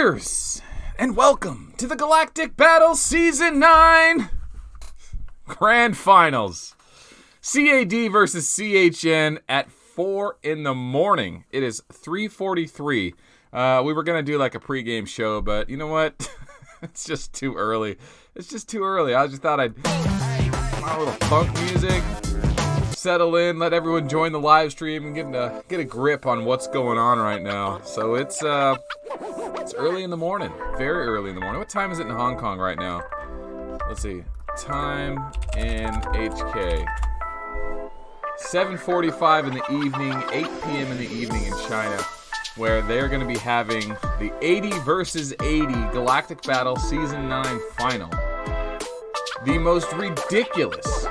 Commanders, and welcome to the Galactic Battle Season 9 Grand Finals. CAD versus CHN at 4 in the morning. It is 3:43. We were going to do like a pregame show, but you know what? It's just too early. I just thought I'd my little funk music, settle in, let everyone join the live stream, and get a grip on what's going on right now. So it's early in the morning, very early in the morning. What time is it in Hong Kong right now? Let's see. Time in HK. 7:45 in the evening, 8 p.m. in the evening in China, where they're going to be having the 80 versus 80 Galactic Battle Season 9 final. The most ridiculous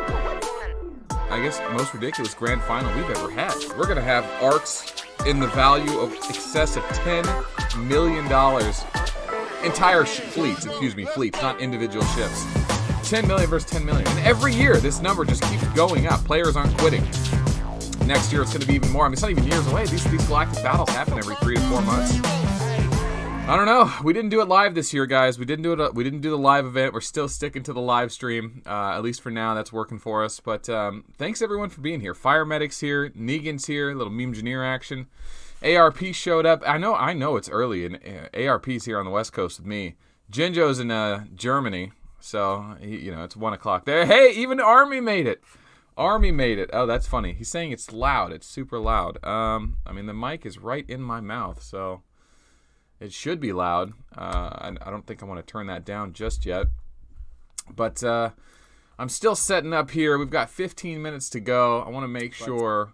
grand final we've ever had. We're going to have arcs in the value of excess of $10 million. Entire fleets, not individual ships. 10 million versus 10 million. And every year, this number just keeps going up. Players aren't quitting. Next year, it's going to be even more. I mean, it's not even years away. These galactic battles happen every 3 to 4 months. I don't know. We didn't do it live this year, guys. We didn't do the live event. We're still sticking to the live stream. At least for now, that's working for us. But thanks, everyone, for being here. Fire Medic's here. Negan's here. A little meme engineer action. ARP showed up. I know it's early, and ARP's here on the West Coast with me. Jinjo's in Germany. So, it's 1 o'clock there. Hey, even Army made it. Oh, that's funny. He's saying it's loud. It's super loud. The mic is right in my mouth, so it should be loud. I don't think I want to turn that down just yet. But I'm still setting up here. We've got 15 minutes to go. I want to make sure...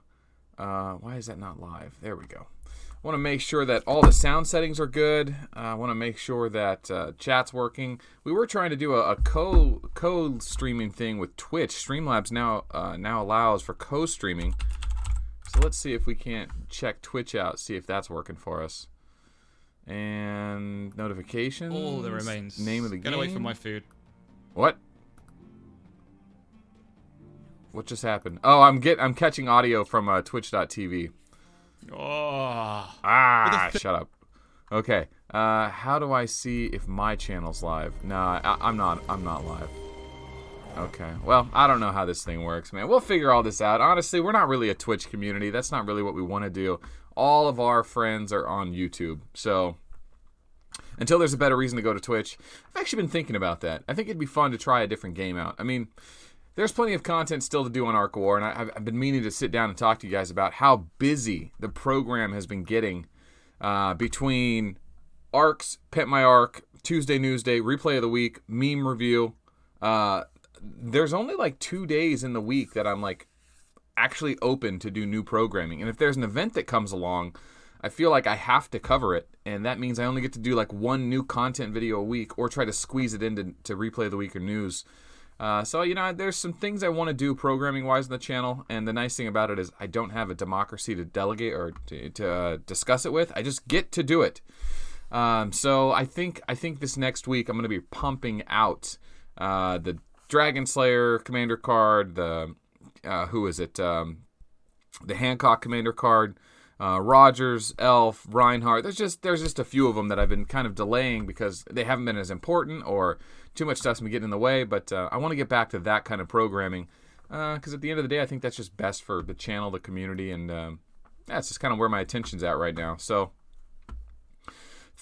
why is that not live? There we go. I want to make sure that all the sound settings are good. I want to make sure that chat's working. We were trying to do a co-streaming thing with Twitch. Streamlabs now allows for co-streaming. So let's see if we can't check Twitch out, see if that's working for us. And notifications. All that remains. Name of the game. Get away from my food. What? What just happened? Oh, I'm catching audio from Twitch.tv. Oh. Shut up. Okay. How do I see if my channel's live? Nah, I'm not live. Okay. Well, I don't know how this thing works, man. We'll figure all this out. Honestly, we're not really a Twitch community. That's not really what we want to do. All of our friends are on YouTube. So, until there's a better reason to go to Twitch, I've actually been thinking about that. I think it'd be fun to try a different game out. I mean, there's plenty of content still to do on Arc War, and I've been meaning to sit down and talk to you guys about how busy the program has been getting between Arcs, Pet My Arc, Tuesday Newsday, Replay of the Week, Meme Review. There's only like 2 days in the week that I'm like actually open to do new programming. And if there's an event that comes along, I feel like I have to cover it, and that means I only get to do like one new content video a week or try to squeeze it into Replay of the Week or news. So, there's some things I want to do programming-wise on the channel, and the nice thing about it is I don't have a democracy to delegate or to discuss it with. I just get to do it. So I think this next week I'm going to be pumping out the Dragon Slayer Commander card, the Hancock Commander card, Rogers, Elf, Reinhardt. There's just a few of them that I've been kind of delaying because they haven't been as important or too much stuff's been getting in the way, but I want to get back to that kind of programming because at the end of the day, I think that's just best for the channel, the community, and that's just kind of where my attention's at right now. So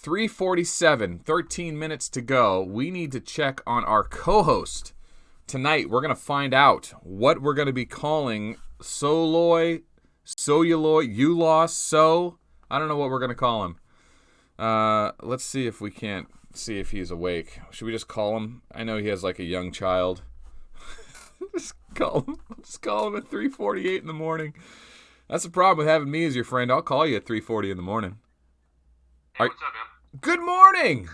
3:47, 13 minutes to go. We need to check on our co-host. Tonight, we're going to find out what we're going to be calling Soloy, Soyuloy, Ulos, So. I don't know what we're going to call him. Let's see if we can't see if he's awake. Should we just call him? I know he has like a young child. Just call him at 3:48 in the morning. That's the problem with having me as your friend. I'll call you at 3:40 in the morning. Hey, what's up, man? Good morning!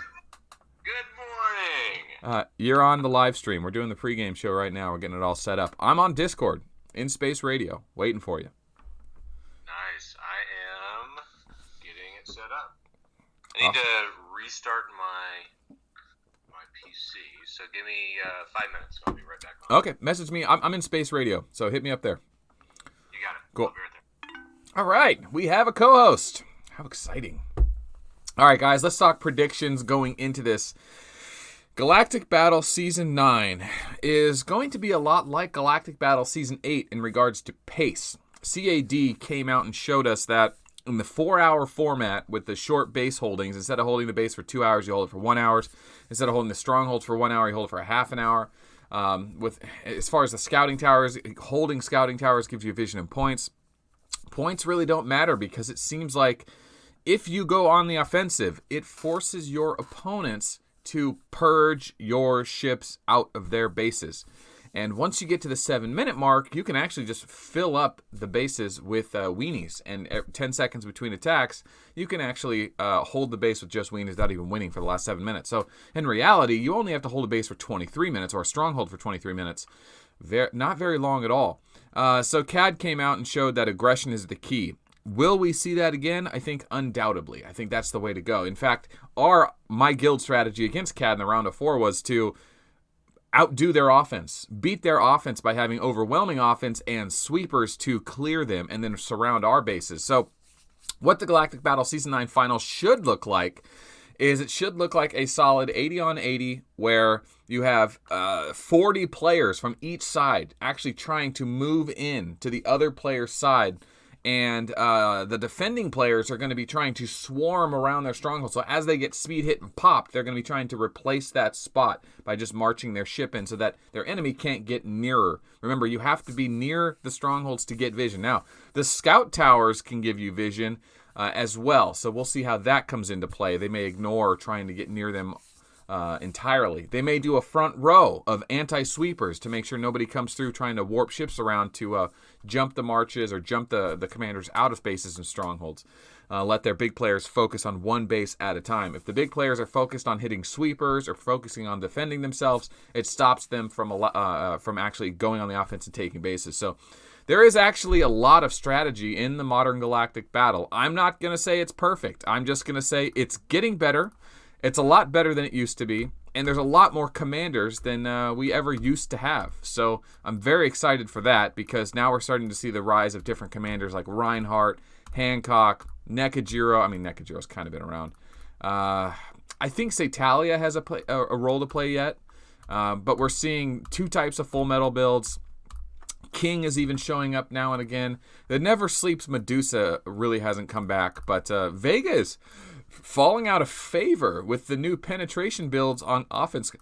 Good morning! You're on the live stream. We're doing the pregame show right now. We're getting it all set up. I'm on Discord, in Space Radio, waiting for you. Nice. I am getting it set up. I need to restart my PC, so give me 5 minutes. I'll be right back on. Okay, message me. I'm in Space Radio, so hit me up there. You got it. Cool. I'll be right there. All right, we have a co-host. How exciting. All right, guys, let's talk predictions going into this. Galactic Battle Season 9 is going to be a lot like Galactic Battle Season 8 in regards to pace. CAD came out and showed us that in the 4-hour format with the short base holdings, instead of holding the base for 2 hours, you hold it for 1 hour. Instead of holding the strongholds for 1 hour, you hold it for a half an hour. As far as the scouting towers, holding scouting towers gives you vision and points. Points really don't matter because it seems like if you go on the offensive, it forces your opponents to purge your ships out of their bases. And once you get to the 7-minute mark, you can actually just fill up the bases with weenies. And 10 seconds between attacks, you can actually hold the base with just weenies without even winning for the last 7 minutes. So in reality, you only have to hold a base for 23 minutes or a stronghold for 23 minutes. Not very long at all. So CAD came out and showed that aggression is the key. Will we see that again? I think undoubtedly. I think that's the way to go. In fact, my guild strategy against CAD in the round of 4 was to outdo their offense, beat their offense by having overwhelming offense and sweepers to clear them and then surround our bases. So what the Galactic Battle Season 9 final should look like is it should look like a solid 80 on 80 where you have 40 players from each side actually trying to move in to the other player's side. And the defending players are going to be trying to swarm around their stronghold. So as they get speed hit and popped, they're going to be trying to replace that spot by just marching their ship in so that their enemy can't get nearer. Remember, you have to be near the strongholds to get vision. Now, the scout towers can give you vision as well. So we'll see how that comes into play. They may ignore trying to get near them entirely. They may do a front row of anti-sweepers to make sure nobody comes through trying to warp ships around to jump the marches or jump the commanders out of bases and strongholds. Let their big players focus on one base at a time. If the big players are focused on hitting sweepers or focusing on defending themselves, it stops them from actually going on the offense and taking bases. So there is actually a lot of strategy in the modern galactic battle. I'm not going to say it's perfect. I'm just going to say it's getting better. It's a lot better than it used to be, and there's a lot more commanders than we ever used to have. So I'm very excited for that because now we're starting to see the rise of different commanders like Reinhardt, Hancock, Nekajiro. I mean, Nekajiro's kind of been around. I think Satalia has a role to play yet, but we're seeing 2 types of full metal builds. King is even showing up now and again. The Never Sleeps Medusa really hasn't come back, but Vega is falling out of favor with the new penetration builds on offense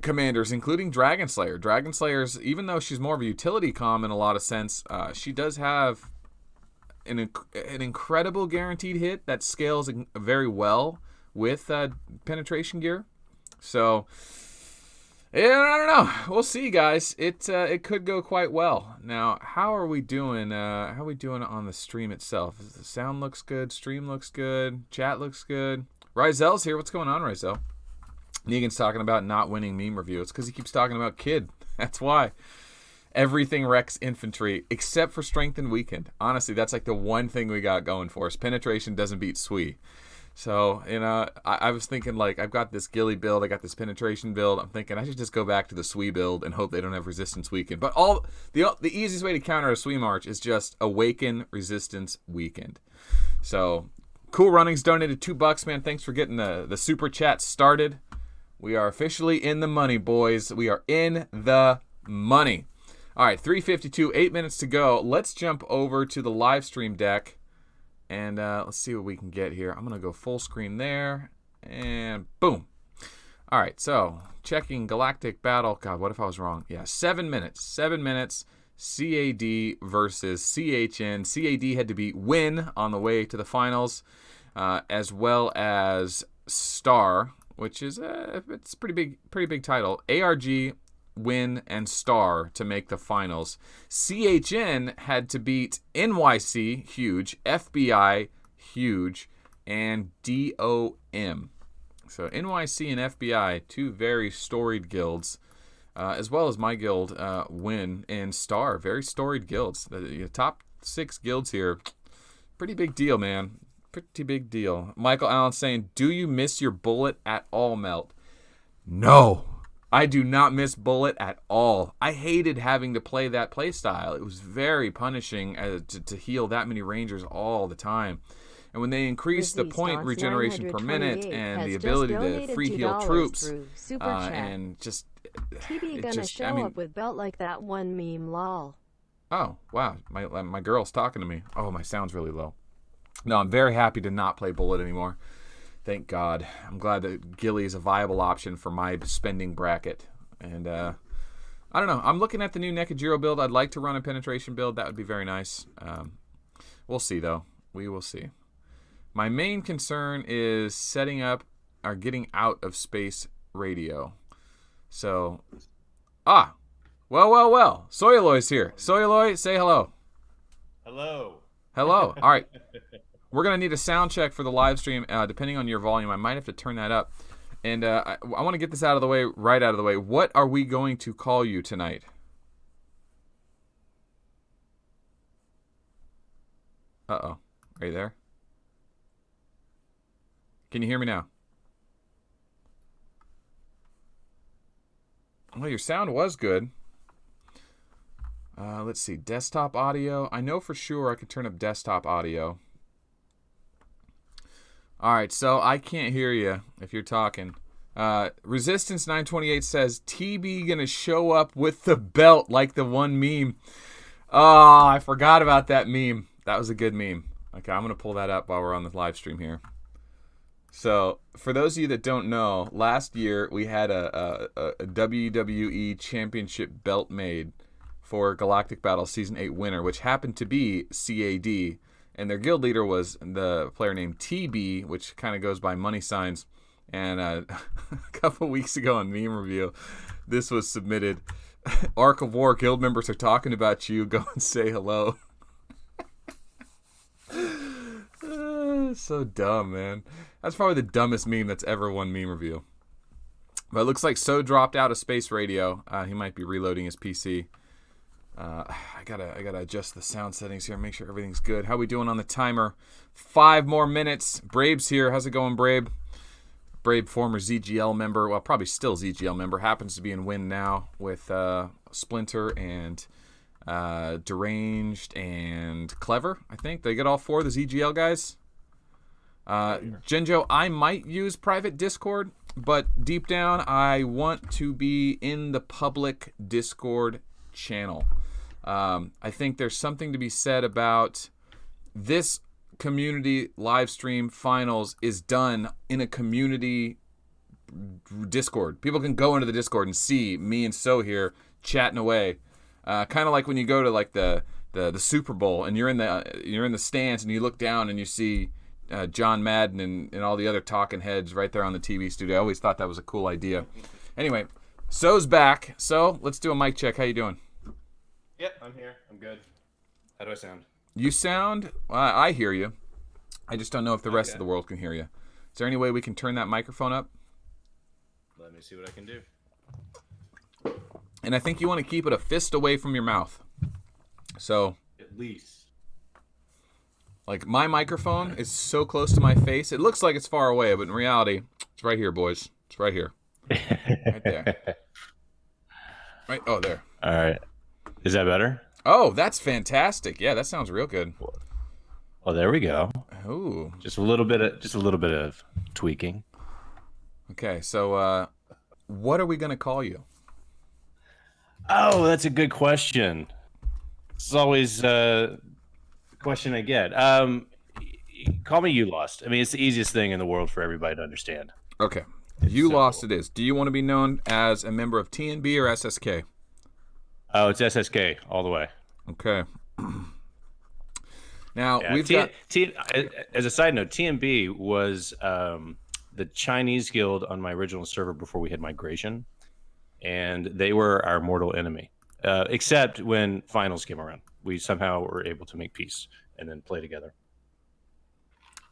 commanders, including Dragon Slayer. Dragon Slayer's, even though she's more of a utility comm in a lot of sense, she does have an incredible guaranteed hit that scales very well with penetration gear. So yeah, I don't know. We'll see, guys. It could go quite well. Now, how are we doing? How are we doing on the stream itself? The sound looks good. Stream looks good. Chat looks good. Rizel's here. What's going on, Rizel? Negan's talking about not winning meme review. It's because he keeps talking about Kid. That's why. Everything wrecks infantry except for strength and weakened. Honestly, that's like the one thing we got going for us. Penetration doesn't beat Sui. So, I was thinking, like, I've got this Gilly build, I got this penetration build. I'm thinking I should just go back to the Sui build and hope they don't have resistance weakened. But the easiest way to counter a Sui march is just awaken resistance weakened. So, Cool Runnings donated $2, man. Thanks for getting the super chat started. We are officially in the money, boys. We are in the money. All right, 3:52, 8 minutes to go. Let's jump over to the live stream deck. And let's see what we can get here. I'm going to go full screen there. And boom. All right, so checking Galactic Battle. God, what if I was wrong? Yeah, 7 minutes. 7 minutes. CAD versus CHN. CAD had to beat Win on the way to the finals, as well as Star, which is it's a pretty big title. ARG, Win, and Star to make the finals. CHN had to beat NYC, huge, FBI, huge, and DOM. So NYC and FBI, 2 very storied guilds, as well as my guild, Win and Star, very storied guilds. The top 6 guilds here, pretty big deal, man. Pretty big deal. Michael Allen saying, do you miss your bullet at all, Melt? No. I do not miss bullet at all. I hated having to play that playstyle. It was very punishing to heal that many rangers all the time. And when they increase the point regeneration per minute and the ability to free heal troops, and just TB gonna show up with belt like that one meme, lol. Oh wow, my girl's talking to me. Oh, my sound's really low. No, I'm very happy to not play Bullet anymore. Thank God. I'm glad that Ghillie is a viable option for my spending bracket. And I don't know. I'm looking at the new Nekajiro build. I'd like to run a penetration build. That would be very nice. We'll see, though. We will see. My main concern is setting up or getting out of space radio. So, well. Soyaloy's here. Soyaloy, say hello. Hello. Hello. All right. We're going to need a sound check for the live stream. Depending on your volume, I might have to turn that up. And I want to get this out of the way, right out of the way. What are we going to call you tonight? Uh-oh. Are you there? Can you hear me now? Well, your sound was good. Let's see. Desktop audio. I know for sure I could turn up desktop audio. All right, so I can't hear you if you're talking. Resistance 928 says, TB gonna show up with the belt like the one meme. Oh, I forgot about that meme. That was a good meme. Okay, I'm gonna pull that up while we're on the live stream here. So, for those of you that don't know, last year we had a WWE Championship belt made for Galactic Battle Season 8 winner, which happened to be CAD. And their guild leader was the player named TB, which kind of goes by money signs. And a couple weeks ago on Meme Review, this was submitted. Arc of War guild members are talking about you. Go and say hello. So dumb, man. That's probably the dumbest meme that's ever won Meme Review. But it looks like So dropped out of Space Radio. He might be reloading his PC. I gotta adjust the sound settings here, make sure everything's good. How we doing on the timer? 5 more minutes. Brabe's here. How's it going, Brabe? Brabe, former ZGL member, well, probably still ZGL member, happens to be in Win now with Splinter and Deranged and Clever, I think. They get all 4 of the ZGL guys. Genjo, I might use private Discord, but deep down, I want to be in the public Discord channel. I think there's something to be said about this community live stream finals is done in a community Discord. People can go into the Discord and see me and So here chatting away. Kind of like when you go to like the Super Bowl and you're in the stands and you look down and you see John Madden and all the other talking heads right there on the TV studio. I always thought that was a cool idea. Anyway, So's back. So let's do a mic check. How you doing? Yep, I'm here. I'm good. How do I sound? You sound, I hear you. I just don't know if the rest of the world can hear you. Is there any way we can turn that microphone up? Let me see what I can do. And I think you want to keep it a fist away from your mouth. So, At least. like my microphone is so close to my face. It looks like it's far away, but in reality, it's right here, boys. It's right here. Right there. Right, oh, there. All right. Is that better? Oh, that's fantastic. Yeah, that sounds real good. Well, there we go. Ooh. Just a little bit of tweaking. Okay, so what are we going to call you? Oh, that's a good question. It's always a question I get. Call me You Lost. I mean, it's the easiest thing in the world for everybody to understand. Okay. You simple. Lost it is. Do you want to be known as a member of TNB or SSK? Oh, it's SSK all the way. Okay. Now, Yeah, we've got... as a side note, TNB was the Chinese guild on my original server before we had migration, and they were our mortal enemy. Except when finals came around, we somehow were able to make peace and then play together.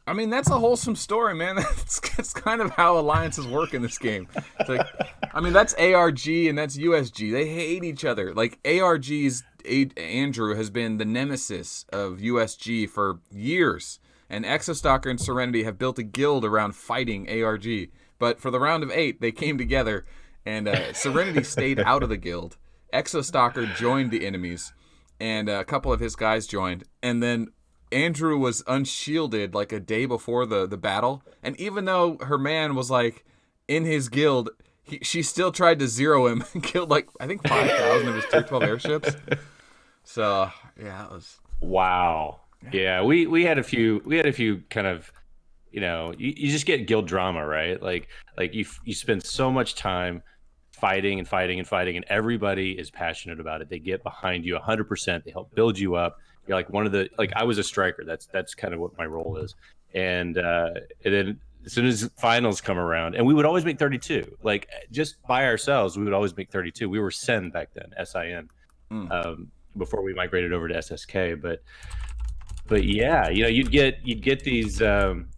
I mean, that's a wholesome story, man. That's kind of how alliances work in this game. It's like, I mean, that's ARG and that's USG. They hate each other. Like, ARG's Andrew has been the nemesis of USG for years. And Exostalker and Serenity have built a guild around fighting ARG. But for the round of 8, they came together, and Serenity stayed out of the guild. Exostalker joined the enemies, and a couple of his guys joined. And then Andrew was unshielded like a day before the battle, and even though her man was like in his guild, she still tried to zero him and killed like I think 5,000 of his tier 12 airships. So yeah, it was Wow. Yeah, we had a few kind of, you just get guild drama, right? Like you spend so much time fighting and fighting and fighting, and everybody is passionate about it. They get behind you 100%. They help build you up. You're like one of the I was a striker. That's kind of what my role is. And then as soon as finals come around, and we would always make 32. Like just by ourselves, we would always make 32. We were SEN back then, SIN, before we migrated over to SSK. But yeah, you'd get these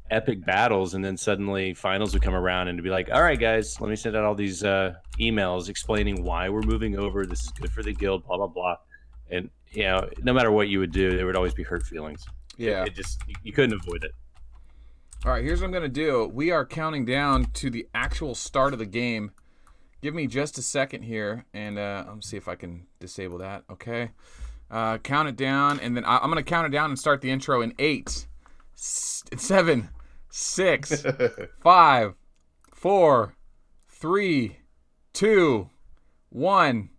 epic battles, and then suddenly finals would come around and it'd be like, all right, guys, let me send out all these emails explaining why we're moving over. This is good for the guild, blah, blah, blah. And, no matter what you would do, there would always be hurt feelings. Yeah. It just, you couldn't avoid it. All right, here's what I'm going to do. We are counting down to the actual start of the game. Give me just a second here, and let me see if I can disable that. Okay. Count it down, and then I'm going to count it down and start the intro in 8, 7, 6, 5, 4, 3, 2, 1.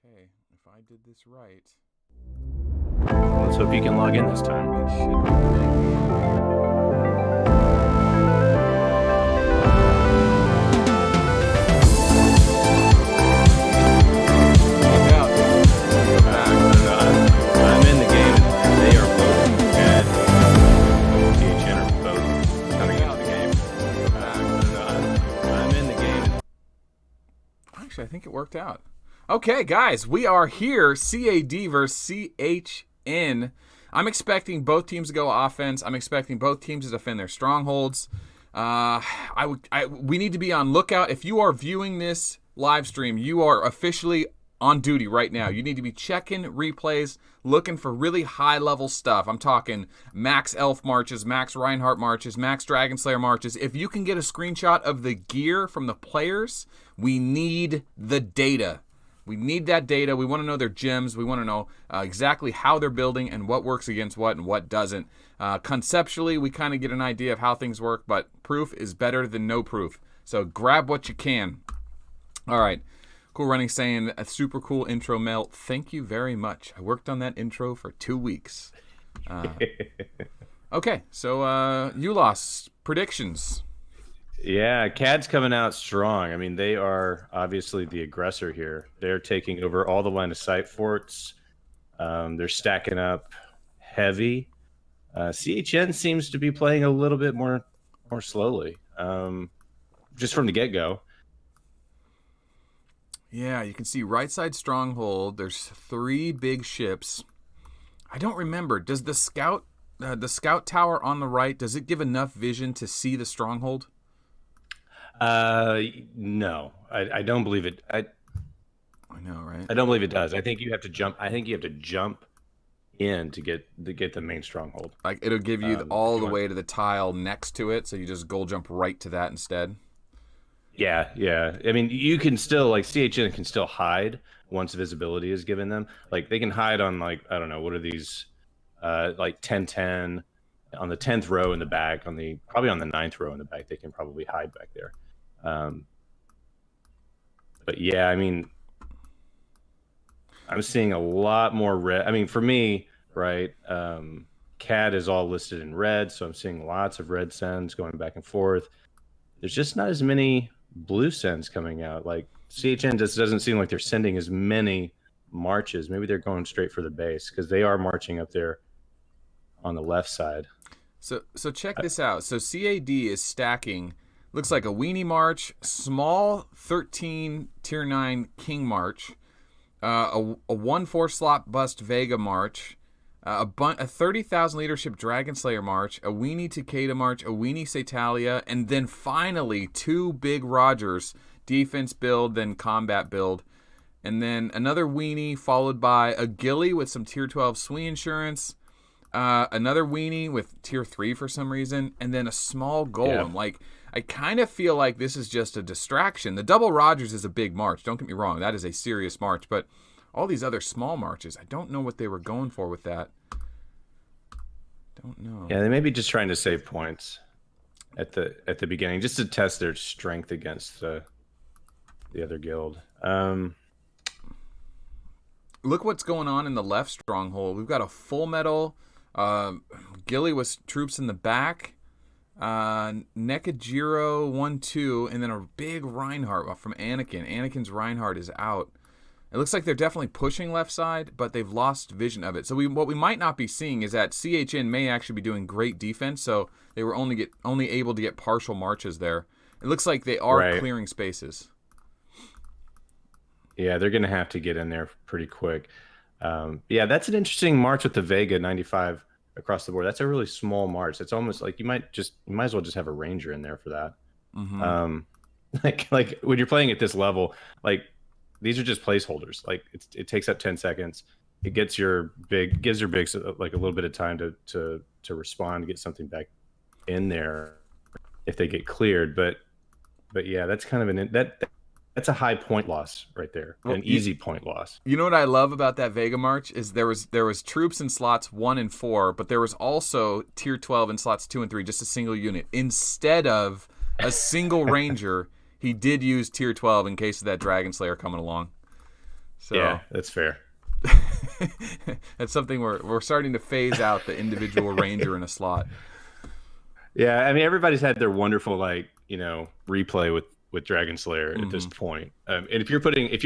Okay, if I did this right, Let's hope you can log in this time. it should be playing. I'm in the game, and they are both CAD and CHN are both coming into the game. I'm in the game. Actually, I think it worked out. Okay, guys, we are here. CAD versus CHN. I'm expecting both teams to go offense. I'm expecting both teams to defend their strongholds. We need to be on lookout. If you are viewing this live stream, you are officially on duty right now. You need to be checking replays, looking for really high-level stuff. I'm talking max Elf marches, max Reinhardt marches, max Dragon Slayer marches. If you can get a screenshot of the gear from the players, we need the data. We need that data. We want to know their gems. We want to know exactly how they're building and what works against what and what doesn't. Conceptually, we kind of get an idea of how things work, but proof is better than no proof. So grab what you can. All right. Cool Running saying a super cool intro, Mel. Thank you very much. I worked on that intro for 2 weeks. Okay, so you lost predictions. Yeah, CAD's coming out strong. I mean, they are obviously the aggressor here. They're taking over all the line of sight forts. They're stacking up heavy. CHN seems to be playing a little bit more slowly, just from the get-go. Yeah, you can see right side Stronghold. There's 3 big ships. I don't remember. Does the scout tower on the right, does it give enough vision to see the Stronghold? No, I don't believe it. I know, right? I don't believe it does. I think you have to jump. I think you have to jump in to get the main Stronghold. Like it'll give you all the way to the tile next to it, so you just goal jump right to that instead. Yeah. I mean, you can still, like, CHN can still hide once visibility is given them. Like, they can hide on, like, I don't know, what are these, like 10-10 on the 10th row in the back, probably on the 9th row in the back. They can probably hide back there. But yeah, I mean, I'm seeing a lot more red. I mean, for me, right, CAD is all listed in red, so I'm seeing lots of red sends going back and forth. There's just not as many blue sends coming out. Like CHN just doesn't seem like they're sending as many marches. Maybe they're going straight for the base because they are marching up there on the left side. So check this out. So CAD is stacking, looks like a weenie march, small 13 tier 9 king march, a 1-4 slot bust Vega march, a 30,000 leadership Dragon Slayer march, a weenie Takeda march, a weenie Satalia, and then finally 2 big Rogers, defense build, then combat build. And then another weenie followed by a ghillie with some tier 12 SWE insurance, another weenie with tier 3 for some reason, and then a small golem. Yeah. Like, I kind of feel like this is just a distraction. The double Rogers is a big march. Don't get me wrong. That is a serious march. But All these other small marches, I don't know what they were going for with that. Don't know. Yeah, they may be just trying to save points at the beginning, just to test their strength against the other guild. Look what's going on in the left stronghold. We've got a full metal Gilly with troops in the back. Nekajiro 1-2, and then a big Reinhardt from Anakin. Anakin's Reinhardt is out. It looks like they're definitely pushing left side, but they've lost vision of it. So what we might not be seeing is that CHN may actually be doing great defense, so they were only able to get partial marches there. It looks like they are clearing spaces. Yeah, they're going to have to get in there pretty quick. Yeah, that's an interesting march with the Vega 95 across the board. That's a really small march. It's almost like you might as well just have a ranger in there for that. Mm-hmm. Like when you're playing at this level, like these are just placeholders. Like it takes up 10 seconds. It gives your bigs like a little bit of time to respond, to get something back in there if they get cleared. But yeah, that's kind of that's a high point loss right there, an easy point loss. You know what I love about that Vega March is there was troops in slots 1 and 4, but there was also tier 12 in slots 2 and 3, just a single unit. Instead of a single ranger, he did use tier 12 in case of that Dragon Slayer coming along. So yeah, that's fair. That's something we're starting to phase out the individual ranger in a slot. Yeah, I mean everybody's had their wonderful replay with Dragon Slayer at this point. And if you're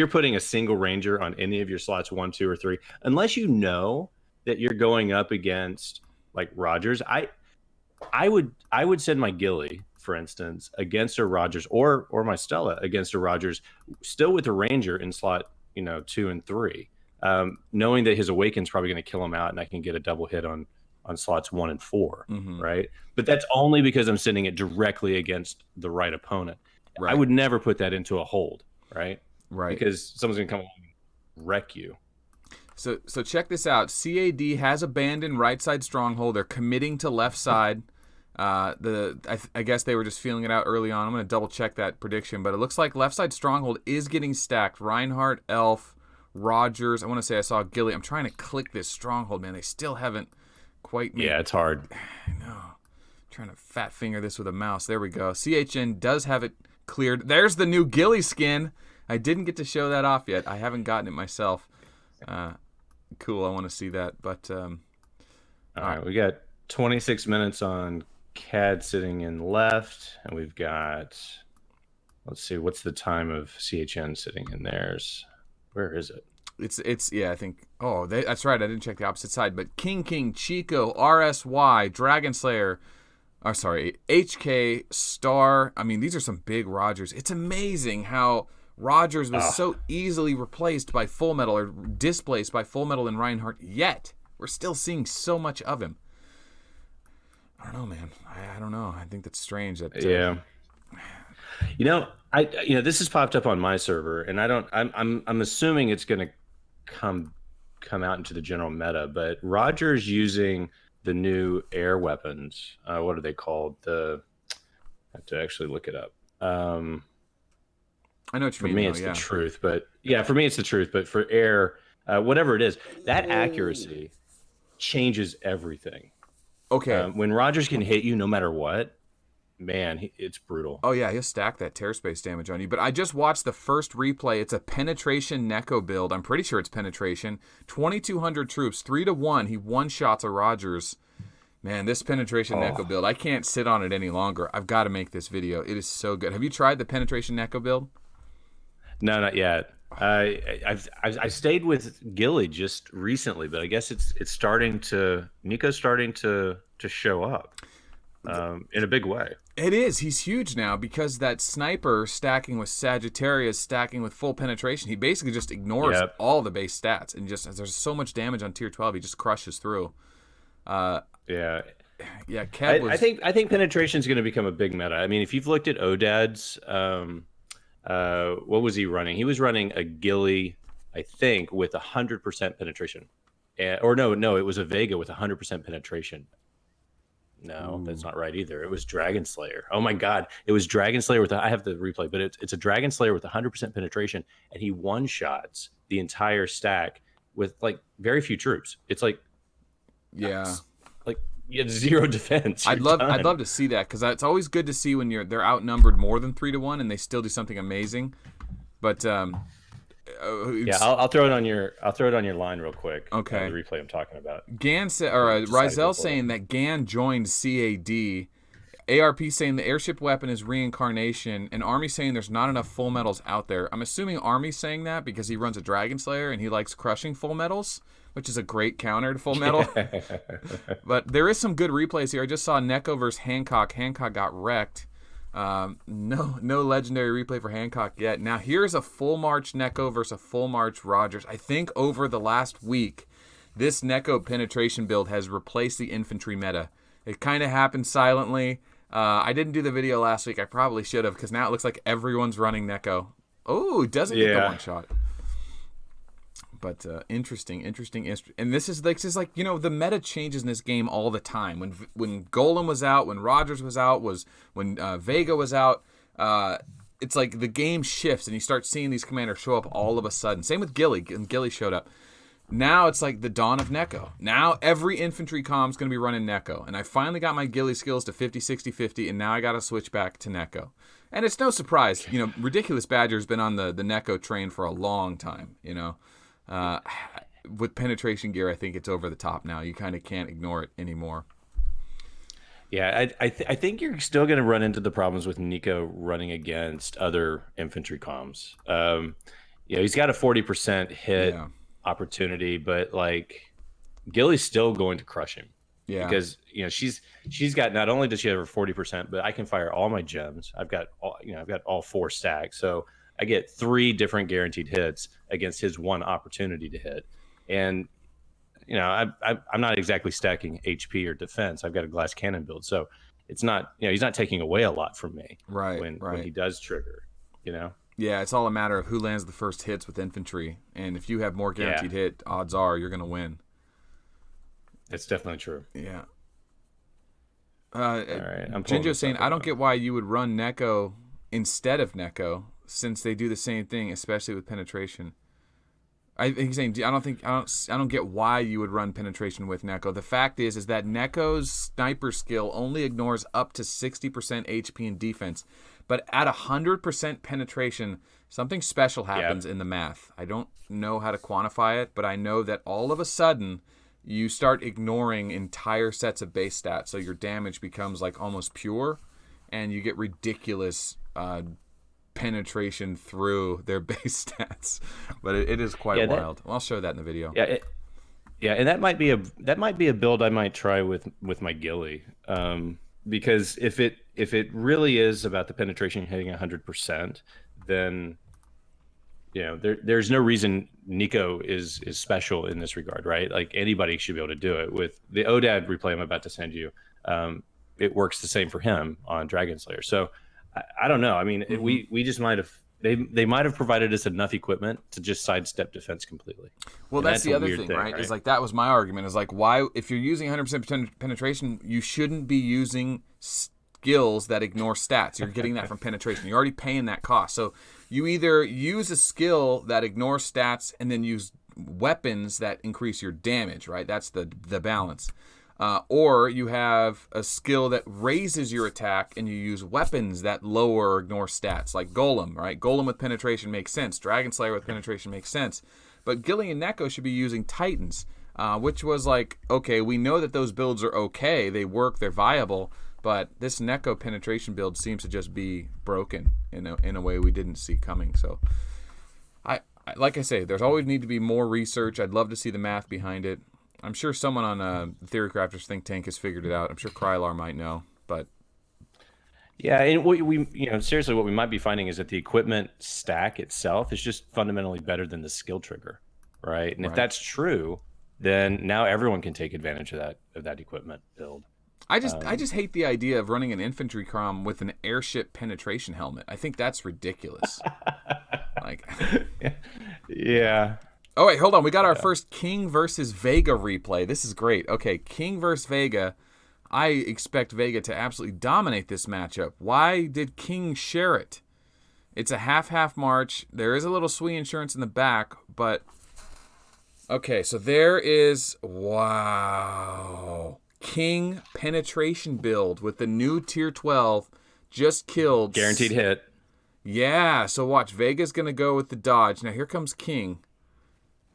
putting a single ranger on any of your slots 1, 2, or 3, unless you know that you're going up against like Rogers, I would send my Gilly, for instance, against a Rogers or my Stella against a Rogers, still with a ranger in slot 2 and 3, knowing that his Awaken's probably going to kill him out, and I can get a double hit on slots 1 and 4, right? But that's only because I'm sending it directly against the right opponent. Right. I would never put that into a hold, right? Right. Because someone's going to come along and wreck you. So check this out. CAD has abandoned right side stronghold. They're committing to left side. I guess they were just feeling it out early on. I'm going to double check that prediction, but it looks like left side stronghold is getting stacked. Reinhardt, Elf, Rogers. I want to say I saw Gilly. I'm trying to click this stronghold, man. They still haven't quite made... Yeah, it's hard. I know. I'm trying to fat finger this with a mouse. There we go. CHN does have it cleared. There's the new Gilly skin. I didn't get to show that off yet. I haven't gotten it myself. Cool. I want to see that. But all right, we got 26 minutes on CAD sitting in left, and we've got, let's see, what's the time of CHN sitting in theirs? Where is it? It's yeah, I think. Oh, that's right. I didn't check the opposite side. But King, Chico, RSY, Dragon Slayer. HK, Star. I mean, these are some big Rogers. It's amazing how Rogers was so easily replaced by Full Metal or displaced by Full Metal and Reinhardt, yet we're still seeing so much of him. I don't know, man. I don't know. I think that's strange. Yeah. This has popped up on my server, and I'm assuming it's going to come out into the general meta, but Rogers using the new air weapons. What are they called? I have to actually look it up. I know what you mean. For me, it's the truth, but yeah, for me, it's the truth. But for air, whatever it is, that accuracy changes everything. Okay. When Rogers can hit you no matter what, man, it's brutal. Oh, yeah, he'll stack that tear space damage on you. But I just watched the first replay. It's a penetration Neko build. I'm pretty sure it's penetration. 2,200 troops, 3-1. He one-shots a Rogers. Man, this penetration Neko build, I can't sit on it any longer. I've got to make this video. It is so good. Have you tried the penetration Neko build? No, not yet. I stayed with Gilly just recently, but I guess Nico's starting to show up in a big way. It is. He's huge now because that sniper stacking with Sagittarius, stacking with full penetration, he basically just ignores all the base stats and just there's so much damage on tier 12, he just crushes through. Yeah, Kev I think penetration is going to become a big meta. I mean, if you've looked at Odad's, what was he running? He was running a Gilly, I think, with 100% penetration, it was a Vega with 100% penetration. No, that's not right either. It was Dragon Slayer. Oh my God, it was Dragon Slayer I have the replay, but it's a Dragon Slayer with 100% penetration, and he one-shots the entire stack with like very few troops. It's like Yeah. like you have zero defense. I'd You're love done. to see that, because it's always good to see when they're outnumbered more than 3-1 and they still do something amazing. But Yeah, I'll throw it on your line real quick. Okay. The replay I'm talking about. Gan Just decided to go Rizel for saying it. that Gan joined CAD. ARP saying the airship weapon is reincarnation, and Army saying there's not enough full metals out there. I'm assuming Army's saying that because he runs a Dragon Slayer and he likes crushing full metals, which is a great counter to full metal. But there is some good replays here. I just saw Neko versus Hancock. Hancock got wrecked. No legendary replay for Hancock yet. Now here's a full March Neko versus a full March Rogers. I think over the last week, this Neko penetration build has replaced the infantry meta. It kind of happened silently. I didn't do the video last week. I probably should have, because now it looks like everyone's running Neko. Oh, it doesn't get the one shot. But interesting. And this is like the meta changes in this game all the time. When Golem was out, when Rogers was out, when Vega was out. It's like the game shifts and you start seeing these commanders show up all of a sudden. Same with Gilly, and Gilly showed up. Now it's like the dawn of Neko. Now every infantry comm's going to be running Neko. And I finally got my Gilly skills to 50, 60, 50, and now I got to switch back to Neko. And it's no surprise, Ridiculous Badger's been on the Neko train for a long time, With penetration gear, I think it's over the top now. You kind of can't ignore it anymore. Yeah, I think you're still going to run into the problems with Nico running against other infantry comms. He's got a 40% hit opportunity, but like Gilly's still going to crush him. Yeah, because she's got, not only does she have her 40%, but I can fire all my gems. I've got all 4 stacks, so I get 3 different guaranteed hits against his 1 opportunity to hit. And I'm not exactly stacking HP or defense. I've got a glass cannon build, so it's not, he's not taking away a lot from me. When he does trigger. Yeah, it's all a matter of who lands the first hits with infantry, and if you have more guaranteed hit, odds are you're going to win. It's definitely true. Yeah. All right. I'm Jinjo saying, I don't get why you would run Neko instead of Neko, since they do the same thing, especially with penetration. He's saying, I don't get why you would run penetration with Neko. The fact is that Neko's sniper skill only ignores up to 60% HP and defense, but at 100% penetration, something special happens in the math. I don't know how to quantify it, but I know that all of a sudden you start ignoring entire sets of base stats, so your damage becomes like almost pure, and you get ridiculous penetration through their base stats. But it is quite wild. I'll show that in the video. And that might be a build I might try with my Gilly, because if it really is about the penetration hitting 100%, then there's no reason Nico is special in this regard, right? Like anybody should be able to do it. With the Odad replay I'm about to send you, it works the same for him on Dragon Slayer. So I don't know. I mean, we just might have, they might have provided us enough equipment to just sidestep defense completely. Well, that's the other thing, right? Is like, that was my argument. Is like, why, if you're using 100% penetration, you shouldn't be using skills that ignore stats. You're getting that from penetration. You're already paying that cost. So you either use a skill that ignores stats and then use weapons that increase your damage, right? That's the balance. Or you have a skill that raises your attack and you use weapons that lower or ignore stats, like Golem, right? Golem with penetration makes sense. Dragon Slayer with penetration makes sense. But Gilly and Neko should be using Titans, which was like, okay, we know that those builds are okay. They work, they're viable. But this Neko penetration build seems to just be broken in a way we didn't see coming. So, like I say, there's always need to be more research. I'd love to see the math behind it. I'm sure someone on the Theory Crafters think tank has figured it out. I'm sure Krylar might know, but yeah, and we seriously, what we might be finding is that the equipment stack itself is just fundamentally better than the skill trigger, right? And if that's true, then now everyone can take advantage of that equipment build. I just hate the idea of running an infantry comm with an airship penetration helmet. I think that's ridiculous. Yeah. Oh, wait, hold on. We got our first King versus Vega replay. This is great. Okay, King versus Vega. I expect Vega to absolutely dominate this matchup. Why did King share it? It's a half march. There is a little SWE insurance in the back, but okay, so there is King penetration build with the new tier 12 just killed. Guaranteed hit. Yeah, so watch. Vega's going to go with the dodge. Now here comes King.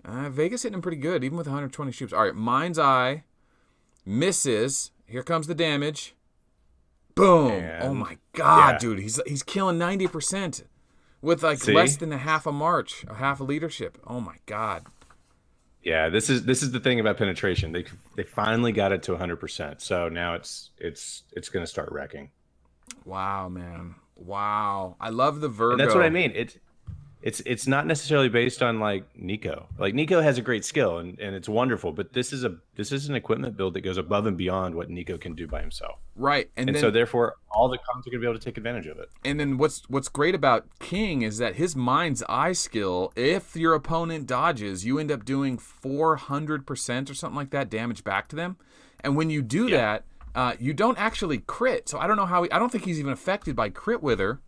Vega's hitting him pretty good, even with 120 troops. All right, Mind's Eye misses. Here comes the damage. Boom. And, oh my God, yeah. dude. He's killing 90% with like See? less than a half a march, a half a leadership. Oh my God. Yeah, this is the thing about penetration. They finally got it to 100%. So now it's going to start wrecking. Wow, man. Wow. I love the Virgo. And that's what I mean. It's not necessarily based on like Nico. Like Nico has a great skill and it's wonderful, but this is an equipment build that goes above and beyond what Nico can do by himself. Right. And then, so therefore all the cons are going to be able to take advantage of it. And then what's great about King is that his Mind's Eye skill, if your opponent dodges, you end up doing 400% or something like that damage back to them. And when you do that, you don't actually crit. So I don't know how I don't think he's even affected by crit wither.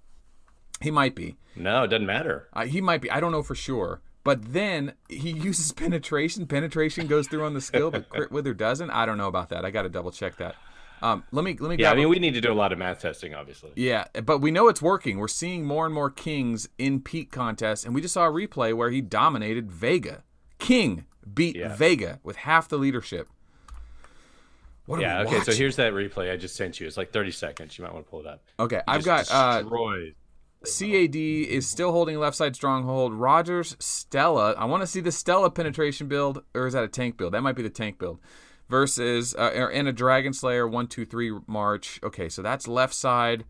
He might be. No, it doesn't matter. He might be. I don't know for sure. But then he uses penetration. Penetration goes through on the skill, but crit wither doesn't. I don't know about that. I got to double check that. Let me. Yeah, I mean, we need to do a lot of math testing, obviously. Yeah, but we know it's working. We're seeing more and more Kings in peak contests, and we just saw a replay where he dominated Vega. King beat Vega with half the leadership. What are we okay. So watching? here's that replay I just sent you. It's like 30 seconds. You might want to pull it up. Okay, I've got destroyed. CAD is still holding left side stronghold. Rogers, Stella. I want to see the Stella penetration build, or is that a tank build? That might be the tank build. Versus and a Dragon Slayer 1-2-3 march. Okay, so that's left side.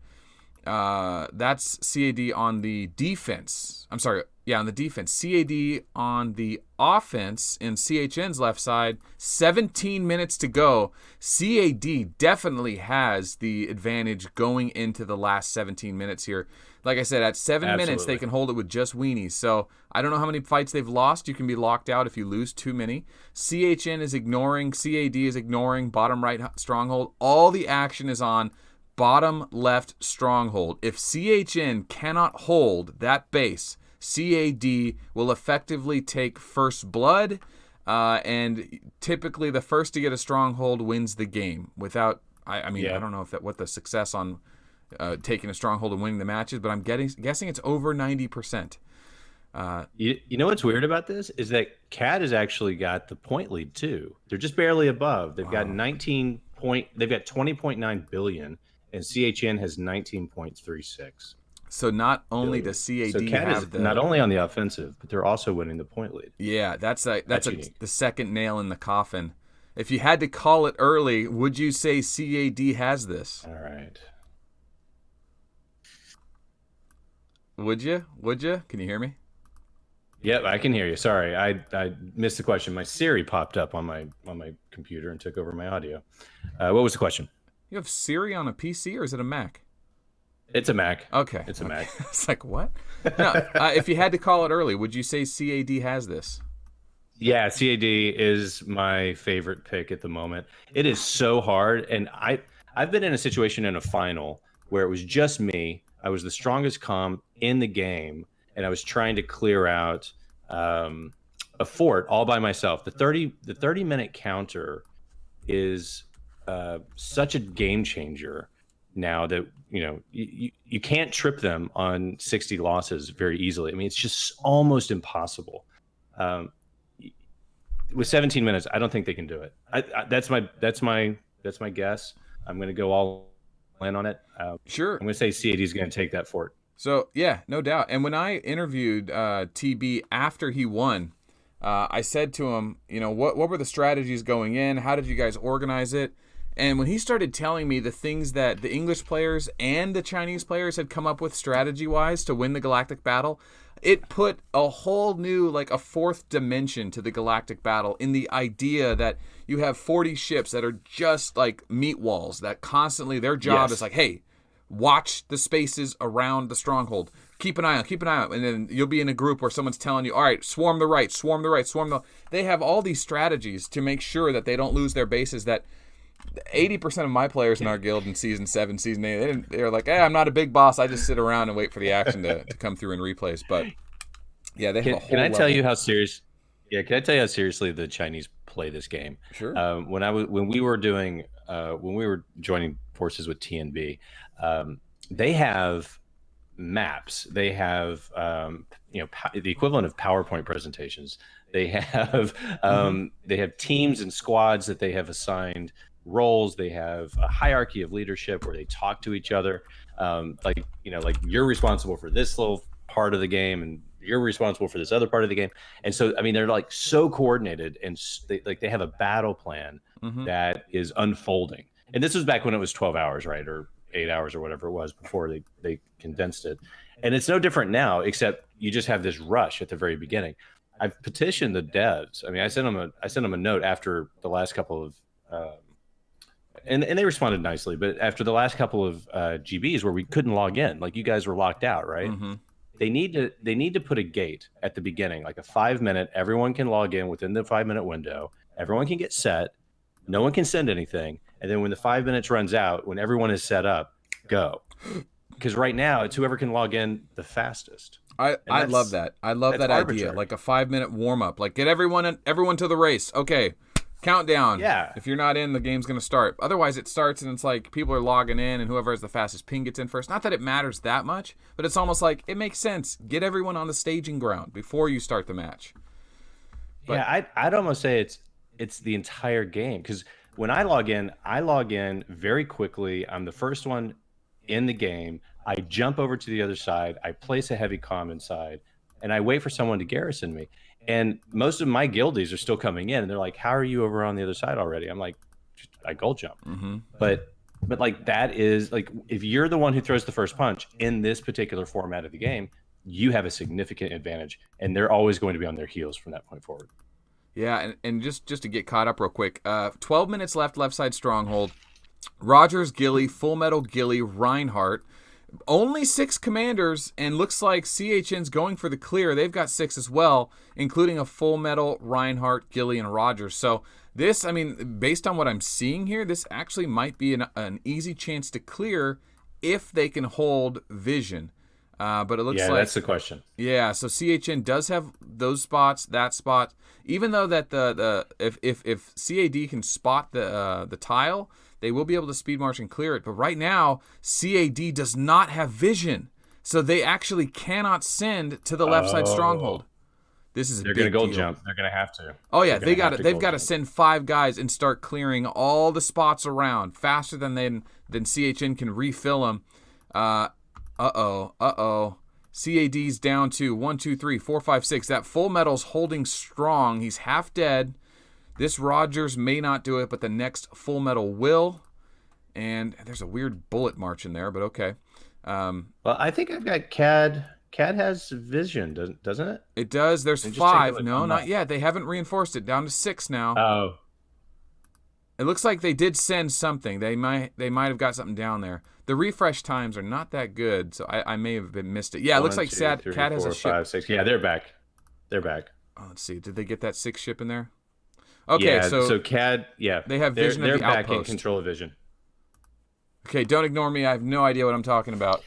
That's CAD on the defense. I'm sorry. Yeah, on the defense. CAD on the offense in CHN's left side. 17 minutes to go. CAD definitely has the advantage going into the last 17 minutes here. Like I said, at 7 minutes, they can hold it with just weenies. So I don't know how many fights they've lost. You can be locked out if you lose too many. CHN is ignoring. CAD is ignoring bottom right stronghold. All the action is on bottom left stronghold. If CHN cannot hold that base, CAD will effectively take first blood, and typically the first to get a stronghold wins the game. Without, I don't know what the success on taking a stronghold and winning the matches, but I'm guessing it's over 90%. You know what's weird about this is that CAD has actually got the point lead too. They're just barely above. They've got 20.9 billion, and CHN has 19.36. So not only does CAD have not only on the offensive, but they're also winning the point lead. Yeah, that's the second nail in the coffin. If you had to call it early, would you say CAD has this? All right. Would you? Can you hear me? Yep, I can hear you. Sorry, I missed the question. My Siri popped up on my computer and took over my audio. What was the question? You have Siri on a PC or is it a Mac? It's a Mac. Okay. It's a Mac. It's like, what? No, if you had to call it early, would you say CAD has this? Yeah, CAD is my favorite pick at the moment. It is so hard, and I've been in a situation in a final where it was just me. I was the strongest comm in the game, and I was trying to clear out a fort all by myself. The 30-minute counter is such a game changer now that you can't trip them on 60 losses very easily. I mean, it's just almost impossible. With 17 minutes, I don't think they can do it. That's my guess. I'm going to go all in on it. Sure. I'm going to say CAD is going to take that fort. So yeah, no doubt. And when I interviewed TB after he won, I said to him, what were the strategies going in? How did you guys organize it? And when he started telling me the things that the English players and the Chinese players had come up with strategy-wise to win the Galactic Battle, it put a whole new, like a fourth dimension to the Galactic Battle in the idea that you have 40 ships that are just like meat walls that constantly, their job is like, hey, watch the spaces around the stronghold. Keep an eye out. And then you'll be in a group where someone's telling you, all right, swarm the right, swarm the right, swarm the... They have all these strategies to make sure that they don't lose their bases, that 80% of my players in our guild in season 7, season 8, they're like, hey, I'm not a big boss. I just sit around and wait for the action to come through in replays. But yeah, they have a whole Can I tell level. you how serious? Yeah, can I tell you how seriously the Chinese play this game? Sure. When we were joining forces with TNB, they have maps. They have the equivalent of PowerPoint presentations. They have they have teams and squads that they have assigned roles. They have a hierarchy of leadership where they talk to each other. Like you're responsible for this little part of the game, and you're responsible for this other part of the game. And so, I mean, they're like so coordinated, and they have a battle plan that is unfolding. And this was back when it was 12 hours, right? Or 8 hours or whatever it was before they condensed it. And it's no different now, except you just have this rush at the very beginning. I've petitioned the devs. I mean, I sent them a note after the last couple of, and they responded nicely, but after the last couple of GBs where we couldn't log in, like you guys were locked out, right? They need to put a gate at the beginning, like a 5-minute. Everyone can log in within the 5-minute window. Everyone can get set. No one can send anything. And then when the 5 minutes runs out, when everyone is set up, go. Because right now it's whoever can log in the fastest. I love that. I love that arbitrary. idea. Like a 5-minute warm up. Like get everyone to the race. Okay. Countdown. Yeah. If you're not in, the game's going to start. Otherwise, it starts and it's like people are logging in and whoever has the fastest ping gets in first. Not that it matters that much, but it's almost like it makes sense. Get everyone on the staging ground before you start the match. But, yeah, I'd almost say it's the entire game, because when I log in very quickly. I'm the first one in the game. I jump over to the other side. I place a heavy comm inside, and I wait for someone to garrison me. And most of my guildies are still coming in, and they're like, "How are you over on the other side already?" I'm like, "I gold jump." But like that is like, if you're the one who throws the first punch in this particular format of the game, you have a significant advantage, and they're always going to be on their heels from that point forward. Yeah, and just to get caught up real quick, 12 minutes left side Stronghold. Rogers, Gilly, Full Metal Gilly, Reinhardt. Only 6 commanders, and looks like CHN's going for the clear. They've got 6 as well, including a Full Metal, Reinhardt, Gilly, and Rogers. So this, I mean, based on what I'm seeing here, this actually might be an easy chance to clear if they can hold vision. But it looks like that's the question. Yeah, so CHN does have those spots, that spot. Even though that if CAD can spot the tile, they will be able to speed march and clear it. But right now, CAD does not have vision, so they actually cannot send to the left side Stronghold. This is they're going to gold jump. They're going to have to. Oh yeah, they've got to send 5 guys and start clearing all the spots around faster than CHN can refill them. CAD's down to 1, 2, 3, 4, 5, 6. That Full Metal's holding strong. He's half dead. This Rogers may not do it, but the next Full Metal will. And there's a weird bullet march in there, but okay. Well, I think I've got CAD. CAD has vision, doesn't it? It does. There's 5. No, not yet. They haven't reinforced it. Down to 6 now. Oh. It looks like they did send something. They might have got something down there. The refresh times are not that good, so I may have missed it. Yeah, it looks like CAD has a ship. 5, 6. Yeah, they're back. They're back. Oh, let's see. Did they get that 6 ship in there? Okay, yeah, so CAD, yeah, they have vision of the outpost. They're back in control of vision. Okay, don't ignore me. I have no idea what I'm talking about.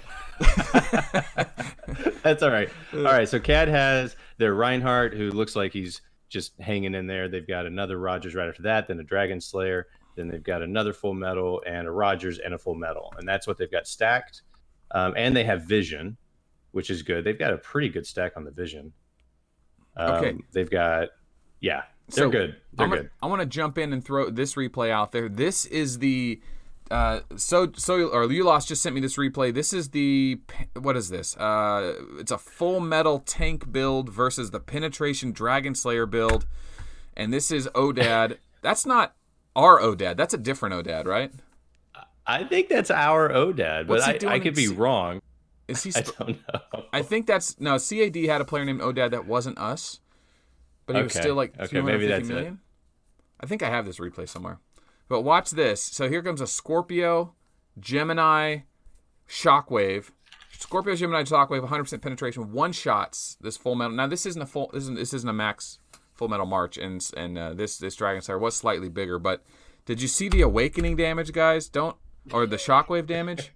That's all right. All right, so CAD has their Reinhardt, who looks like he's just hanging in there. They've got another Rogers right after that, then a Dragon Slayer. Then they've got another Full Metal and a Rogers and a Full Metal. And that's what they've got stacked. And they have vision, which is good. They've got a pretty good stack on the vision. Okay. They've got, they're good. They're good. I want to jump in and throw this replay out there. This is the Ulos just sent me this replay. This is what is this? It's a Full Metal tank build versus the Penetration Dragon Slayer build. And this is Odad. That's not our Odad. That's a different Odad, right? I think that's our Odad, but I could be wrong. Is he? I don't know. I think that's no. CAD had a player named Odad that wasn't us, but he was still like 250 million. I think I have this replay somewhere. But watch this. So here comes a Scorpio, Gemini, Shockwave. Scorpio, Gemini, Shockwave, 100% penetration, 1 shots. This Full Metal. Now this isn't a max Full Metal March, and this Dragon Slayer was slightly bigger, but Did you see the awakening damage, guys? Or the shockwave damage?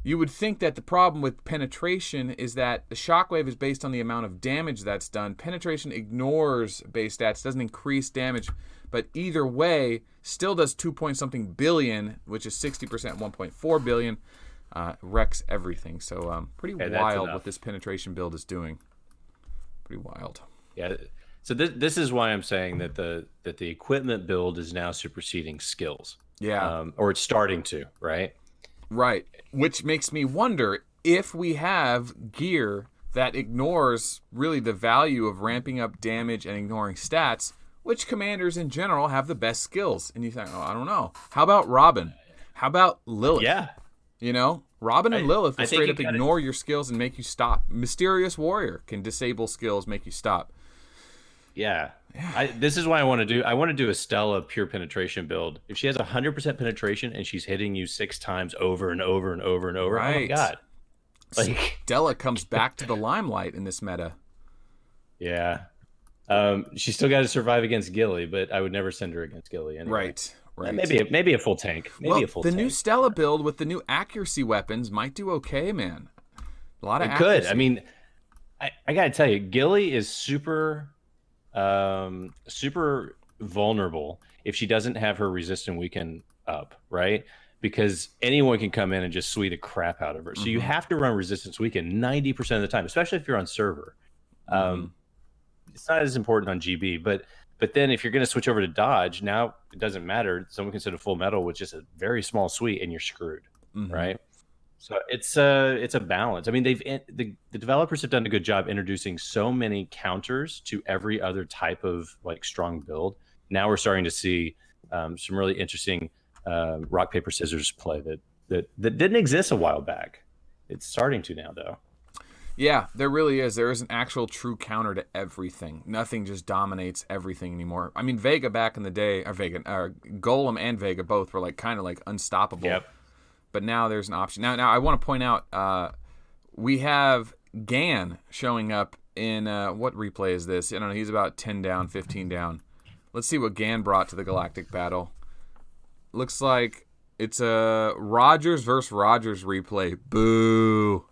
You would think that the problem with penetration is that the shockwave is based on the amount of damage that's done. Penetration ignores base stats, doesn't increase damage, but either way, still does 2-point-something billion, which is 60%, 1.4 billion. Wrecks everything. So pretty wild what this penetration build is doing. Pretty wild. Yeah. So this is why I'm saying that the equipment build is now superseding skills. Yeah. Or it's starting to, right? Right. Which makes me wonder if we have gear that ignores really the value of ramping up damage and ignoring stats, which commanders in general have the best skills. And you think, I don't know. How about Robin? How about Lilith? Yeah. You know, Robin and Lilith will straight up ignore your skills and make you stop. Mysterious Warrior can disable skills, make you stop. Yeah. This is why I want to do a Stella pure penetration build. If she has 100% penetration and she's hitting you 6 times over and over and over and over, right. Oh my god! Like Stella comes back to the limelight in this meta. Yeah, she's still got to survive against Gilly, but I would never send her against Gilly anyway. Right. Maybe a full tank. The new Stella build with the new accuracy weapons might do okay, man. A lot of accuracy. Could. I mean, I gotta tell you, Gilly is super vulnerable if she doesn't have her resist and weaken up, right? Because anyone can come in and just sweep the crap out of her. So you have to run resistance weaken 90% of the time, especially if you're on server. It's not as important on GB, but then if you're going to switch over to dodge, now it doesn't matter. Someone can set a full metal with just a very small suite and you're screwed, right? So it's a balance. I mean, the developers have done a good job introducing so many counters to every other type of like strong build. Now we're starting to see some really interesting rock paper scissors play that didn't exist a while back. It's starting to now, though. Yeah, there really is. There is an actual true counter to everything. Nothing just dominates everything anymore. I mean, Vega back in the day, Golem and Vega both were like kind of like unstoppable. Yep. But now there's an option. Now I want to point out we have Gan showing up in what replay is this? I don't know. He's about 10 down, 15 down. Let's see what Gan brought to the Galactic Battle. Looks like it's a Rogers versus Rogers replay. Boo.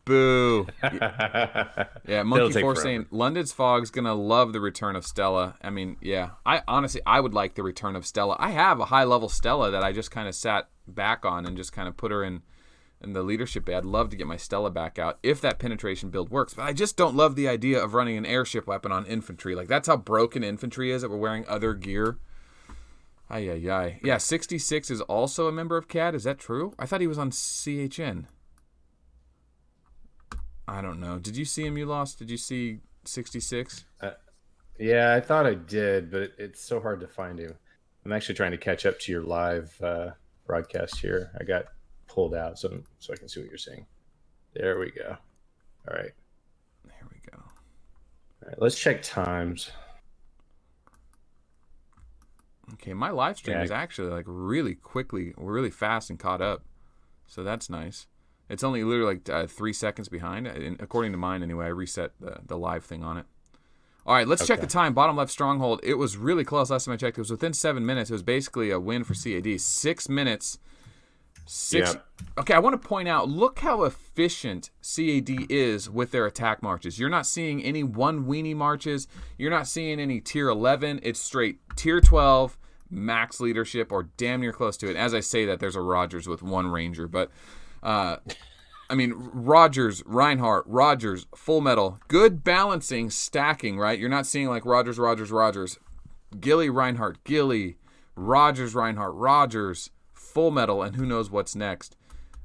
Boo. Yeah, Monkey Force saying London's Fog's gonna love the return of Stella. I mean, yeah. I would like the return of Stella. I have a high level Stella that I just kind of sat back on and just kind of put her in the leadership bay. I'd love to get my Stella back out if that penetration build works. But I just don't love the idea of running an airship weapon on infantry. Like that's how broken infantry is, that we're wearing other gear. Ay. Yeah, 66 is also a member of CAD. Is that true? I thought he was on CHN. I don't know. Did you see him? You lost? Did you see 66? Yeah, I thought I did, but it's so hard to find him. I'm actually trying to catch up to your live broadcast here. I got pulled out so I can see what you're saying. There we go. All right. There we go. All right, let's check times. Okay, my live stream is actually like really fast and caught up. So that's nice. It's only literally like 3 seconds behind. According to mine anyway, I reset the live thing on it. All right, let's check the time. Bottom left Stronghold. It was really close last time I checked. It was within 7 minutes. It was basically a win for CAD. 6 minutes. Yep. Okay, I want to point out, look how efficient CAD is with their attack marches. You're not seeing any one weenie marches. You're not seeing any tier 11. It's straight tier 12, max leadership, or damn near close to it. As I say that, there's a Rogers with 1 Ranger, but... I mean, Rogers, Reinhardt, Rogers, Full Metal, good balancing, stacking, right? You're not seeing like Rogers, Gilly, Reinhardt, Gilly, Rogers, Reinhardt, Rogers, Full Metal, and who knows what's next.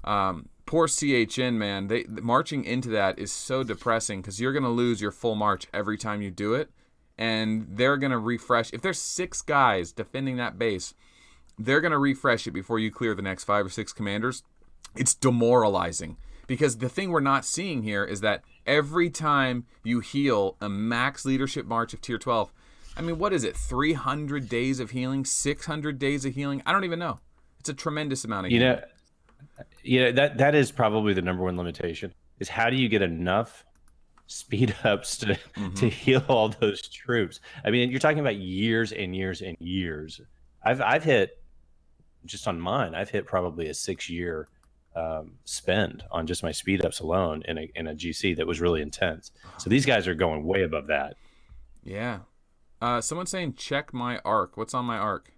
Poor CHN, man. Marching into that is so depressing because you're going to lose your full march every time you do it, and they're going to refresh. If there's 6 guys defending that base, they're going to refresh it before you clear the next 5 or 6 commanders. It's demoralizing. Because the thing we're not seeing here is that every time you heal a max leadership march of tier 12, I mean, what is it? 300 days of healing? 600 days of healing? I don't even know. It's a tremendous amount of healing. That is probably the number one limitation, is how do you get enough speed ups to heal all those troops? I mean, you're talking about years and years and years. I've hit just on mine. I've hit probably a 6-year spend on just my speed ups alone in a GC that was really intense. So these guys are going way above that. Yeah. Someone's saying check my arc. What's on my arc?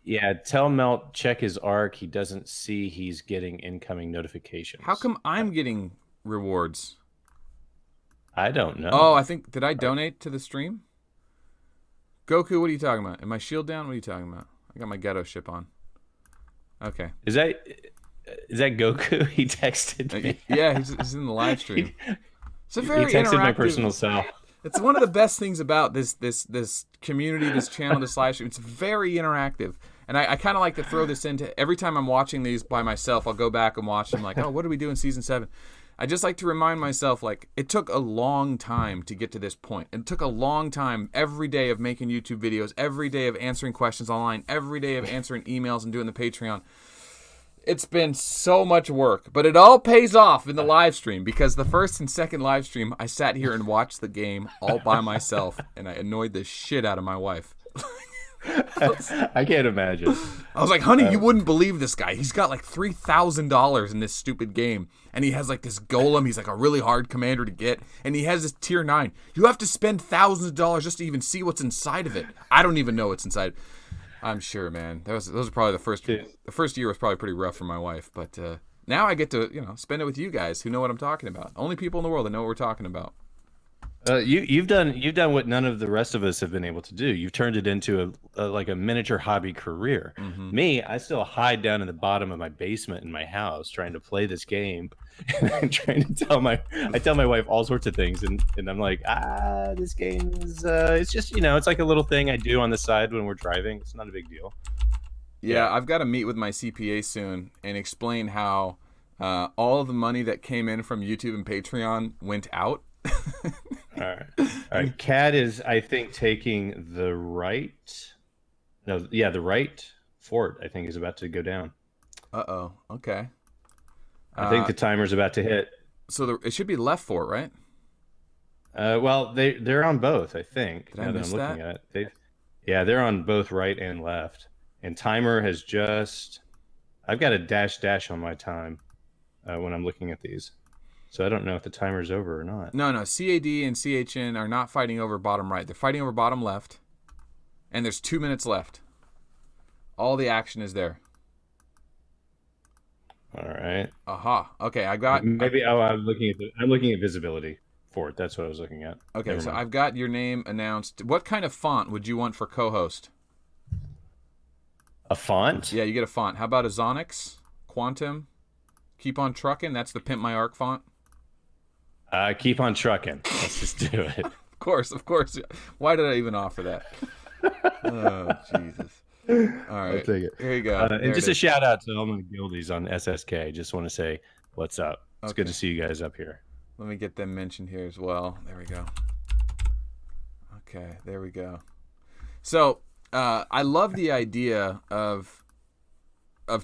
Yeah, tell Melt check his arc. He doesn't see he's getting incoming notifications. How come I'm getting rewards? I don't know. Oh, I think, did I donate to the stream? Goku, what are you talking about? Am I shield down? What are you talking about? I got my ghetto ship on. Okay. Is that Goku? He texted me. Yeah, he's in the live stream. It's a He very texted my interactive. personal cell. It's one of the best things about this community, this channel, this live stream. It's very interactive. And I kind of like to throw this into every time I'm watching these by myself. I'll go back and watch them like, oh, what did we do in season 7? I just like to remind myself, like, it took a long time to get to this point. It took a long time every day of making YouTube videos, every day of answering questions online, every day of answering emails and doing the Patreon. It's been so much work, but it all pays off in the live stream because the first and second live stream, I sat here and watched the game all by myself, and I annoyed the shit out of my wife. I can't imagine. I was like, honey, you wouldn't believe this guy. He's got like $3,000 in this stupid game, and he has like this golem. He's like a really hard commander to get, and he has this tier 9. You have to spend thousands of dollars just to even see what's inside of it. I don't even know what's inside. I'm sure, man. Those are probably the first. The first year was probably pretty rough for my wife, but now I get to spend it with you guys who know what I'm talking about. Only people in the world that know what we're talking about. You've done what none of the rest of us have been able to do. You've turned it into a miniature hobby career. Mm-hmm. Me, I still hide down in the bottom of my basement in my house trying to play this game, and I'm trying to tell my wife all sorts of things, and I'm like, this game is it's just it's like a little thing I do on the side when we're driving. It's not a big deal. Yeah, I've got to meet with my CPA soon and explain how all of the money that came in from YouTube and Patreon went out. All right. CAD is, I think, taking the right. No, yeah, the right fort, I think, is about to go down. Uh-oh. Okay. I think the timer's about to hit. So it should be left fort, right? Well, they're on both, I think. Did I miss that? Looking at it. They're on both right and left. And timer has just. I've got a dash on my time when I'm looking at these. So I don't know if the timer's over or not. No. CAD and CHN are not fighting over bottom right. They're fighting over bottom left. And there's 2 minutes left. All the action is there. All right. Aha. Okay, I got. Maybe I'm looking at visibility for it. That's what I was looking at. Okay, Never so mind. I've got your name announced. What kind of font would you want for co-host? A font? Yeah, you get a font. How about a Zonix, Quantum, Keep on Trucking? That's the Pimp My Arc font. Keep on trucking. Let's just do it. Of course. Why did I even offer that? Oh, Jesus. All right. I'll take it. Here you go. And just a shout out to all my guildies on SSK. Just want to say what's up. It's good to see you guys up here. Let me get them mentioned here as well. There we go. Okay, there we go. So I love the idea of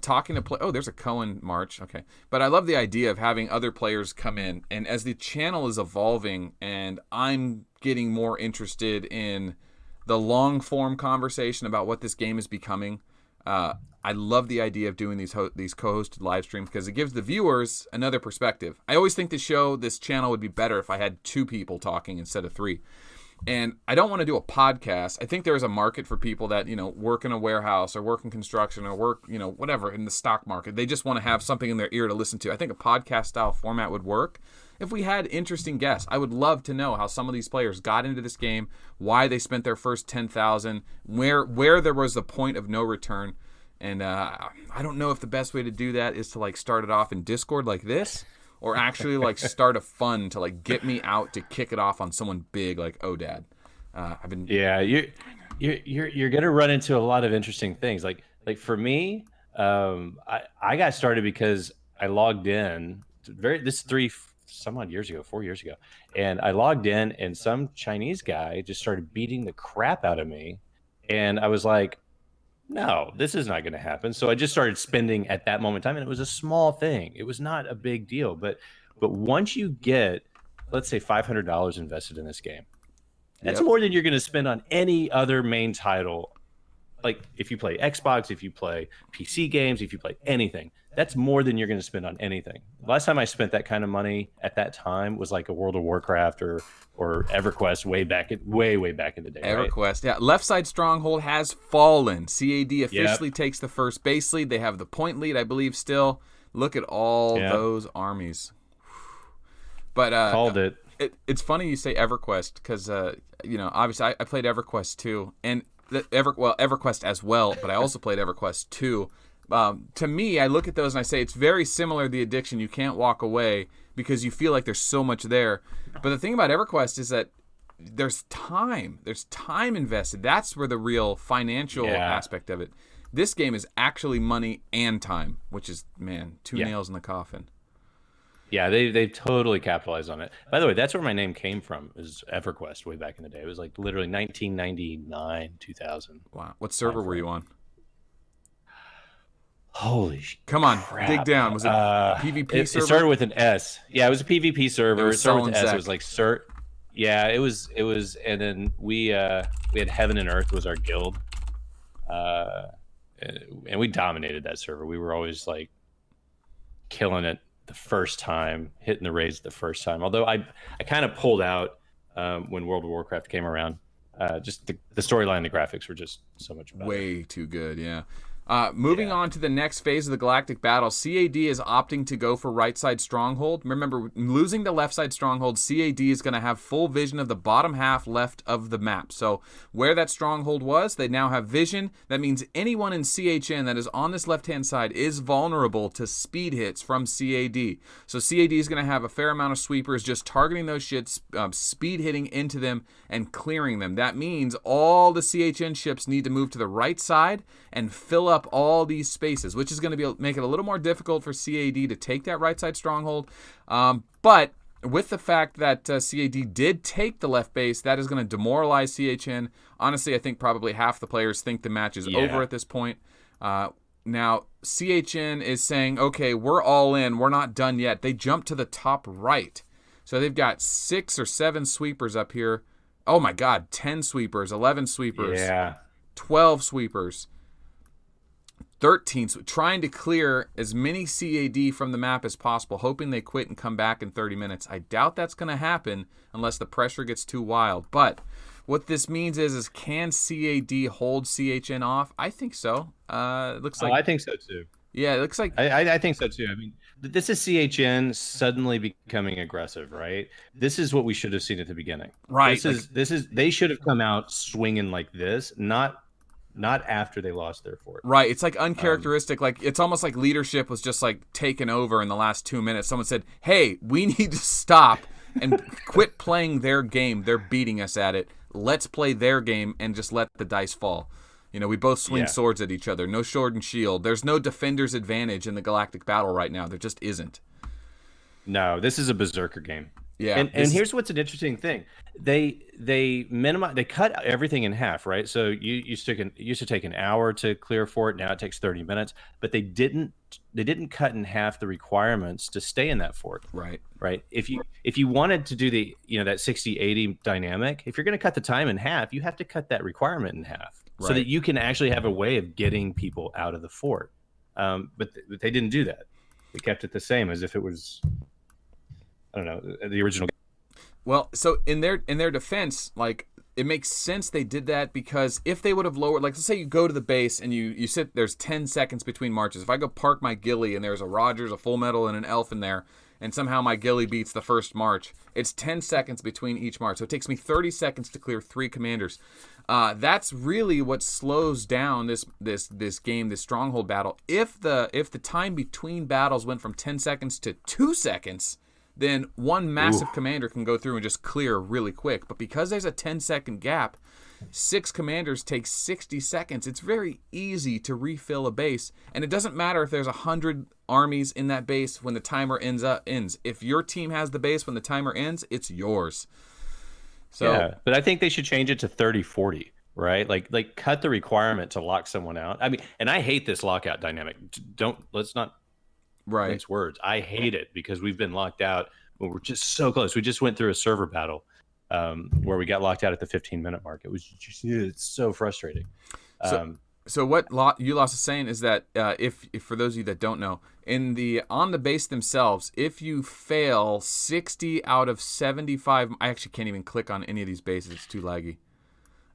talking to play. Oh, there's a Cohen March. Okay. But I love the idea of having other players come in. And as the channel is evolving and I'm getting more interested in the long form conversation about what this game is becoming, I love the idea of doing these co-hosted live streams because it gives the viewers another perspective. I always think this channel would be better if I had 2 people talking instead of 3. And I don't want to do a podcast. I think there's a market for people that, work in a warehouse or work in construction or work, whatever, in the stock market. They just want to have something in their ear to listen to. I think a podcast style format would work if we had interesting guests. I would love to know how some of these players got into this game, why they spent their first 10,000, where there was a point of no return. And I don't know if the best way to do that is to start it off in Discord like this, or actually start a fund to get me out to kick it off on someone big like Odad. You're gonna run into a lot of interesting things. Like for me, I got started because I logged in 4 years ago, and I logged in and some Chinese guy just started beating the crap out of me, and I was like, no, this is not going to happen. So I just started spending at that moment in time, and it was a small thing. It was not a big deal. But once you get, let's say, $500 invested in this game, that's more than you're going to spend on any other main title like if you play Xbox, if you play PC games, if you play anything, that's more than you're going to spend on anything. Last time I spent that kind of money at that time was like a World of Warcraft or EverQuest way back in the day. EverQuest, yeah. Left side stronghold has fallen. CAD officially Yep. takes the first base lead. They have the point lead, I believe, still. Look at all those armies. But Called it. It's funny you say EverQuest because obviously I played EverQuest 2 and EverQuest as well, but I also played EverQuest 2. To me, I look at those and I say it's very similar to the addiction. You can't walk away because you feel like there's so much there. But the thing about EverQuest is that there's time invested. That's where the real financial aspect of it. This game is actually money and time, which is, man, two nails in the coffin. Yeah, they totally capitalized on it. By the way, that's where my name came from, is EverQuest way back in the day. It was like literally 1999, 2000. Wow. What server were you on? Holy Come on, crap. dig down. Was it PvP server? It started with an S. Yeah, it was a PvP server. It started with an S. Zek. It was like cert. Yeah, it was, and then we had Heaven and Earth was our guild, and we dominated that server. We were always like killing it the first time, hitting the raids the first time. Although I kind of pulled out when World of Warcraft came around. Just the storyline and the graphics were just so much better. Way too good, yeah. Moving on to the next phase of the Galactic Battle, CAD is opting to go for right side stronghold. Remember, losing the left side stronghold, CAD is going to have full vision of the bottom half left of the map. So where that stronghold was, they now have vision. That means anyone in CHN that is on this left-hand side is vulnerable to speed hits from CAD. So CAD is going to have a fair amount of sweepers just targeting those shits, speed hitting into them and clearing them. That means all the CHN ships need to move to the right side and fill up all these spaces, which is going to make it a little more difficult for CAD to take that right side stronghold. But with the fact that CAD did take the left base, that is going to demoralize CHN. Honestly, I think probably half the players think the match is over at this point. Now, CHN is saying, okay, we're all in. We're not done yet. They jump to the top right. So they've got 6 or 7 sweepers up here. Oh my God, 10 sweepers, 11 sweepers, 12 sweepers. 13, trying to clear as many CAD from the map as possible, hoping they quit and come back in 30 minutes. I doubt that's going to happen unless the pressure gets too wild. But what this means is can CAD hold CHN off? I think so. It looks like. I think so too. Yeah, it looks like. I think so too. I mean, this is CHN suddenly becoming aggressive, right? This is what we should have seen at the beginning. Right. This is they should have come out swinging like this, not after they lost their fort. Right. It's like uncharacteristic. Like it's almost like leadership was just like taken over in the last 2 minutes. Someone said, hey, we need to stop and quit playing their game. They're beating us at it. Let's play their game and just let the dice fall. You know, we both swing swords at each other. No sword and shield. There's no defender's advantage in the Galactic Battle right now. There just isn't. No, this is a berserker game. Yeah. And here's what's an interesting thing. They minimize, they cut everything in half, right? So you used to take an hour to clear fort. Now it takes 30 minutes, but they didn't cut in half the requirements to stay in that fort. Right. Right. If you wanted to do the, that 60-80 dynamic, if you're going to cut the time in half, you have to cut that requirement in half so that you can actually have a way of getting people out of the fort. But they didn't do that. They kept it the same as if it was, I don't know, the original. Well, so in their defense, like it makes sense they did that because if they would have lowered, like let's say you go to the base and you sit, there's 10 seconds between marches. If I go park my ghillie and there's a Rogers, a Full Metal, and an Elf in there, and somehow my ghillie beats the first march, it's 10 seconds between each march. So it takes me 30 seconds to clear 3 commanders. That's really what slows down this game, this Stronghold battle. If the time between battles went from 10 seconds to 2 seconds, then one massive commander can go through and just clear really quick. But because there's a 10-second gap, 6 commanders take 60 seconds. It's very easy to refill a base. And it doesn't matter if there's 100 armies in that base when the timer ends. If your team has the base when the timer ends, it's yours. So, yeah, but I think they should change it to 30-40, right? Like cut the requirement to lock someone out. I mean, and I hate this lockout dynamic. Let's not mince words. I hate it because we've been locked out when we're just so close. We just went through a server battle where we got locked out at the 15-minute mark. It was just, it's so frustrating. So what Ulos is saying is that if for those of you that don't know, on the base themselves, if you fail 60 out of 75, I actually can't even click on any of these bases. It's too laggy.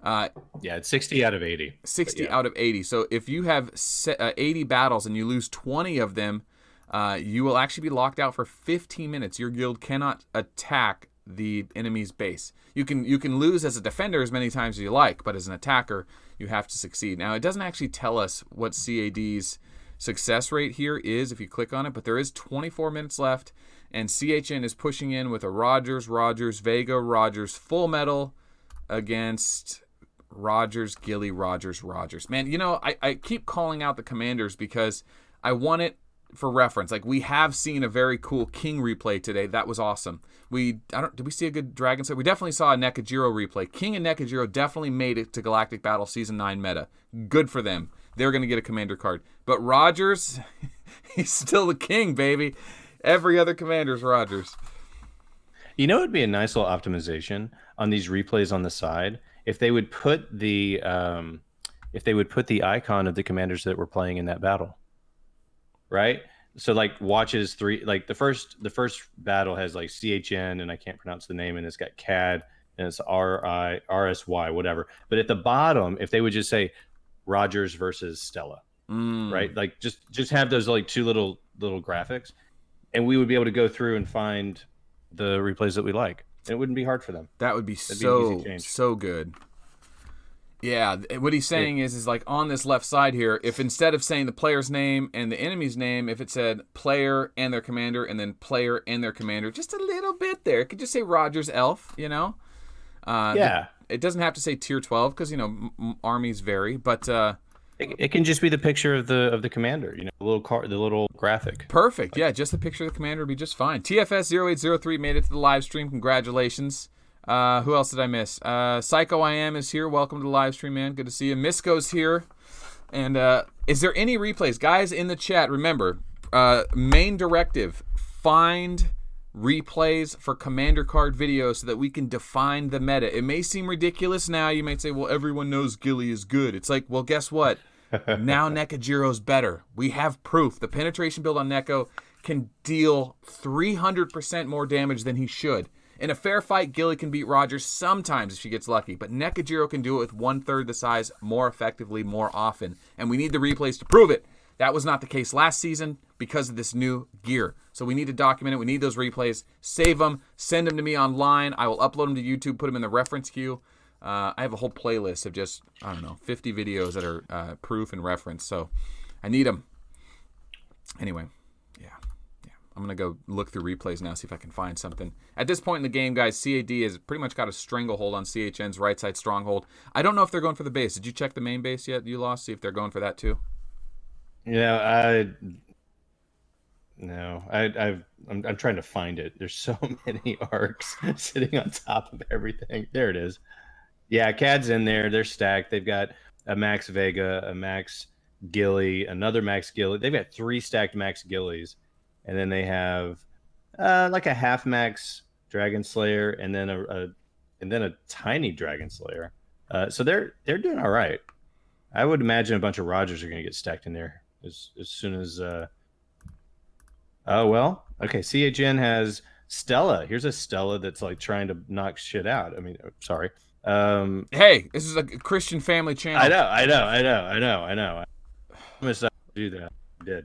Yeah, it's 60 out of 80. 60 out of 80. So if you have 80 battles and you lose 20 of them, you will actually be locked out for 15 minutes. Your guild cannot attack the enemy's base. You can lose as a defender as many times as you like, but as an attacker, you have to succeed. Now, it doesn't actually tell us what CAD's success rate here is if you click on it, but there is 24 minutes left, and CHN is pushing in with a Rogers, Vega, Rogers, Full Metal against Rogers, Gilly, Rogers. Man, I keep calling out the commanders because I want it for reference. Like, we have seen a very cool King replay today. That was awesome. Did we see a good Dragon set? We definitely saw a Nekajiro replay. King and Nekajiro definitely made it to Galactic Battle Season 9 meta. Good for them. They're going to get a commander card. But Rogers, he's still the king, baby. Every other commander's Rogers. You know, it would be a nice little optimization on these replays on the side if they would put the icon of the commanders that were playing in that battle. Right? So like watches 3, like the first battle has like CHN and I can't pronounce the name, and it's got CAD and it's RSY, whatever. But at the bottom, if they would just say Rogers versus Stella, right? Like just have those like two little graphics, and we would be able to go through and find the replays that we like. And it wouldn't be hard for them. That would be so good. Yeah, what he's saying is like on this left side here, if instead of saying the player's name and the enemy's name, if it said player and their commander and then player and their commander, just a little bit there. It could just say Rogers Elf, Yeah. It doesn't have to say tier 12 because, armies vary, but... It can just be the picture of the commander, the little graphic. Perfect. Yeah, just the picture of the commander would be just fine. TFS0803 made it to the live stream. Congratulations. Who else did I miss? Psycho I Am is here. Welcome to the live stream, man. Good to see you. Misko's here. And is there any replays? Guys in the chat, remember, main directive, find replays for commander card videos so that we can define the meta. It may seem ridiculous now. You might say, well, everyone knows Gilly is good. It's like, well, guess what? Now Nekajiro's better. We have proof. The penetration build on Neko can deal 300% more damage than he should. In a fair fight, Gilly can beat Rogers sometimes if she gets lucky, but Nekajiro can do it with 1/3 the size more effectively more often, and we need the replays to prove it. That was not the case last season because of this new gear. So we need to document it. We need those replays. Save them. Send them to me online. I will upload them to YouTube, put them in the reference queue. I have a whole playlist of just, 50 videos that are proof and reference. So I need them. Anyway, yeah. I'm going to go look through replays now, see if I can find something. At this point in the game, guys, CAD has pretty much got a stranglehold on CHN's right side stronghold. I don't know if they're going for the base. Did you check the main base yet, Ulos? See if they're going for that too? I'm trying to find it. There's so many arcs sitting on top of everything. There it is. Yeah, CAD's in there. They're stacked. They've got a Max Vega, a Max Gilly, another Max Gilly. They've got 3 stacked Max Gillies, and then they have like a half Max Dragon Slayer, and then a tiny Dragon Slayer. So they're doing all right. I would imagine a bunch of Rogers are going to get stacked in there as soon as. Oh well, okay. CHN has Stella. Here's a Stella that's like trying to knock shit out. I mean, sorry. Hey, this is a Christian family channel. I know. I promised I would do that. I did.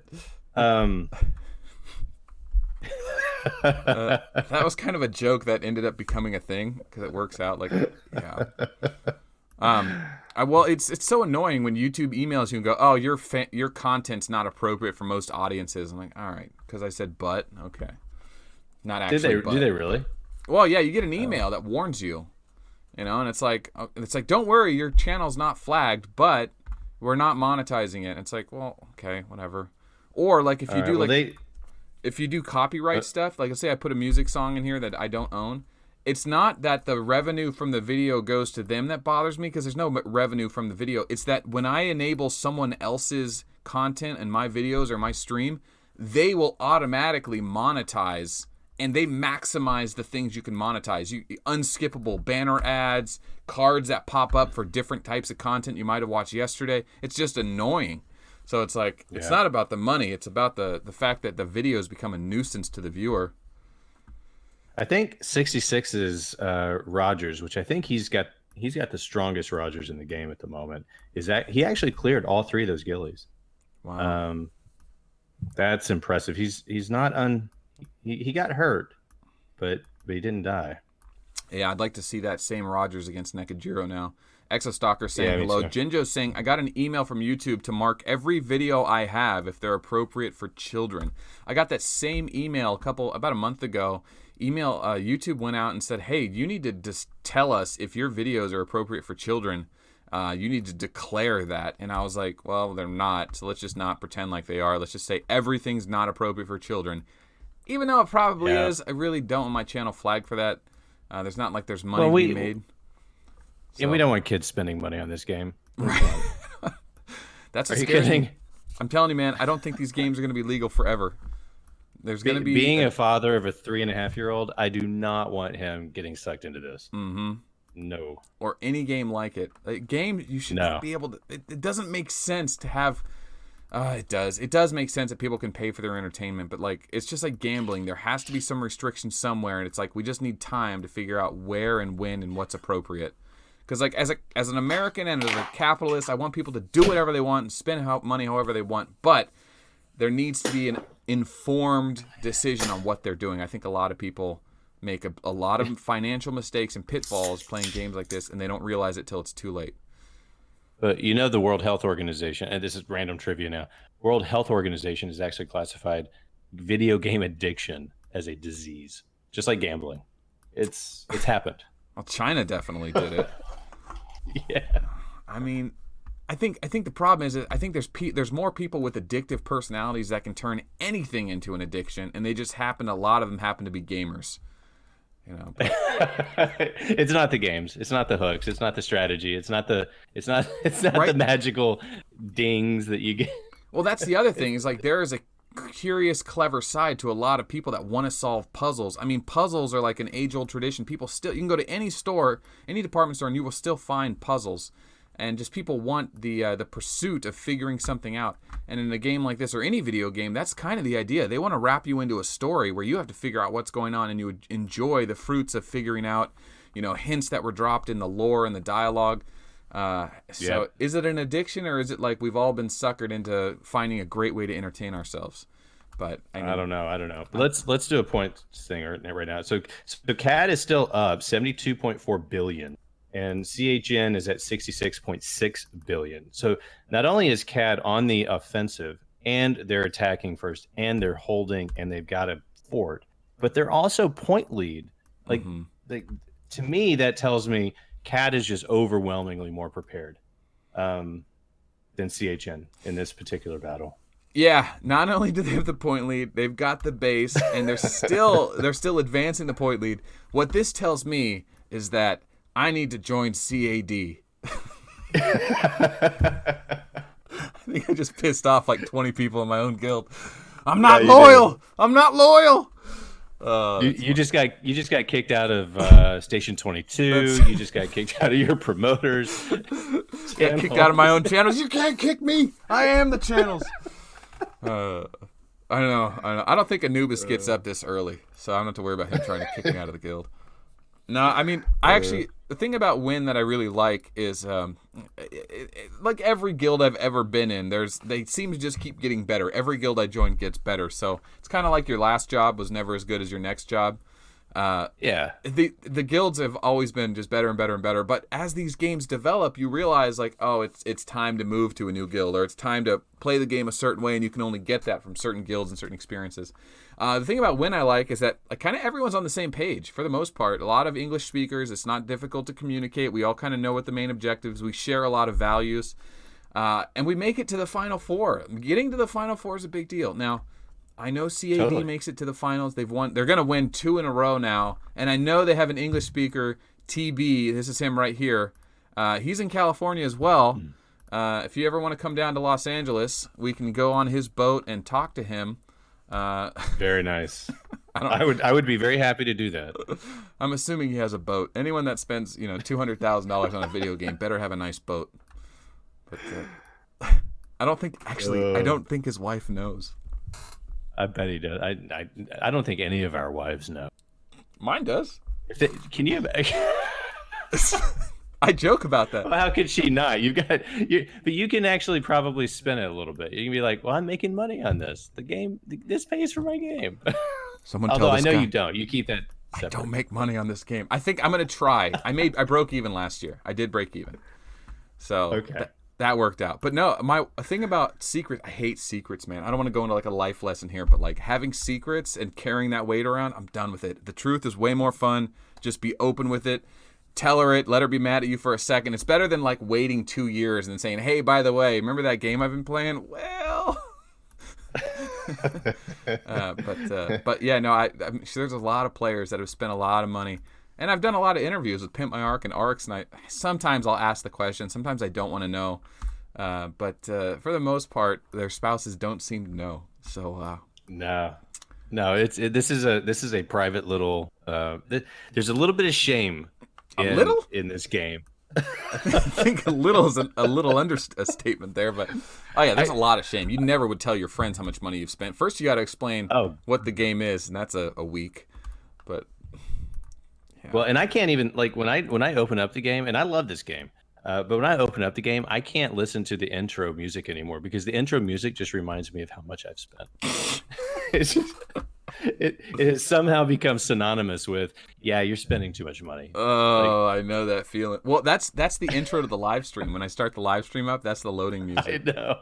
That was kind of a joke that ended up becoming a thing because it works out. Like, yeah. Well, it's so annoying when YouTube emails you and go, "Oh, your content's not appropriate for most audiences." I'm like, all right, because I said but. Okay, not actually. Do they really? Well, yeah, you get an email that warns you, and it's like don't worry, your channel's not flagged, but we're not monetizing it. And it's like, well, okay, whatever. Or like if you do if you do copyright stuff, like let's say I put a music song in here that I don't own. It's not that the revenue from the video goes to them that bothers me because there's no revenue from the video. It's that when I enable someone else's content in my videos or my stream, they will automatically monetize and they maximize the things you can monetize. Unskippable banner ads, cards that pop up for different types of content you might have watched yesterday. It's just annoying. So it's like, it's not about the money. It's about the fact that the videos become a nuisance to the viewer. I think 66 is Rogers, which I think he's got the strongest Rogers in the game at the moment. Is that he actually cleared all 3 of those ghillies? Wow. That's impressive. He's not he got hurt, but he didn't die. Yeah, I'd like to see that same Rogers against Nekajiro now. Exostalker saying hello. Too. Jinjo's saying, I got an email from YouTube to mark every video I have if they're appropriate for children. I got that same email about a month ago. YouTube went out and said, hey, you need to just tell us if your videos are appropriate for children. You need to declare that. And I was like, well, they're not, so let's just not pretend like they are. Let's just say everything's not appropriate for children. Even though it probably is, I really don't want my channel flagged for that. There's not like there's money to be made. Yeah, we don't want kids spending money on this game. Right. That's Are you kidding? I'm telling you, man, I don't think these games are going to be legal forever. There's going to be... Being a father of a 3.5-year-old, I do not want him getting sucked into this. Mm-hmm. No. Or any game like it. A game, you should be able to... It doesn't make sense to have... it does. It does make sense that people can pay for their entertainment, but like it's just like gambling. There has to be some restriction somewhere, and it's like we just need time to figure out where and when and what's appropriate. Because like as an American and as a capitalist, I want people to do whatever they want and spend money however they want, but there needs to be an informed decision on what they're doing. I think a lot of people make a lot of financial mistakes and pitfalls playing games like this, and they don't realize it till it's too late. But you know the World Health Organization, and this is random trivia now, World Health Organization has actually classified video game addiction as a disease, just like gambling. It's happened. Well, China definitely did it. Yeah. I mean, I think the problem is that I think there's more people with addictive personalities that can turn anything into an addiction, and a lot of them happen to be gamers. You know, but... It's not the games, it's not the hooks, it's not the strategy, it's not right? the magical dings that you get. Well, that's the other thing is like there is a curious, clever side to a lot of people that want to solve puzzles. I mean, puzzles are like an age-old tradition. You can go to any store, any department store, and you will still find puzzles. And just people want the pursuit of figuring something out. And in a game like this, or any video game, that's kind of the idea. They want to wrap you into a story where you have to figure out what's going on, and you would enjoy the fruits of figuring out, hints that were dropped in the lore and the dialogue. So is it an addiction, or is it like we've all been suckered into finding a great way to entertain ourselves? But I don't know. Let's do a point thing right now. So CAD is still up 72.4 billion. And CHN is at 66.6 billion. So not only is CAD on the offensive, and they're attacking first, and they're holding, and they've got a fort, but they're also point lead. To me, that tells me CAD is just overwhelmingly more prepared than CHN in this particular battle. Yeah, not only do they have the point lead, they've got the base, and they're still advancing the point lead. What this tells me is that I need to join CAD. I think I just pissed off like 20 people in my own guild. I'm not loyal. I'm not loyal. You just got kicked out of Station 22. You just got kicked out of your promoters. Got kicked out of my own channels. You can't kick me. I am the channels. I know. I don't think Anubis gets up this early, so I don't have to worry about him trying to kick me out of the guild. No, I mean, the thing about Win that I really like is, like every guild I've ever been in, they seem to just keep getting better. Every guild I join gets better. So it's kind of like your last job was never as good as your next job. The guilds have always been just better and better and better. But as these games develop, you realize like, oh, it's time to move to a new guild, or it's time to play the game a certain way, and you can only get that from certain guilds and certain experiences. The thing about Win I like is that kind of everyone's on the same page for the most part. A lot of English speakers. It's not difficult to communicate. We all kind of know what the main objectives. We share a lot of values, and we make it to the Final Four. Getting to the Final Four is a big deal. Now, I know CAD makes it to the finals. They've won. They're going to win 2 in a row now, and I know they have an English speaker, TB. This is him right here. He's in California as well. If you ever want to come down to Los Angeles, we can go on his boat and talk to him. Very nice. I would be very happy to do that. I'm assuming he has a boat. Anyone that spends $200,000 on a video game better have a nice boat. But I don't think his wife knows. I bet he does. I don't think any of our wives know. Mine does. Can you? I joke about that. Well, how could she not? But you can actually probably spin it a little bit. You can be like, "Well, I'm making money on this. This pays for my game." Although I know you don't. You keep that separate. I don't make money on this game. I think I'm gonna try. I broke even last year. I did break even. So okay. That worked out. But no, my thing about secrets, I hate secrets, man. I don't want to go into like a life lesson here, but like having secrets and carrying that weight around, I'm done with it. The truth is way more fun. Just be open with it. Tell her it. Let her be mad at you for a second. It's better than like waiting 2 years and saying, "Hey, by the way, remember that game I've been playing?" Well, but yeah, no, I'm sure there's a lot of players that have spent a lot of money. And I've done a lot of interviews with Pimp My Arc and Arcs, and sometimes I'll ask the question. Sometimes I don't want to know. But for the most part, their spouses don't seem to know. So no, this is a private little. There's a little bit of shame. In this game. I think a little is a little understatement there, but there's a lot of shame. You never would tell your friends how much money you've spent. First, you got to explain what the game is, and that's a week. But yeah. Well, and I can't even when I open up the game, and I love this game, but when I open up the game, I can't listen to the intro music anymore because the intro music just reminds me of how much I've spent. It has somehow become synonymous with you're spending too much money. Oh, I know that feeling. Well, that's the intro to the live stream. When I start the live stream up, that's the loading music. I know.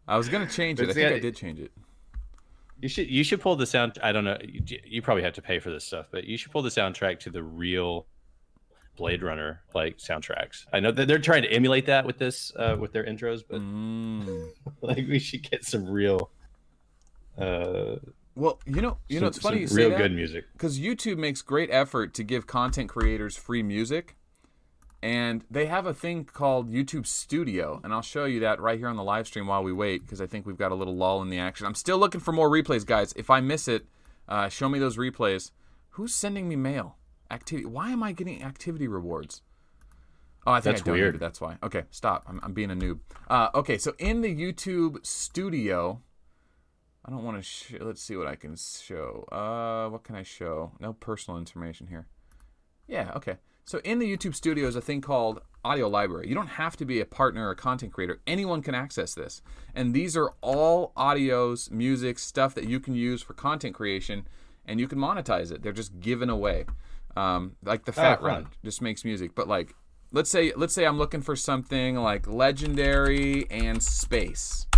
I was gonna change it. I think I did change it. You should pull the sound. I don't know. You probably have to pay for this stuff, but you should pull the soundtrack to the real Blade Runner soundtracks. I know that they're trying to emulate that with this with their intros, but we should get some real. Well, it's funny you say that. Real good music. Because YouTube makes great effort to give content creators free music. And they have a thing called YouTube Studio. And I'll show you that right here on the live stream while we wait, because I think we've got a little lull in the action. I'm still looking for more replays, guys. If I miss it, show me those replays. Who's sending me mail? Activity. Why am I getting activity rewards? Oh, I think that's I donated. weird. That's why. Okay, stop. I'm being a noob. Okay, so in the YouTube Studio... I don't want to let's see what I can show. What can I show? No personal information here. Yeah, okay. So in the YouTube Studio is a thing called Audio Library. You don't have to be a partner or content creator. Anyone can access this. And these are all audios, music, stuff that you can use for content creation, and you can monetize it. They're just given away. Like the Fat Run just makes music. But like, let's say I'm looking for something like legendary and space.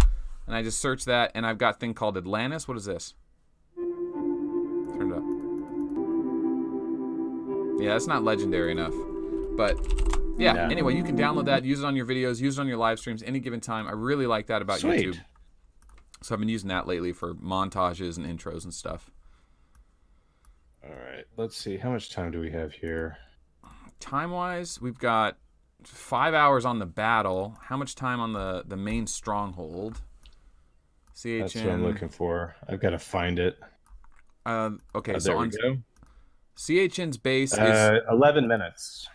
And I just search that, and I've got a thing called Atlantis. What is this? Turn it up. Yeah, it's not legendary enough. But, yeah, anyway, you can download that, use it on your videos, use it on your live streams any given time. I really like that about YouTube. So I've been using that lately for montages and intros and stuff. All right, let's see. How much time do we have here? Time-wise, we've got 5 hours on the battle. How much time on the main Stronghold? CHN. That's what I'm looking for. I've got to find it. Okay, so there we go. CHN's base is 11 minutes.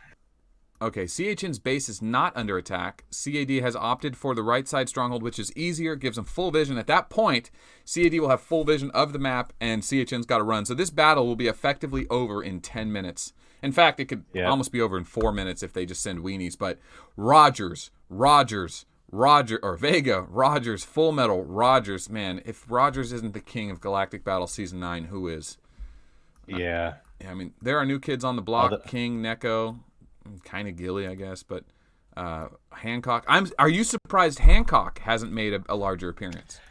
Okay, CHN's base is not under attack. CAD has opted for the right side Stronghold, which is easier, gives them full vision. At that point, CAD will have full vision of the map, and CHN's got to run. So this battle will be effectively over in 10 minutes. In fact, it could almost be over in 4 minutes if they just send weenies. But Rogers, Vega, Rogers, Full Metal, Rogers. Man, if Rogers isn't the king of Galactic Battle Season 9, who is? Yeah. I mean, there are new kids on the block. King, Neko, kind of Gilly, I guess, but Hancock. Are you surprised Hancock hasn't made a larger appearance?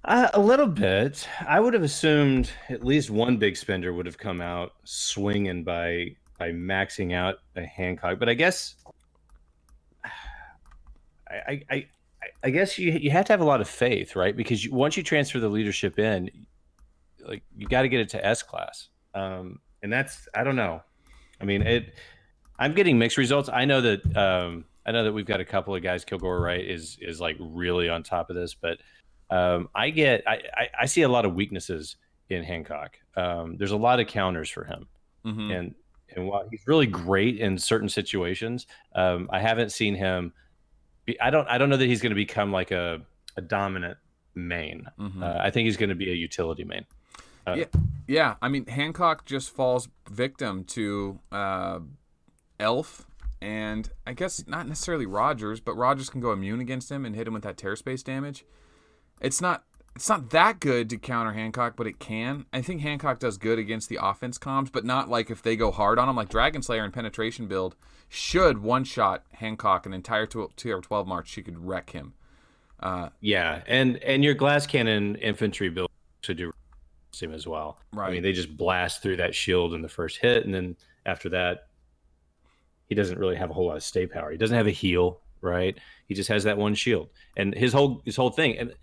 A little bit. I would have assumed at least one big spender would have come out swinging by maxing out a Hancock, but I guess I guess you have to have a lot of faith, right? Because once you transfer the leadership in, like you got to get it to S class, and that's I don't know. I mean, I'm getting mixed results. I know that we've got a couple of guys. Kilgore Wright is like really on top of this, but I see a lot of weaknesses in Hancock. There's a lot of counters for him, Mm-hmm. and while he's really great in certain situations, I haven't seen him. I don't know that he's going to become like a dominant main. Mm-hmm. I think he's going to be a utility main. Yeah. I mean, Hancock just falls victim to Elf, and I guess not necessarily Rogers, but Rogers can go immune against him and hit him with that tear space damage. It's not that good to counter Hancock, but it can. I think Hancock does good against the offense comms, but not like if they go hard on him. Like Dragon Slayer and Penetration build should one-shot Hancock an entire tier 12 march. She could wreck him. Yeah, and your glass cannon infantry build should do him as well. Right. I mean, they just blast through that shield in the first hit, and then after that, he doesn't really have a whole lot of stay power. He doesn't have a heal, right? He just has that one shield, and his whole thing. And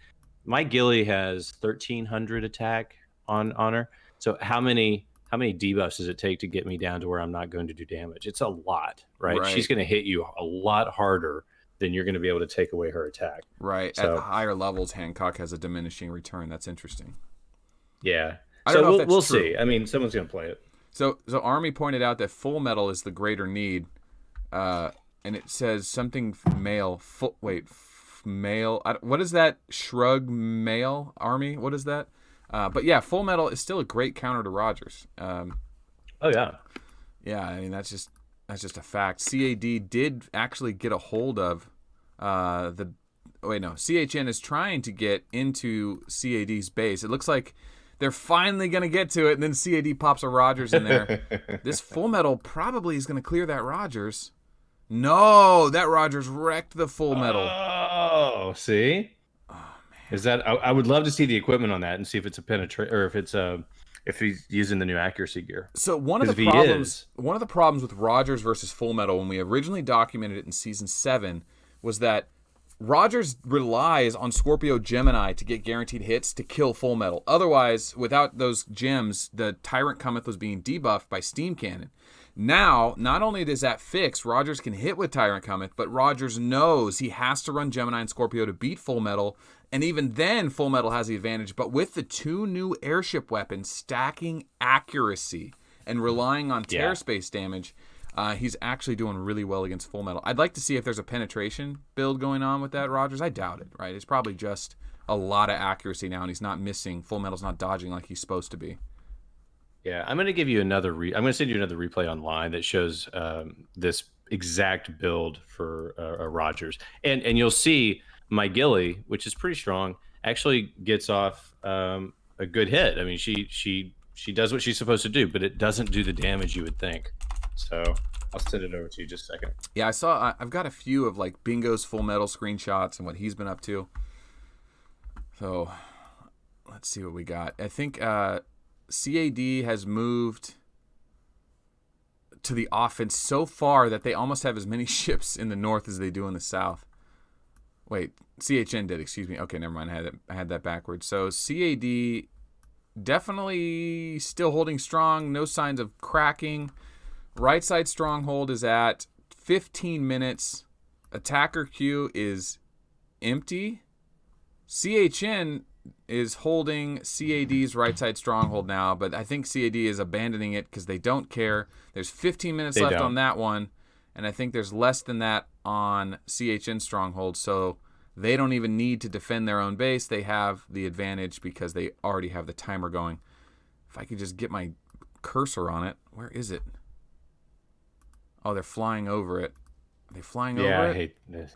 my Gilly has 1,300 attack on her. So how many debuffs does it take to get me down to where I'm not going to do damage? It's a lot, right? She's going to hit you a lot harder than you're going to be able to take away her attack. Right. So, at higher levels, Hancock has a diminishing return. That's interesting. Yeah. I don't know if that's we'll true. see. I mean, someone's going to play it. So Army pointed out that Full Metal is the greater need, and it says something male. Male. What is that? Shrug male Army. What is that? But yeah, Full Metal is still a great counter to Rogers. Oh yeah. Yeah, I mean that's just a fact. CAD did actually get a hold of CHN is trying to get into CAD's base. It looks like they're finally going to get to it, and then CAD pops a Rogers in there. This Full Metal probably is going to clear that Rogers. No, that Rogers wrecked the Full Metal. Oh, see? Oh man. Is that? I would love to see the equipment on that and see if it's a penetrate or if it's if he's using the new accuracy gear. So one of the problems with Rogers versus Full Metal when we originally documented it in season 7 was that Rogers relies on Scorpio Gemini to get guaranteed hits to kill Full Metal. Otherwise, without those gems, the Tyrant Cometh was being debuffed by Steam Cannon. Now, not only does that fix, Rogers can hit with Tyrant Cometh, but Rogers knows he has to run Gemini and Scorpio to beat Full Metal, and even then Full Metal has the advantage. But with the 2 new airship weapons stacking accuracy and relying on tear space damage, he's actually doing really well against Full Metal. I'd like to see if there's a penetration build going on with that Rogers. I doubt it, right? It's probably just a lot of accuracy now, and he's not missing. Full Metal's not dodging like he's supposed to be. Yeah, I'm going to give you another. I'm going to send you another replay online that shows this exact build for Rogers, and you'll see my Gilly, which is pretty strong, actually gets off a good hit. I mean, she does what she's supposed to do, but it doesn't do the damage you would think. So I'll send it over to you just a second. Yeah, I've got a few of like Bingo's Full Metal screenshots and what he's been up to. So let's see what we got. I think CAD has moved to the offense so far that they almost have as many ships in the north as they do in the south. Wait, CHN did, excuse me. Okay, never mind. I had that backwards. So CAD definitely still holding strong. No signs of cracking. Right side Stronghold is at 15 minutes. Attacker queue is empty. CHN is holding CAD's right side Stronghold now, but I think CAD is abandoning it because they don't care. There's 15 minutes left on that one, and I think there's less than that on CHN Stronghold, so they don't even need to defend their own base. They have the advantage because they already have the timer going. If I could just get my cursor on it. Where is it? Oh, they're flying over it. Are they flying over it? Yeah, I hate this.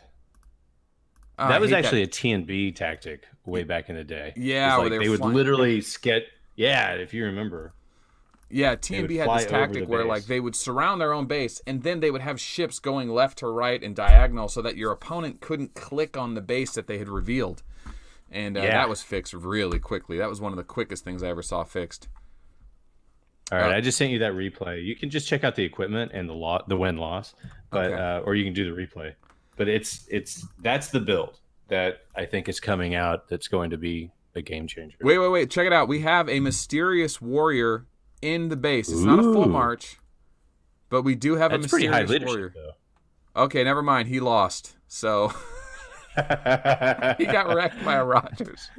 That was actually a TNB tactic way back in the day. Yeah, like they would literally sketch. Yeah, if you remember. Yeah, TNB had this tactic where like they would surround their own base, and then they would have ships going left to right and diagonal so that your opponent couldn't click on the base that they had revealed. And that was fixed really quickly. That was one of the quickest things I ever saw fixed. All right, I just sent you that replay. You can just check out the equipment and the win-loss, but or you can do the replay. But that's the build that I think is coming out that's going to be a game changer. Wait. Check it out. We have a mysterious warrior in the base. It's not a full march, but we do have a mysterious warrior. Though. Okay, never mind. He lost. So He got wrecked by a Rogers.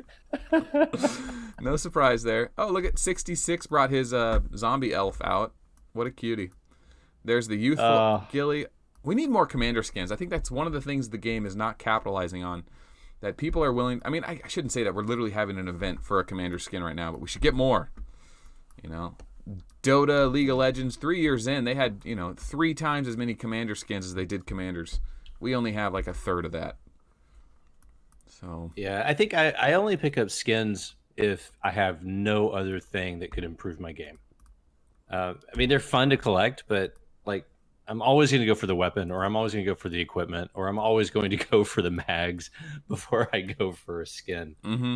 No surprise there. Oh, look at 66 brought his zombie elf out. What a cutie. There's the youthful Gilly. We need more commander skins. I think that's one of the things the game is not capitalizing on. That people are willing. I mean, I shouldn't say that we're literally having an event for a commander skin right now, but we should get more. You know, Dota, League of Legends, 3 years in, they had 3 times as many commander skins as they did commanders. We only have like a third of that. So yeah, I think I only pick up skins if I have no other thing that could improve my game. I mean, they're fun to collect, but like I'm always going to go for the weapon, or I'm always going to go for the equipment, or I'm always going to go for the mags before I go for a skin. Mm-hmm.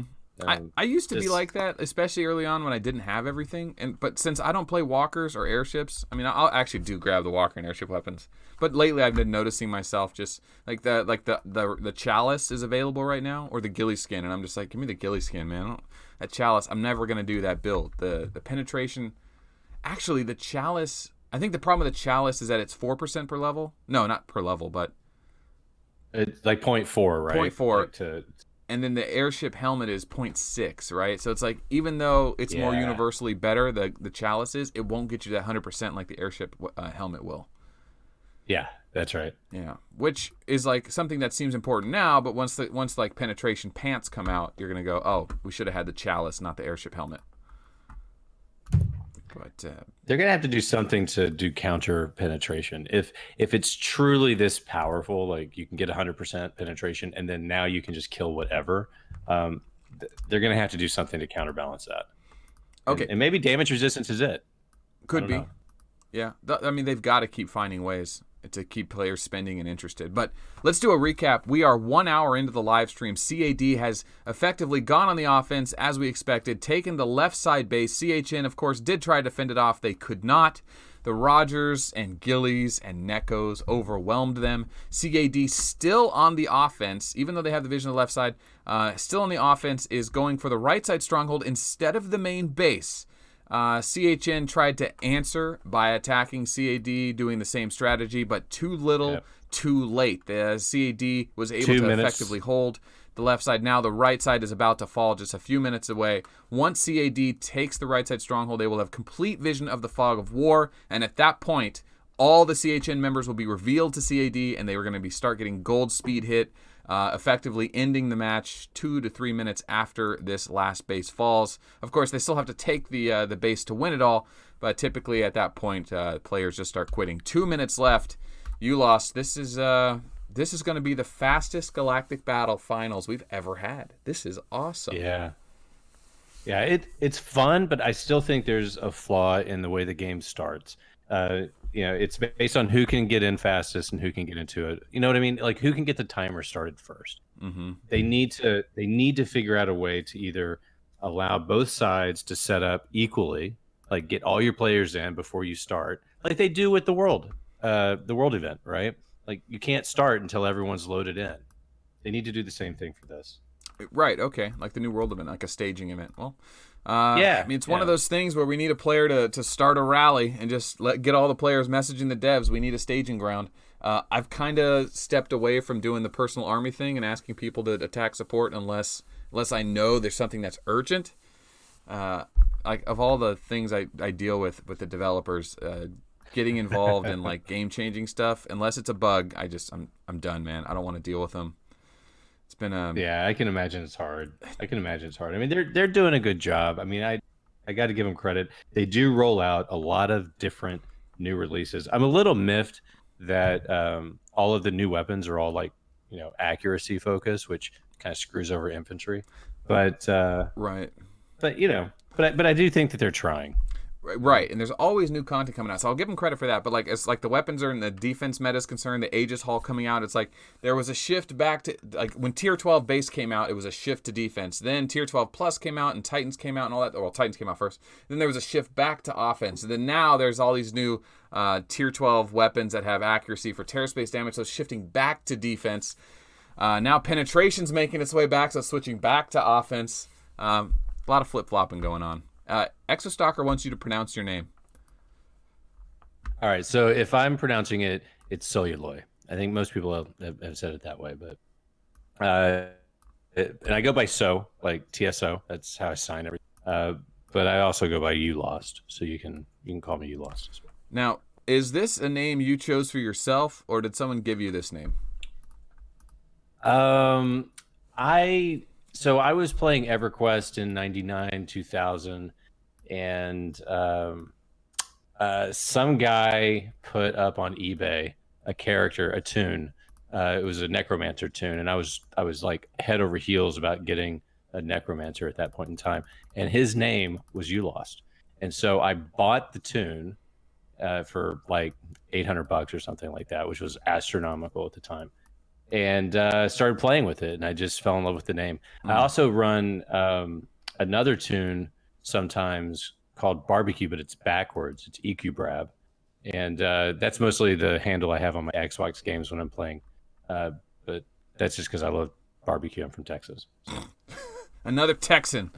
I used to be like that, especially early on when I didn't have everything. But since I don't play walkers or airships, I mean, I'll actually do grab the walker and airship weapons. But lately, I've been noticing myself just like the chalice is available right now, or the ghillie skin, and I'm just like, give me the ghillie skin, man. That chalice, I'm never gonna do that build. The penetration, actually, the chalice. I think the problem with the chalice is that it's 4% per level. No, not per level, but it's like 0.4, right? 0.4. Like and then the airship helmet is 0.6, right? So it's like, even though it's more universally better, the chalice is, it won't get you that 100% like the airship helmet will. Yeah, that's right. Yeah, which is like something that seems important now, but once like penetration pants come out, you're gonna go, oh, we should have had the chalice, not the airship helmet. But they're gonna have to do something to do counter penetration. If it's truly this powerful, like you can get 100% penetration, and then now you can just kill whatever. They're gonna have to do something to counterbalance that. Okay, and maybe damage resistance is it. Could be. Yeah, I mean, they've got to keep finding ways to keep players spending and interested. But let's do a recap. We are 1 hour into the live stream. CAD has effectively gone on the offense as we expected, taken the left side base. CHN, of course, did try to fend it off. They could not. The Rogers and Gillies and Nekos overwhelmed them. CAD still on the offense, even though they have the vision of the left side, still on the offense, is going for the right side stronghold instead of the main base. CHN tried to answer by attacking CAD, doing the same strategy, but too little, too late. The CAD was able to effectively hold the left side. Now the right side is about to fall just a few minutes away. Once CAD takes the right side stronghold, they will have complete vision of the fog of war, and at that point, all the CHN members will be revealed to CAD, and they were going to start getting gold speed hit, effectively ending the match 2 to 3 minutes after this last base falls. Of course, they still have to take the base to win it all, but typically at that point, players just start quitting. 2 minutes left. You lost. This is going to be the fastest Galactic Battle finals we've ever had. This is awesome. Yeah, it's fun, but I still think there's a flaw in the way the game starts. It's based on who can get in fastest and who can get into it. You know what I mean? Like, who can get the timer started first. Mm-hmm. They need to figure out a way to either allow both sides to set up equally, like get all your players in before you start, like they do with the world event, right? Like, you can't start until everyone's loaded in. They need to do the same thing for this. Right, okay. Like the new world event, like a staging event. Well, I mean, it's one of those things where we need a player to start a rally and just get all the players messaging the devs. We need a staging ground. I've kind of stepped away from doing the personal army thing and asking people to attack support unless I know there's something that's urgent. Like, of all the things I deal with the developers, getting involved in like game-changing stuff, unless it's a bug, I'm done, man. I don't want to deal with them. It's been I can imagine it's hard. I mean, they're doing a good job. I mean, I got to give them credit. They do roll out a lot of different new releases. I'm a little miffed that all of the new weapons are all like, accuracy focused, which kind of screws over infantry. But right. But but I do think that they're trying. Right, and there's always new content coming out, so I'll give them credit for that. But like, it's like the weapons are in the defense meta is concerned, the Aegis Hall coming out, it's like there was a shift back to, like, when Tier 12 base came out, it was a shift to defense. Then Tier 12 Plus came out, and Titans came out, and all that. Well, Titans came out first. Then there was a shift back to offense. And then now there's all these new Tier 12 weapons that have accuracy for terror space damage, so shifting back to defense. Now penetration's making its way back, so switching back to offense. A lot of flip-flopping going on. Exostalker wants you to pronounce your name. All right, so if I'm pronouncing it, it's Celluloid. I think most people have said it that way, but And I go by So, like TSO. That's how I sign everything. But I also go by You Lost, so you can call me You Lost as well. Now, is this a name you chose for yourself, or did someone give you this name? I was playing EverQuest in '99, 2000, and some guy put up on eBay a character, a tune. It was a necromancer tune, and I was like head over heels about getting a necromancer at that point in time, and his name was You Lost, and so I bought the tune for like $800 or something like that, which was astronomical at the time, and started playing with it, and I just fell in love with the name. I also run another tune sometimes called Barbecue, but it's backwards. It's EQ Brab, and that's mostly the handle I have on my Xbox games when I'm playing. But that's just because I love barbecue. I'm from Texas. So. Another Texan.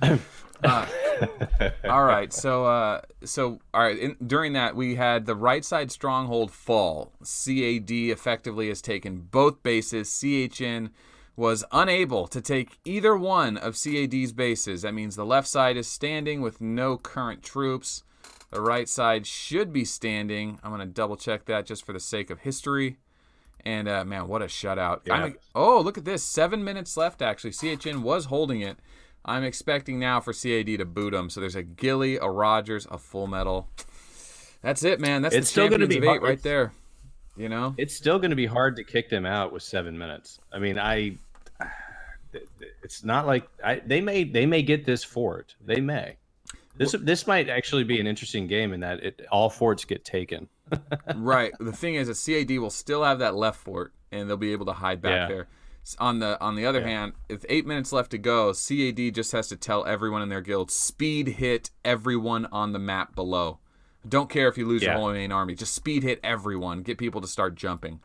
All right. So all right. During that, we had the right side stronghold fall. CAD effectively has taken both bases. CHN was unable to take either one of CAD's bases. That means the left side is standing with no current troops. The right side should be standing. I'm going to double check that just for the sake of history. And, man, what a shutout. Yeah. Oh, look at this. 7 minutes left, actually. CHN was holding it. I'm expecting now for CAD to boot him. So there's a Gilly, a Rogers, a Full Metal. That's it, man. That's it's the still champions gonna be of 8 hard. right there. You know? It's still going to be hard to kick them out with 7 minutes. I mean, it's not like they may get this fort. They may. This might actually be an interesting game in that all forts get taken. Right. The thing is that CAD will still have that left fort, and they'll be able to hide back there. On the other hand, with 8 minutes left to go, CAD just has to tell everyone in their guild, speed hit everyone on the map below. Don't care if you lose your whole main army. Just speed hit everyone. Get people to start jumping.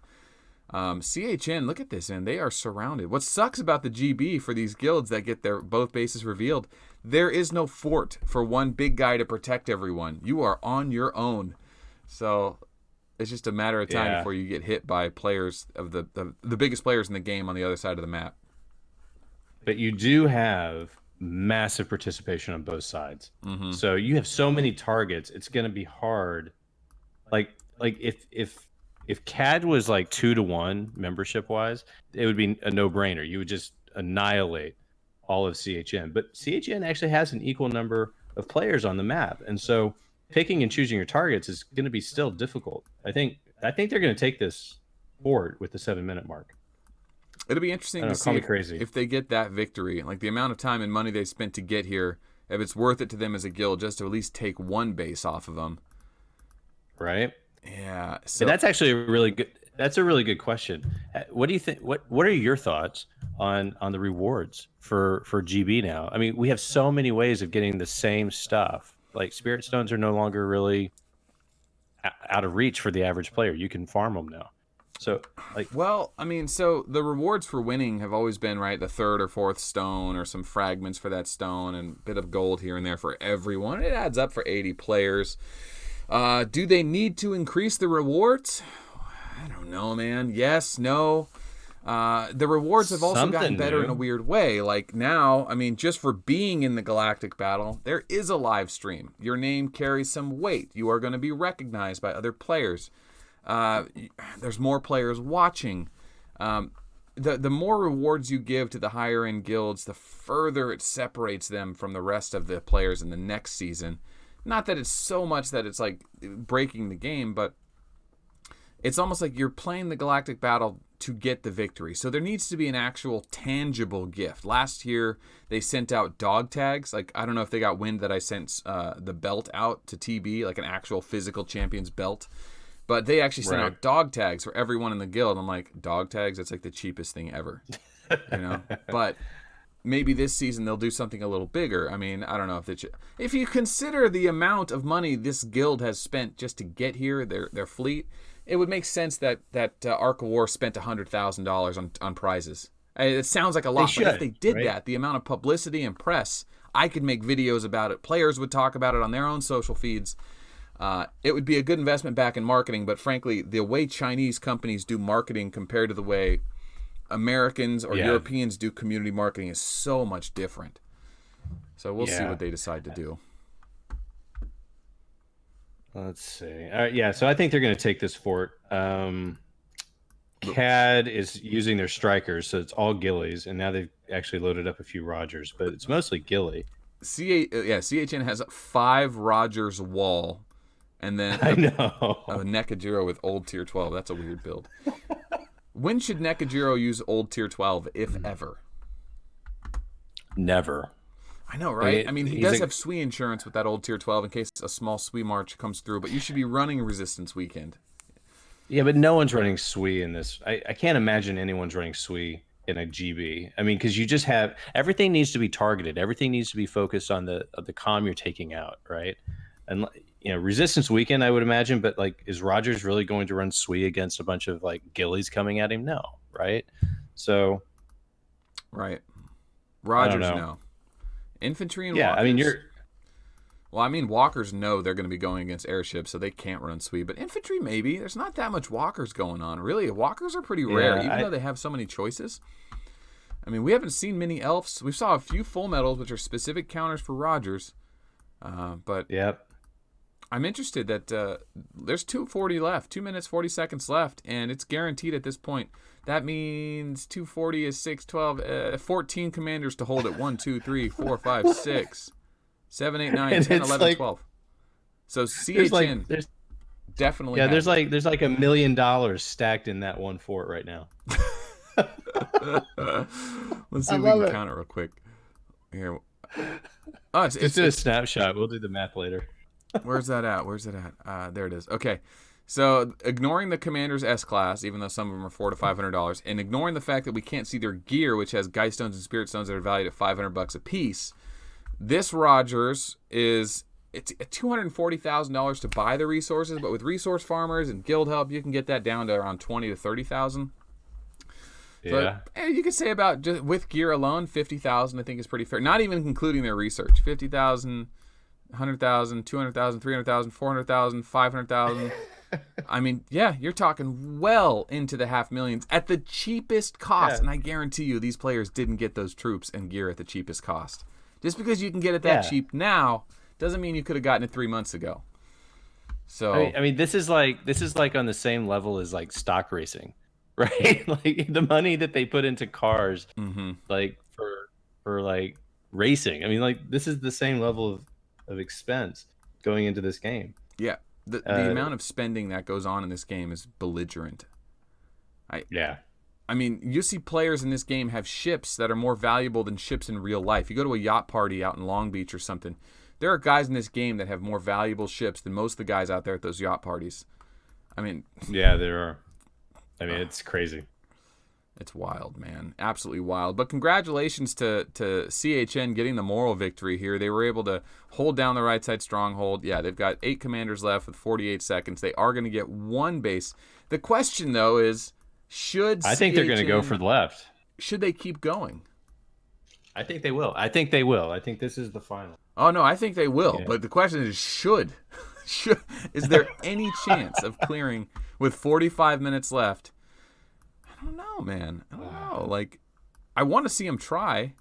CHN, look at this, man. They are surrounded. What sucks about the GB for these guilds that get their both bases revealed, there is no fort for one big guy to protect everyone. You are on your own. So it's just a matter of time before you get hit by players of the biggest players in the game on the other side of the map. But you do have massive participation on both sides. Mm-hmm. So you have so many targets. It's going to be hard. Like if CAD was like 2-to-1 membership wise, it would be a no-brainer. You would just annihilate all of CHN. But CHN actually has an equal number of players on the map, and so picking and choosing your targets is going to be still difficult. I think they're going to take this forward with the 7-minute mark. It'll be interesting to see if they get that victory. Like the amount of time and money they spent to get here, if it's worth it to them as a guild just to at least take one base off of them. Right? Yeah. So that's actually a really good question. What do you think? What are your thoughts on the rewards for GB now? I mean, we have so many ways of getting the same stuff. Like Spirit Stones are no longer really out of reach for the average player. You can farm them now. So, well, I mean, so the rewards for winning have always been, right, the 3rd or 4th stone or some fragments for that stone and a bit of gold here and there for everyone. It adds up for 80 players. Do they need to increase the rewards? I don't know, man. Yes, no. The rewards have also gotten better in a weird way. Like now, I mean, just for being in the galactic battle, there is a live stream. Your name carries some weight. You are going to be recognized by other players. There's more players watching. The more rewards you give to the higher end guilds, the further it separates them from the rest of the players in the next season. Not that it's so much that it's like breaking the game, but it's almost like you're playing the galactic battle to get the victory. So there needs to be an actual tangible gift. Last year, they sent out dog tags. Like, I don't know if they got wind that I sent the belt out to TB, like an actual physical champion's belt. But they actually sent out dog tags for everyone in the guild. I'm like, dog tags? That's like the cheapest thing ever. You know? But maybe this season they'll do something a little bigger. I mean, I don't know if you consider the amount of money this guild has spent just to get here, their fleet, it would make sense that Arc of War spent $100,000 on prizes. It sounds like a lot, but if they did that, the amount of publicity and press, I could make videos about it. Players would talk about it on their own social feeds. It would be a good investment back in marketing, but frankly, the way Chinese companies do marketing compared to the way Americans or Yeah. Europeans do community marketing is so much different. So we'll see Yeah. what they decide to do. Let's see. All right, yeah, so I think they're going to take this fort. CAD is using their strikers, so it's all ghillies, and now they've actually loaded up a few Rogers, but it's mostly ghillie. CHN has 5 Rogers wall, and then I a know. Nekajiro with old tier 12. That's a weird build. When should Nekajiro use old tier 12, if ever? Never. I know, right? I mean, he he's does have SWE insurance with that old tier 12 in case a small SWE march comes through, but you should be running Resistance Weekend. Yeah, but no one's running SWE in this. I can't imagine anyone's running SWE in a GB. I mean, because you just have everything needs to be targeted. Everything needs to be focused on the comm you're taking out, right? And Resistance Weekend, I would imagine, but like, is Rogers really going to run SWE against a bunch of like ghillies coming at him? No, right? So, right, Rogers know. no. Infantry and yeah, walkers. I mean walkers know they're going to be going against airships, so they can't run SWE. But infantry, maybe. There's not that much walkers going on, really. Walkers are pretty rare, even though they have so many choices. I mean, we haven't seen many elves. We saw a few full metals, which are specific counters for Rogers. But yep. I'm interested that there's 2:40 left, 2 minutes 40 seconds left, and it's guaranteed at this point. That means 2:40 is 6, 12, 14 commanders to hold it. 1, 2, 3, 4, 5, 6, 7, 8, 9, 10, 11, 12. So CHN definitely. Yeah, there's like $1 million stacked in that one fort right now. Let's see if we can count it real quick. Here. Oh, it's Just do a snapshot. We'll do the math later. Where's that at? There it is. Okay. So ignoring the commander's S-class, even though some of them are $400 to $500, and ignoring the fact that we can't see their gear, which has Geist Stones and Spirit Stones that are valued at $500 a piece, this Rogers it's $240,000 to buy the resources, but with resource farmers and guild help, you can get that down to around $20,000 to $30,000. Yeah. So, you could say about just with gear alone, $50,000 I think is pretty fair. Not even including their research. $50,000, $100,000, $200,000, $300,000, $400,000, $500,000. I mean, yeah, you're talking well into the half millions at the cheapest cost. Yeah. And I guarantee you these players didn't get those troops and gear at the cheapest cost. Just because you can get it that cheap now doesn't mean you could have gotten it 3 months ago. So I mean, this is like on the same level as like stock racing, right? Like the money that they put into cars, like for like racing. I mean, like this is the same level of expense going into this game. Yeah, the amount of spending that goes on in this game is belligerent. I mean, you see players in this game have ships that are more valuable than ships in real life. You go to a yacht party out in Long Beach or something. There are guys in this game that have more valuable ships than most of the guys out there at those yacht parties. I mean... Yeah, there are. I mean, it's crazy. It's wild, man. Absolutely wild. But congratulations to CHN getting the moral victory here. They were able to hold down the right side stronghold. Yeah, they've got 8 commanders left with 48 seconds. They are going to get 1 base. The question, though, is should I think they're going to go for the left. Should they keep going? I think they will. I think this is the final. Oh, no, I think they will. Yeah. But the question is, should? Is there any chance of clearing with 45 minutes left? I don't know, man. I don't know. Like, I want to see them try.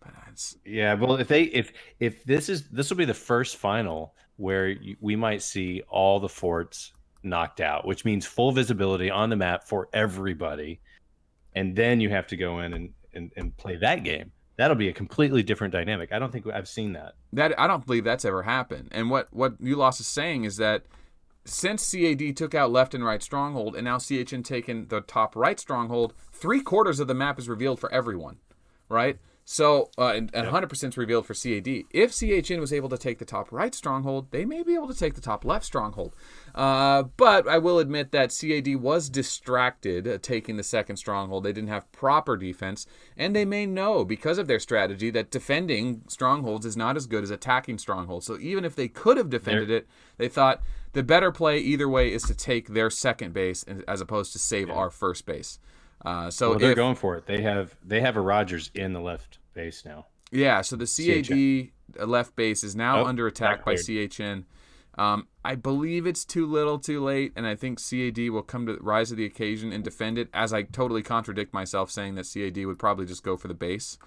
But yeah, well, if this will be the first final where we might see all the forts knocked out, which means full visibility on the map for everybody, and then you have to go in and play that game. That'll be a completely different dynamic. I don't think I've seen that. I don't believe that's ever happened. And what ULOS is saying is that since CAD took out left and right stronghold, and now CHN taken the top right stronghold, 3/4 of the map is revealed for everyone, right? So, and 100% is revealed for CAD. If CHN was able to take the top right stronghold, they may be able to take the top left stronghold. But I will admit that CAD was distracted taking the second stronghold. They didn't have proper defense, and they may know, because of their strategy, that defending strongholds is not as good as attacking strongholds. So even if they could have defended it, they thought the better play either way is to take their second base as opposed to save our first base. So they're going for it. They have a Rogers in the left base now. Yeah, so the CAD left base is now under attack by CHN. I believe it's too little too late, and I think CAD will come to rise to the occasion and defend it, as I totally contradict myself saying that CAD would probably just go for the base.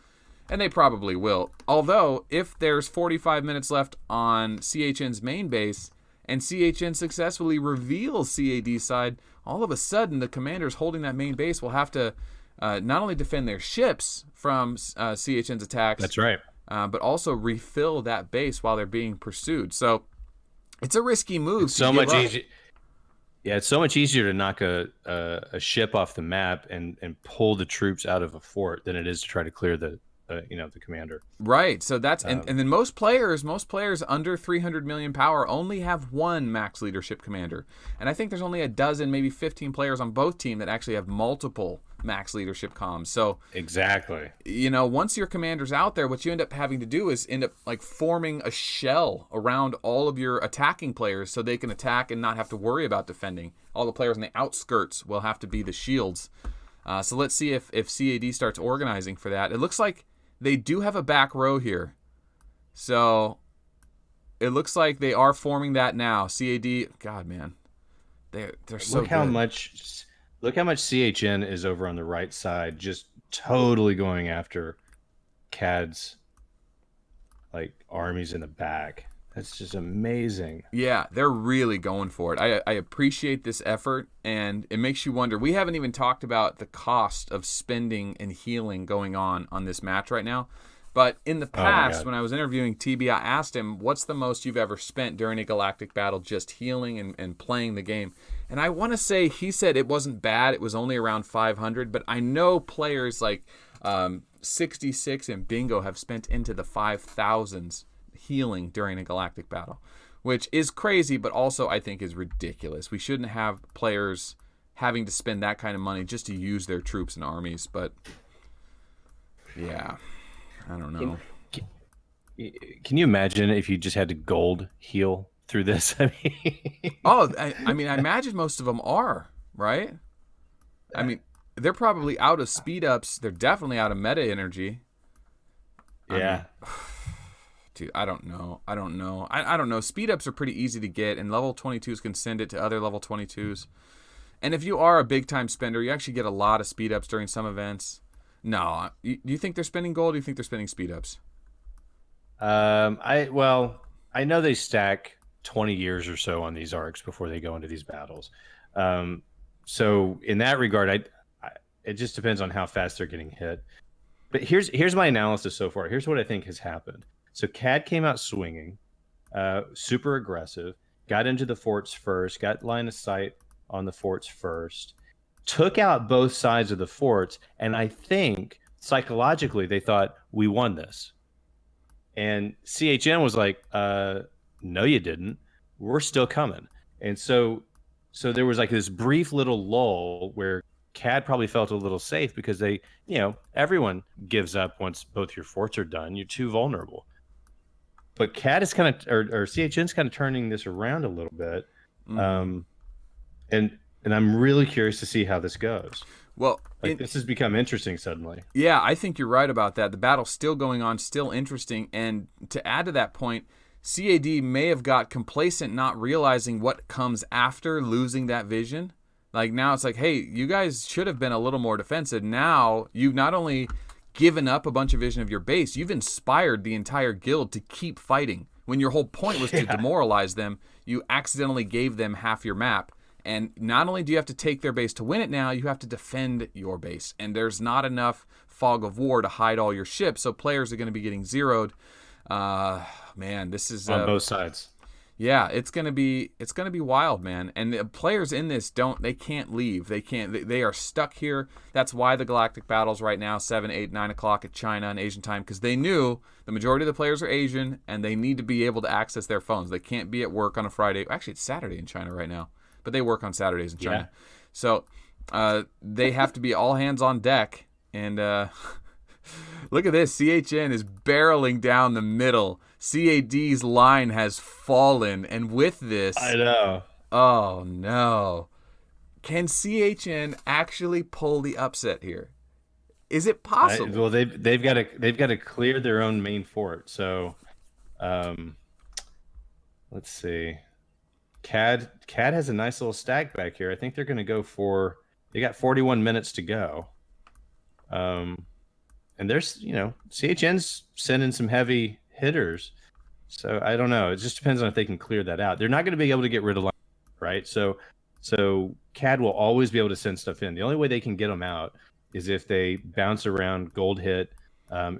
And they probably will. Although, if there's 45 minutes left on CHN's main base, and CHN successfully reveals CAD's side, all of a sudden the commanders holding that main base will have to not only defend their ships from CHN's attacks. That's right. But also refill that base while they're being pursued. So it's a risky move. It's so much easier. Yeah, it's so much easier to knock a ship off the map and pull the troops out of a fort than it is to try to clear the commander. Right. So that's and then most players under 300 million power only have one max leadership commander, and I think there's only a dozen, maybe 15 players on both teams that actually have multiple max leadership comms. So exactly, once your commander's out there, what you end up having to do is end up like forming a shell around all of your attacking players so they can attack and not have to worry about defending. All the players on the outskirts will have to be the shields. So let's see if CAD starts organizing for that. It looks like they do have a back row here. So it looks like they are forming that now. CAD, God, man. They're so look how good. Look how much CHN is over on the right side, just totally going after CAD's like armies in the back. That's just amazing. Yeah, they're really going for it. I appreciate this effort, and it makes you wonder. We haven't even talked about the cost of spending and healing going on this match right now. But in the past, when I was interviewing TB, I asked him, what's the most you've ever spent during a galactic battle just healing and playing the game? And I want to say he said it wasn't bad. It was only around 500. But I know players like 66 and Bingo have spent into the 5,000s healing during a galactic battle, which is crazy, but also I think is ridiculous. We shouldn't have players having to spend that kind of money just to use their troops and armies. But yeah, I don't know. Can you imagine if you just had to gold heal through this? I mean, I imagine most of them are, right? I mean, they're probably out of speed ups. They're definitely out of meta energy. Yeah. Dude, I don't know. I don't know. Speed ups are pretty easy to get, and level 22s can send it to other level 22s. And if you are a big time spender, you actually get a lot of speed ups during some events. No, do you think they're spending gold? Or do you think they're spending speed ups? I know they stack 20 years or so on these arcs before they go into these battles. So in that regard, it just depends on how fast they're getting hit. But here's my analysis so far. Here's what I think has happened. So CAD came out swinging, super aggressive, got into the forts first, got line of sight on the forts first, took out both sides of the forts, and I think psychologically they thought, we won this. And CHN was like, no, you didn't. We're still coming. And so there was like this brief little lull where CAD probably felt a little safe because they, everyone gives up once both your forts are done. You're too vulnerable. But CAD is kind of, or CHN's kind of turning this around a little bit. And I'm really curious to see how this goes. Well, this has become interesting suddenly. Yeah, I think you're right about that. The battle's still going on, still interesting. And to add to that point, CAD may have got complacent, not realizing what comes after losing that vision. Like now it's like, hey, you guys should have been a little more defensive. Now you've not only given up a bunch of vision of your base, you've inspired the entire guild to keep fighting. When your whole point was to demoralize them, you accidentally gave them half your map. And not only do you have to take their base to win it now, you have to defend your base. And there's not enough fog of war to hide all your ships, so players are going to be getting zeroed. Man, this is on both sides. Yeah, it's gonna be wild, man. And the players in this can't leave. They are stuck here. That's why the galactic battles right now 7, 8, 9 o'clock at China and Asian time, because they knew the majority of the players are Asian and they need to be able to access their phones. They can't be at work on a Friday. Actually, it's Saturday in China right now, but they work on Saturdays in China. Yeah. So they have to be all hands on deck. And look at this. CHN is barreling down the middle. CAD's line has fallen, and with this, I know. Oh no! Can CHN actually pull the upset here? Is it possible? Well, they've got to clear their own main fort. So, let's see. CAD has a nice little stack back here. I think they're going to go for. They got 41 minutes to go. And there's, CHN's sending some heavy hitters. So I don't know. It just depends on if they can clear that out. They're not going to be able to get rid of line, right? So CAD will always be able to send stuff in. The only way they can get them out is if they bounce around gold hit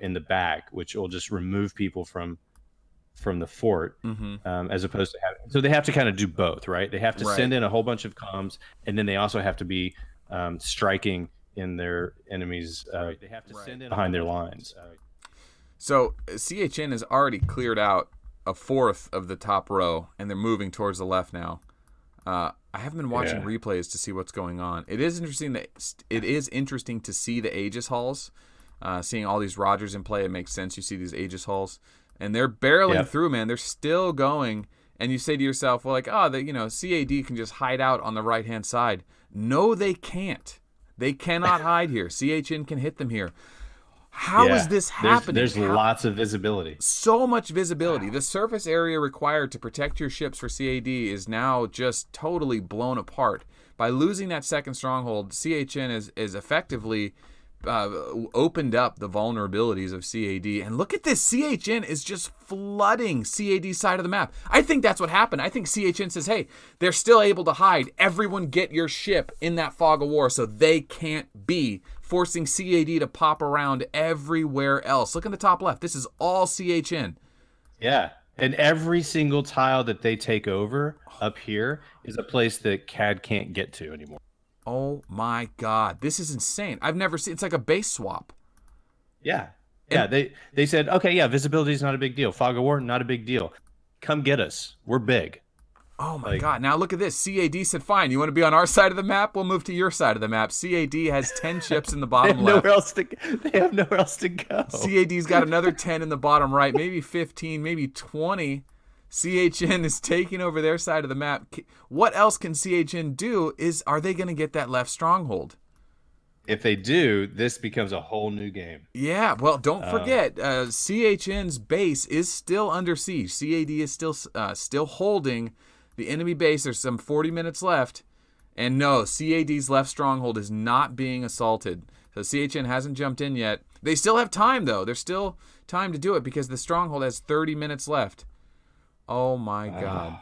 in the back, which will just remove people from the fort, as opposed to having. So they have to kind of do both, right? They have to send in a whole bunch of comms, and then they also have to be striking in their enemies. They have to send in behind their lines. So CHN has already cleared out a fourth of the top row, and they're moving towards the left now. I haven't been watching replays to see what's going on. It is interesting to see the Aegis halls. Seeing all these Rogers in play, it makes sense. You see these Aegis halls, and they're barreling through, man. They're still going, and you say to yourself, well, like, CAD can just hide out on the right-hand side. No, they can't. They cannot hide here. CHN can hit them here. How is this happening? There's lots of visibility. So much visibility. The surface area required to protect your ships for CAD is now just totally blown apart. By losing that second stronghold, CHN is effectively opened up the vulnerabilities of CAD. And look at this. CHN is just flooding CAD's side of the map. I think that's what happened. I think CHN says, hey, they're still able to hide. Everyone get your ship in that fog of war so they can't be, forcing CAD to pop around everywhere else. Look in the top left. This is all CHN. Yeah. And every single tile that they take over up here is a place that CAD can't get to anymore. Oh my God. This is insane. I've never seen, it's like a base swap. Yeah. Yeah. They said, okay, yeah, visibility is not a big deal. Fog of war, not a big deal. Come get us. We're big. Oh my God. Now look at this. CAD said, fine, you want to be on our side of the map? We'll move to your side of the map. CAD has 10 ships in the bottom left. They have nowhere else to go. CAD's got another 10 in the bottom right, maybe 15, maybe 20. CHN is taking over their side of the map. What else can CHN do? Are they going to get that left stronghold? If they do, this becomes a whole new game. Yeah, well, don't forget, CHN's base is still under siege. CAD is still holding the enemy base. There's some 40 minutes left. And no, CAD's left stronghold is not being assaulted. So CHN hasn't jumped in yet. They still have time, though. There's still time to do it because the stronghold has 30 minutes left. Oh my God.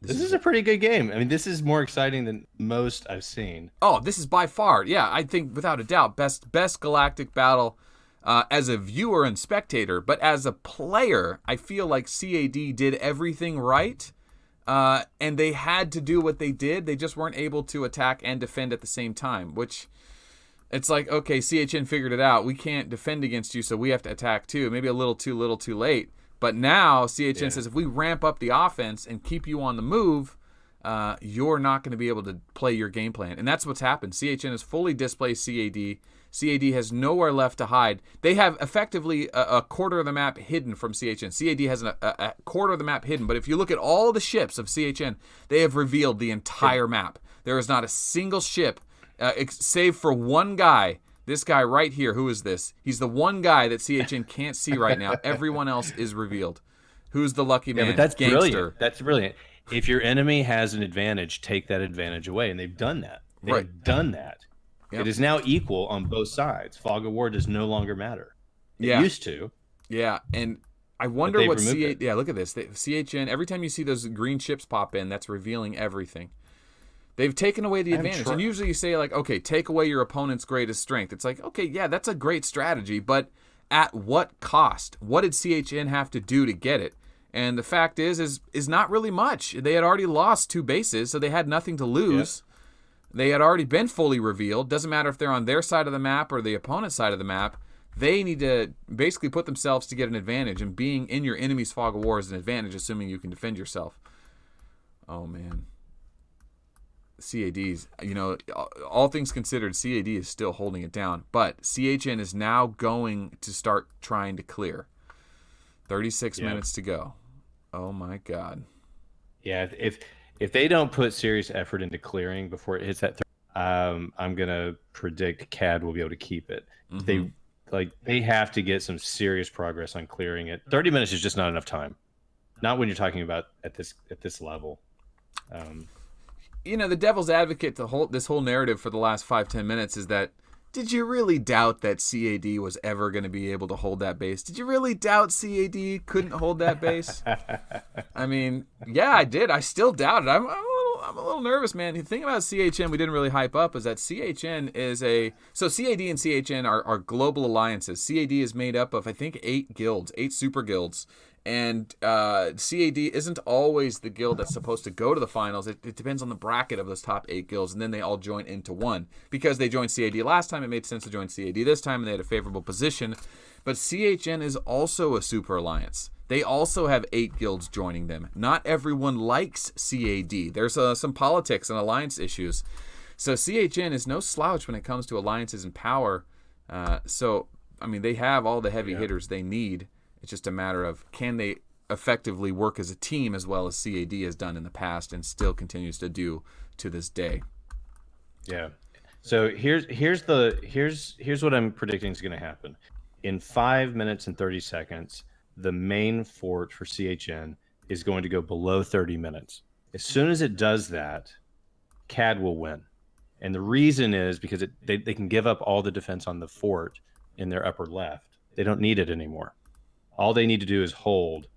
This is a pretty good game. I mean, this is more exciting than most I've seen. Oh, this is by far, yeah, I think without a doubt, best galactic battle as a viewer and spectator. But as a player, I feel like CAD did everything right. And they had to do what they did. They just weren't able to attack and defend at the same time, which it's like, okay, CHN figured it out. We can't defend against you, so we have to attack too. Maybe a little too late. But now CHN says if we ramp up the offense and keep you on the move, you're not going to be able to play your game plan. And that's what's happened. CHN has fully displaced CAD. CAD has nowhere left to hide. They have effectively a quarter of the map hidden from CHN. CAD has a quarter of the map hidden. But if you look at all the ships of CHN, they have revealed the entire map. There is not a single ship, save for one guy. This guy right here, who is this? He's the one guy that CHN can't see right now. Everyone else is revealed. Who's the lucky man? Yeah, but that's Gangster. brilliant. That's brilliant. If your enemy has an advantage, take that advantage away. And they've done that. They've done that. Yep. It is now equal on both sides. Fog of war does no longer matter. It used to. Yeah, and I wonder what CHN... Yeah, look at this. CHN, every time you see those green ships pop in, that's revealing everything. They've taken away the advantage. And usually you say, like, okay, take away your opponent's greatest strength. It's like, okay, yeah, that's a great strategy, but at what cost? What did CHN have to do to get it? And the fact is not really much. They had already lost 2 bases, so they had nothing to lose. Yep. They had already been fully revealed. Doesn't matter if they're on their side of the map or the opponent's side of the map. They need to basically put themselves to get an advantage, and being in your enemy's fog of war is an advantage, assuming you can defend yourself. Oh, man. CAD's, all things considered, CAD is still holding it down. But CHN is now going to start trying to clear. 36 minutes to go. Oh, my God. Yeah, if they don't put serious effort into clearing before it hits that, I'm going to predict CAD will be able to keep it. They have to get some serious progress on clearing it. 30 minutes is just not enough time. Not when you're talking about at this level. The devil's advocate to this whole narrative for the last 5-10 minutes is that, did you really doubt that CAD was ever going to be able to hold that base? Did you really doubt CAD couldn't hold that base? I mean, yeah, I did. I still doubt it. I'm a little nervous, man. The thing about CHN we didn't really hype up is that CHN is so CAD and CHN are global alliances. CAD is made up of, I think, 8 guilds, 8 super guilds. And CAD isn't always the guild that's supposed to go to the finals. It depends on the bracket of those top 8 guilds, and then they all join into one. Because they joined CAD last time, it made sense to join CAD this time, and they had a favorable position. But CHN is also a super alliance. They also have 8 guilds joining them. Not everyone likes CAD. There's some politics and alliance issues. So CHN is no slouch when it comes to alliances and power. They have all the heavy hitters they need. It's just a matter of, can they effectively work as a team as well as CAD has done in the past and still continues to do to this day. Yeah. So here's what I'm predicting is going to happen. In 5 minutes and 30 seconds, the main fort for CHN is going to go below 30 minutes. As soon as it does that, CAD will win. And the reason is because they can give up all the defense on the fort in their upper left. They don't need it anymore. All they need to do is hold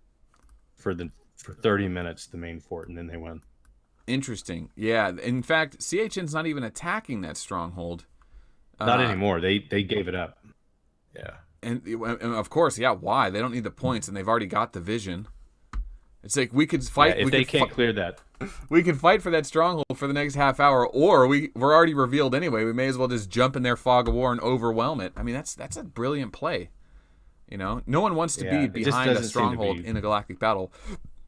for 30 minutes the main fort, and then they win. Interesting. Yeah. In fact, CHN's not even attacking that stronghold. Not anymore. They gave it up. Yeah. And of course, yeah. Why? They don't need the points, and they've already got the vision. It's like we could fight. Yeah, if they can't clear that, we can fight for that stronghold for the next half hour, or we're already revealed anyway. We may as well just jump in their fog of war and overwhelm it. I mean, that's a brilliant play. No one wants to be behind a stronghold in a galactic battle.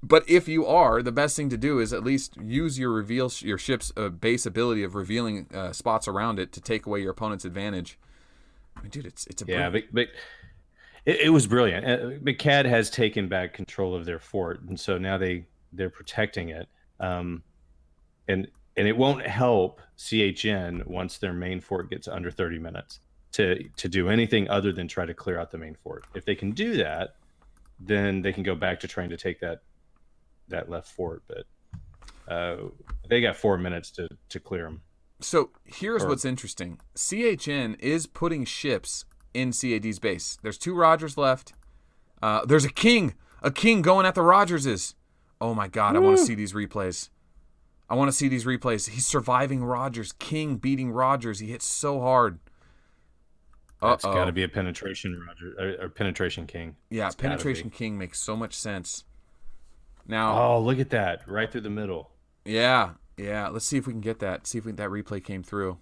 But if you are, the best thing to do is at least use your ship's base ability of revealing spots around it to take away your opponent's advantage. I mean, dude, it's a but it was brilliant. But CAD has taken back control of their fort, and so now they're protecting it. And it won't help CHN once their main fort gets under 30 minutes. To do anything other than try to clear out the main fort. If they can do that, then they can go back to trying to take that left fort. But they got 4 minutes to clear them. So here's what's interesting. CHN is putting ships in CAD's base. There's 2 Rogers left. There's a king going at the Rogerses. Oh my God, I want to see these replays. He's surviving Rogers. King beating Rogers. He hits so hard. That's got to be a penetration Roger or penetration king. Yeah, it's penetration king makes so much sense. Now, oh, look at that, right through the middle. Yeah. Let's see if we can get that. See if that replay came through.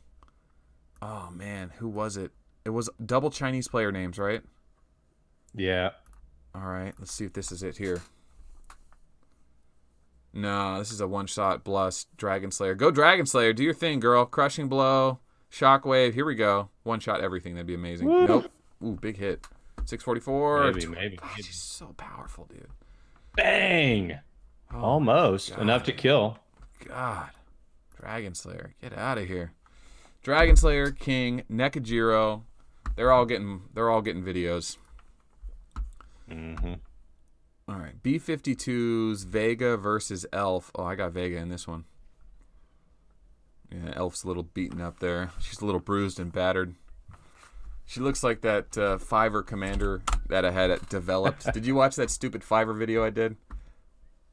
Oh man, who was it? It was double Chinese player names, right? Yeah. All right, let's see if this is it here. No, this is a one-shot blast. Dragon Slayer, go Dragon Slayer, do your thing, girl. Crushing blow. Shockwave, here we go. One shot everything, that'd be amazing. Woo. Nope. Ooh, big hit. 644. Maybe. God, she's so powerful, dude. Bang! Oh, almost enough to kill. God. Dragon Slayer, get out of here. Dragon Slayer, King, Nekajiro. They're all getting videos. Mm-hmm. All right. B-52's Vega versus Elf. Oh, I got Vega in this one. Yeah, Elf's a little beaten up there. She's a little bruised and battered. She looks like that Fiverr commander that I had developed. Did you watch that stupid Fiverr video I did?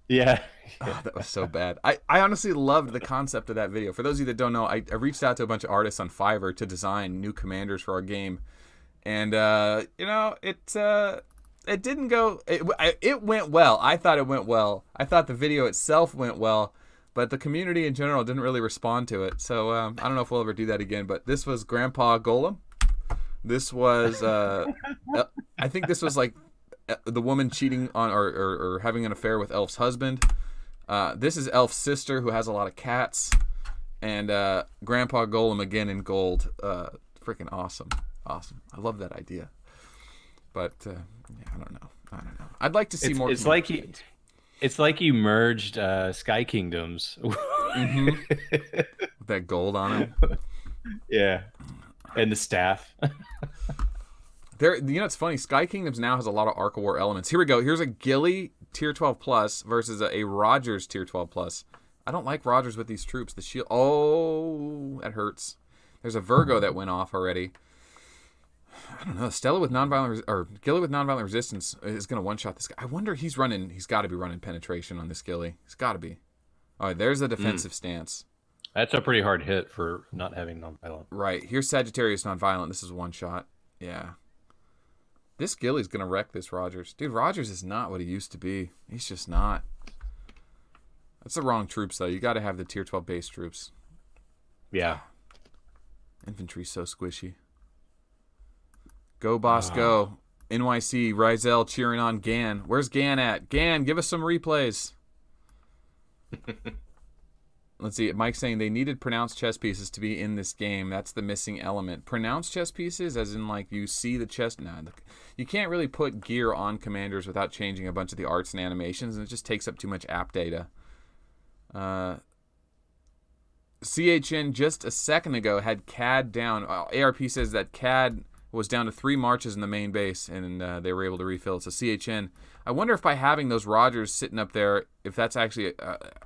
Yeah. Oh, that was so bad. I honestly loved the concept of that video. For those of you that don't know, I reached out to a bunch of artists on Fiverr to design new commanders for our game. And, it didn't go... It went well. I thought it went well. I thought the video itself went well. But the community in general didn't really respond to it. So I don't know if we'll ever do that again. But this was Grandpa Golem. This was... I think this was like the woman cheating on or having an affair with Elf's husband. This is Elf's sister who has a lot of cats. And Grandpa Golem again in gold. Freaking awesome. Awesome. I love that idea. But yeah, I don't know. I'd like to see more. It's like you merged Sky Kingdoms. Mm-hmm. With that gold on him. Yeah. And the staff. It's funny. Sky Kingdoms now has a lot of Arc of War elements. Here we go. Here's a ghillie tier 12 plus versus a Rogers tier 12 plus. I don't like Rogers with these troops. The shield. Oh, that hurts. There's a Virgo that went off already. I don't know. Stella with nonviolent or Gilly with nonviolent resistance is going to one-shot this guy. I wonder he's got to be running penetration on this Gilly. He's got to be. All right, there's a defensive stance. That's a pretty hard hit for not having nonviolent. Right. Here's Sagittarius nonviolent. This is one shot. Yeah. This Gilly's going to wreck this Rogers. Dude, Rogers is not what he used to be. He's just not. That's the wrong troops, though. You got to have the tier 12 base troops. Yeah. Infantry's so squishy. Go, boss, go. NYC, Rizel cheering on Gan. Where's Gan at? Gan, give us some replays. Let's see. Mike's saying they needed pronounced chess pieces to be in this game. That's the missing element. Pronounced chess pieces, as in like you see the chess. Nah, you can't really put gear on commanders without changing a bunch of the arts and animations, and it just takes up too much app data. CHN just a second ago had CAD down. ARP says that CAD was down to 3 marches in the main base, and they were able to refill it. So CHN, I wonder if by having those Rogers sitting up there, if that's actually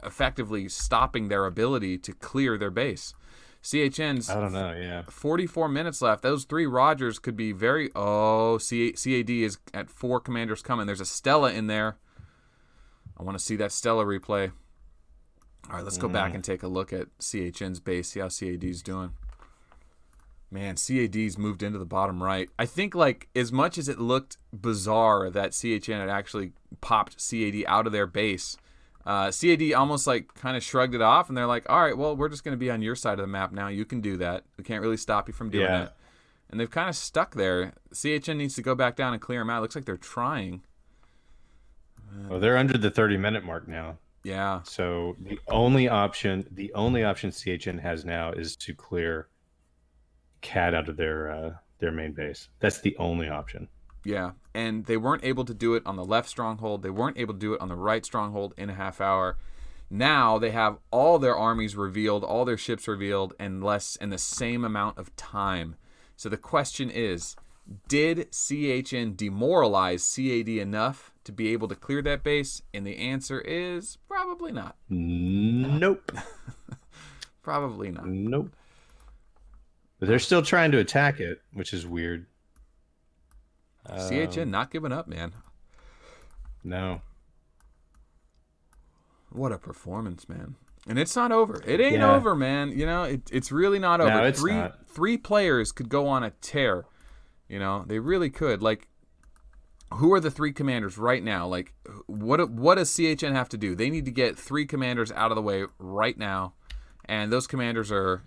effectively stopping their ability to clear their base. CHN's I don't know, yeah. 44 minutes left. Those 3 Rogers could be very... Oh, CAD is at 4 commanders coming. There's a Stella in there. I want to see that Stella replay. All right, let's go back and take a look at CHN's base, see how CAD's doing. Man, CAD's moved into the bottom right. I think, like, as much as it looked bizarre that CHN had actually popped CAD out of their base, CAD almost, like, kind of shrugged it off, and they're like, all right, well, we're just going to be on your side of the map now. You can do that. We can't really stop you from doing it. And they've kind of stuck there. CHN needs to go back down and clear them out. It looks like they're trying. Well, they're under the 30-minute mark now. Yeah. So the only option CHN has now is to clear CAD out of their main base. That's the only option. Yeah, and they weren't able to do it on the left stronghold. They weren't able to do it on the right stronghold in a half hour. Now they have all their armies revealed, all their ships revealed in the same amount of time. So the question is, did CHN demoralize CAD enough to be able to clear that base? And the answer is probably not. Nope. Probably not. Nope. But they're still trying to attack it, which is weird. CHN not giving up, man. No. What a performance, man. And it's not over. It ain't over, man. You know, it's really not over. No, it's not. 3 players could go on a tear. You know, they really could. Like, who are the 3 commanders right now? Like, what does CHN have to do? They need to get 3 commanders out of the way right now. And those commanders are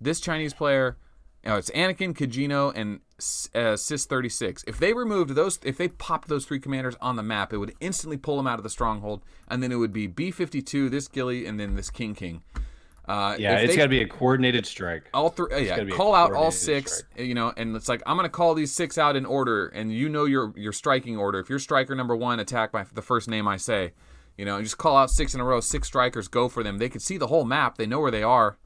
this Chinese player... it's Anakin, Kajino, and Sis-36. If they removed those, if they popped those 3 commanders on the map, it would instantly pull them out of the stronghold, and then it would be B-52, this Gilly, and then this King. It's got to be a coordinated strike. All 3, call out all 6, strike. You know, and it's like, I'm going to call these 6 out in order, and you know your striking order. If you're striker number 1, attack by the first name I say, you know, and just call out 6 in a row, 6 strikers, go for them. They can see the whole map. They know where they are.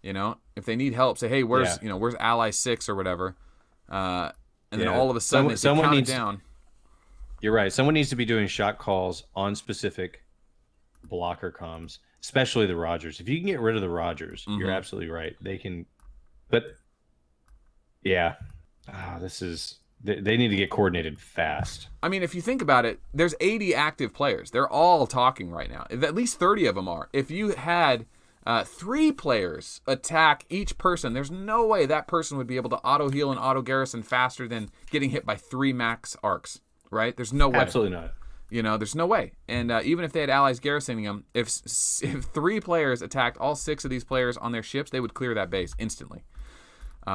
You know, if they need help, say, hey, where's Ally 6 or whatever. And then all of a sudden, someone needs down. You're right. Someone needs to be doing shot calls on specific blocker comms, especially the Rogers. If you can get rid of the Rogers, you're absolutely right. They can. But, yeah. They need to get coordinated fast. I mean, if you think about it, there's 80 active players. They're all talking right now. At least 30 of them are. If you had... 3 players attack each person, there's no way that person would be able to auto-heal and auto-garrison faster than getting hit by 3 max arcs, right? There's no way. Absolutely not. You know, there's no way. And even if they had allies garrisoning them, if 3 players attacked all 6 of these players on their ships, they would clear that base instantly.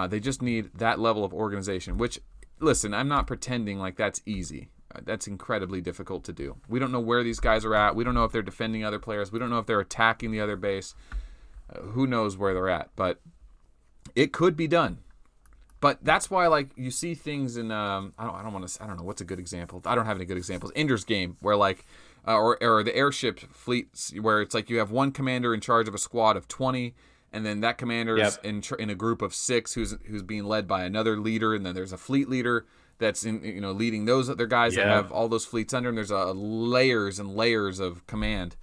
They just need that level of organization, which, listen, I'm not pretending like that's easy. That's incredibly difficult to do. We don't know where these guys are at. We don't know if they're defending other players. We don't know if they're attacking the other base. Who knows where they're at? But it could be done. But that's why, like, you see things in I don't know what's a good example. I don't have any good examples. Ender's Game, where like or the airship fleets, where it's like you have one commander in charge of a squad of 20. And then that commander is in a group of 6 who's being led by another leader, and then there's a fleet leader. that's in leading those other guys that Yeah. have all those fleets under him. There's layers and layers of command.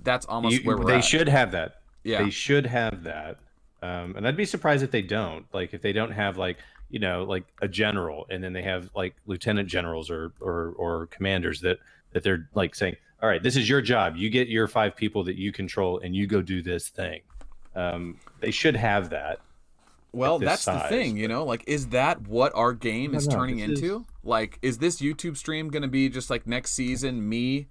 That's almost where we're they at. should have that. Yeah. They should have that. And I'd be surprised if they don't. Like if they don't have like a general, and then they have like lieutenant generals or commanders that they're like saying, all right, this is your job. You get your 5 people that you control, and you go do this thing. They should have that. Well, this that's the size, thing, like, is that what our game is No, turning this into? Like, is this YouTube stream going to be just like next season, me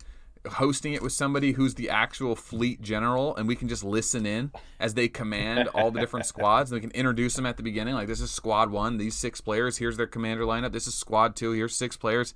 hosting it with somebody who's the actual fleet general, and we can just listen in as they command all the different squads, and we can introduce them at the beginning, like, this is squad 1, these 6 players, here's their commander lineup, this is squad 2, here's 6 players,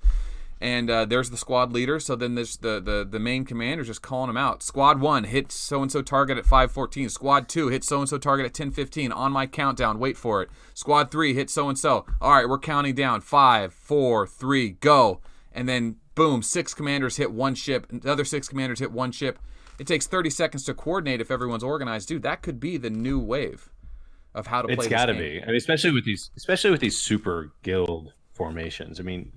and there's the squad leader. So then there's the main commander's just calling them out. Squad 1 hit so-and-so target at 5:14. Squad 2 hit so-and-so target at 10:15. On my countdown, wait for it. Squad 3 hit so-and-so. All right, we're counting down. 5, 4, 3, go. And then, boom, 6 commanders hit 1 ship. The other 6 commanders hit 1 ship. It takes 30 seconds to coordinate if everyone's organized. Dude, that could be the new wave of how to play this game. It's got to be. I mean, especially with these super guild formations. I mean,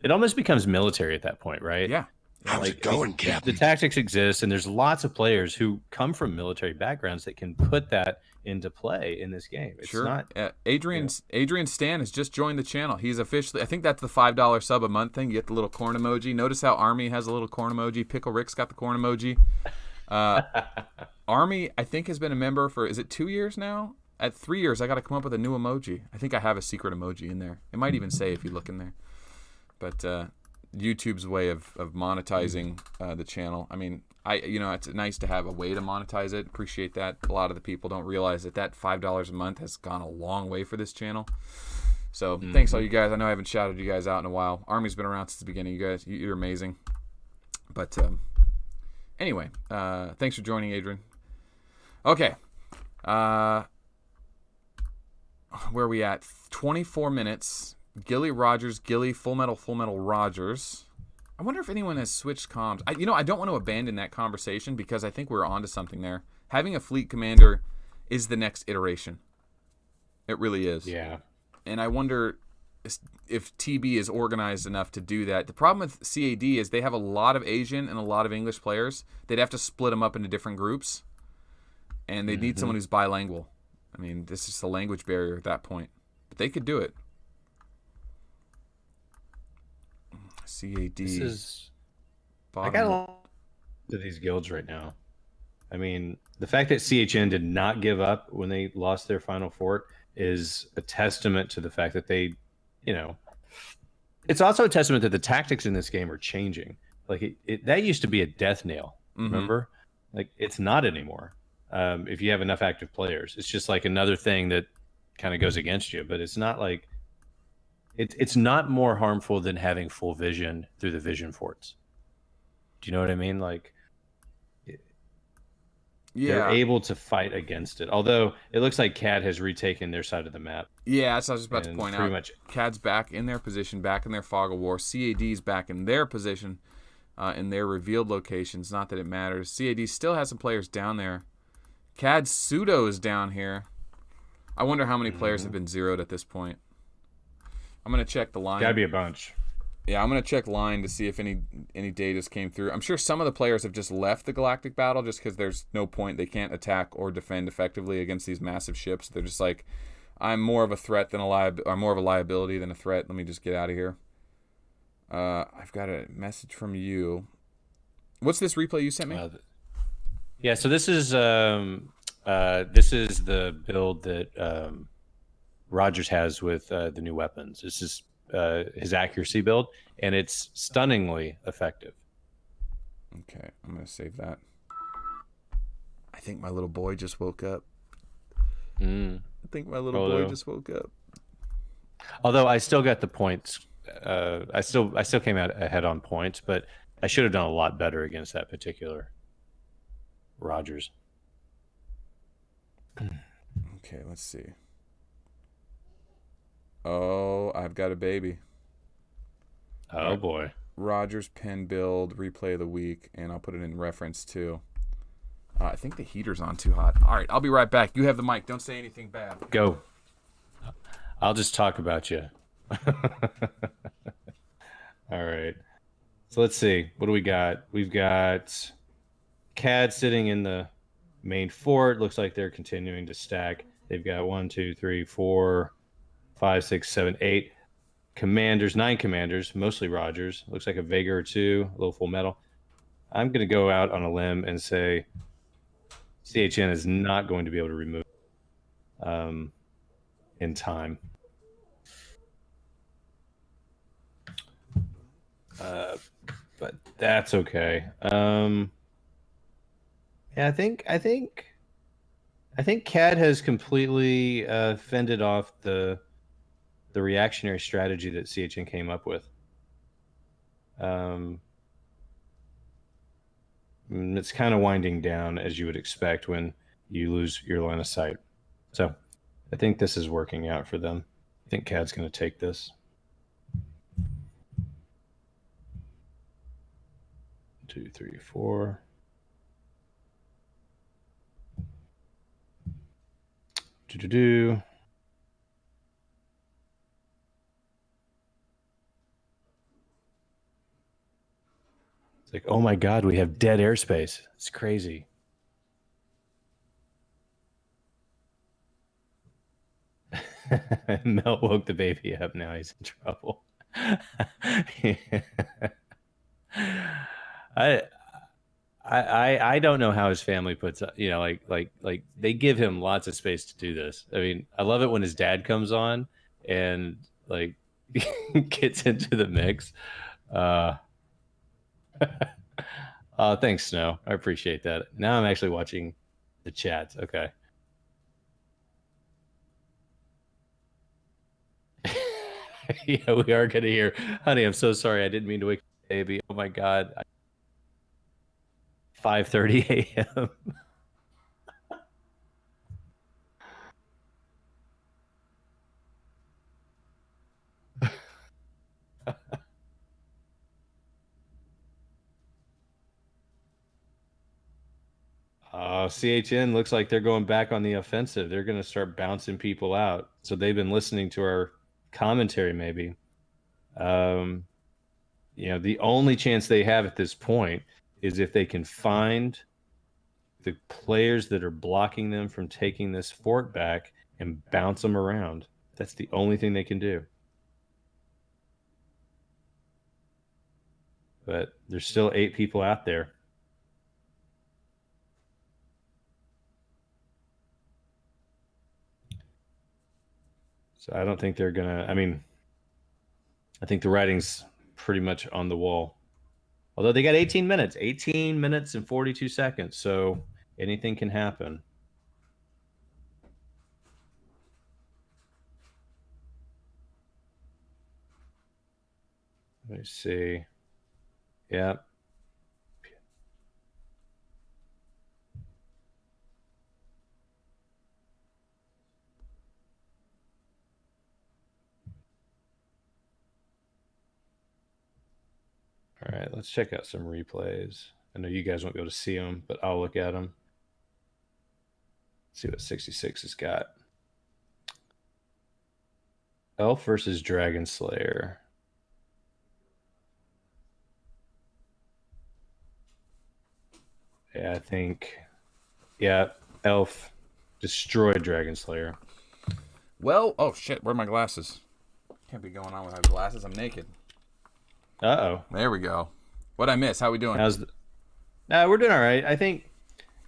it almost becomes military at that point, right? Yeah. How's it going, Captain? The tactics exist, and there's lots of players who come from military backgrounds that can put that into play in this game. It's Sure. not. Adrian Stan has just joined the channel. He's officially, I think that's the $5 sub a month thing. You get the little corn emoji. Notice how Army has a little corn emoji. Pickle Rick's got the corn emoji. Army, I think, has been a member for, is it 2 years now? At 3 years, I got to come up with a new emoji. I think I have a secret emoji in there. It might even say if you look in there. But YouTube's way of monetizing the channel. I mean, it's nice to have a way to monetize it. Appreciate that. A lot of the people don't realize that $5 a month has gone a long way for this channel. So thanks all you guys. I know I haven't shouted you guys out in a while. Army's been around since the beginning. You guys, you're amazing. But anyway, thanks for joining, Adrian. Okay. Where are we at? 24 minutes. Gilly Rogers, Full Metal Rogers. I wonder if anyone has switched comms. I don't want to abandon that conversation because I think we're onto something there. Having a fleet commander is the next iteration. It really is. Yeah. And I wonder if TB is organized enough to do that. The problem with CAD is they have a lot of Asian and a lot of English players. They'd have to split them up into different groups, and they need someone who's bilingual. I mean, this is a language barrier at that point. But they could do it. CAD. This is. I got a lot to these guilds right now. I mean, the fact that CHN did not give up when they lost their final fort is a testament to the fact that they, it's also a testament that the tactics in this game are changing. Like that used to be a death nail, remember? Like it's not anymore. If you have enough active players, it's just like another thing that kind of goes against you. But it's not like it's not more harmful than having full vision through the vision forts. Do you know what I mean? Like, they're able to fight against it. Although it looks like CAD has retaken their side of the map. Yeah, that's what I was about to point out. Much. CAD's back in their position, back in their fog of war. CAD's back in their position, in their revealed locations. Not that it matters. CAD still has some players down there. CAD pseudo is down here. I wonder how many players have been zeroed at this point. I'm gonna check the line. Gotta be a bunch. Yeah, I'm gonna check line to see if any datas came through. I'm sure some of the players have just left the galactic battle just because there's no point. They can't attack or defend effectively against these massive ships. They're just like, I'm more of a threat than I'm more of a liability than a threat. Let me just get out of here. I've got a message from you. What's this replay you sent me? Yeah, so this is the build that Rogers has with the new weapons. This is his accuracy build, and it's stunningly effective. Okay, I'm gonna save that. I think my little boy just woke up. I think my little boy just woke up. Although I still got the points. I still came out ahead on points, but I should have done a lot better against that particular Rogers. Okay, let's see. Oh, I've got a baby. Oh boy. Rogers pen build, replay of the week, and I'll put it in reference too. I think the heater's on too hot. All right, I'll be right back. You have the mic. Don't say anything bad. Go. I'll just talk about you. All right. So let's see. What do we got? We've got CAD sitting in the main fort. Looks like they're continuing to stack. They've got 1, 2, 3, 4, 5, 6, 7, 8 commanders, 9 commanders, mostly Rogers. Looks like a Vega or 2, a little full metal. I'm going to go out on a limb and say CHN is not going to be able to remove in time. But that's okay. Yeah, I think CAD has completely fended off the reactionary strategy that CHN came up with. It's kind of winding down, as you would expect when you lose your line of sight. So I think this is working out for them. I think CAD's going to take this. 2, 3, 4. Do. It's like, oh my God, we have dead airspace. It's crazy. Melt woke the baby up. Now he's in trouble. I don't know how his family puts up, like they give him lots of space to do this. I mean, I love it when his dad comes on and like gets into the mix. Thanks, Snow. I appreciate that. Now I'm actually watching the chats. Okay. Yeah, we are gonna hear, honey, I'm so sorry. I didn't mean to wake the baby. Oh my God. 5:30 a.m. CHN looks like they're going back on the offensive. They're going to start bouncing people out. So they've been listening to our commentary, maybe. The only chance they have at this point is if they can find the players that are blocking them from taking this fort back and bounce them around. That's the only thing they can do. But there's still 8 people out there. So I don't think they're going to, I think the writing's pretty much on the wall. Although they got 18 minutes and 42 seconds. So anything can happen. Let me see. Yeah. All right, let's check out some replays. I know you guys won't be able to see them, but I'll look at them. See what 66 has got. Elf versus Dragon Slayer. Yeah, I think. Yeah, Elf destroyed Dragon Slayer. Well, oh shit, where are my glasses? Can't be going on without glasses. I'm naked. Uh-oh. There we go. What'd I miss? How we doing? We're doing all right. I think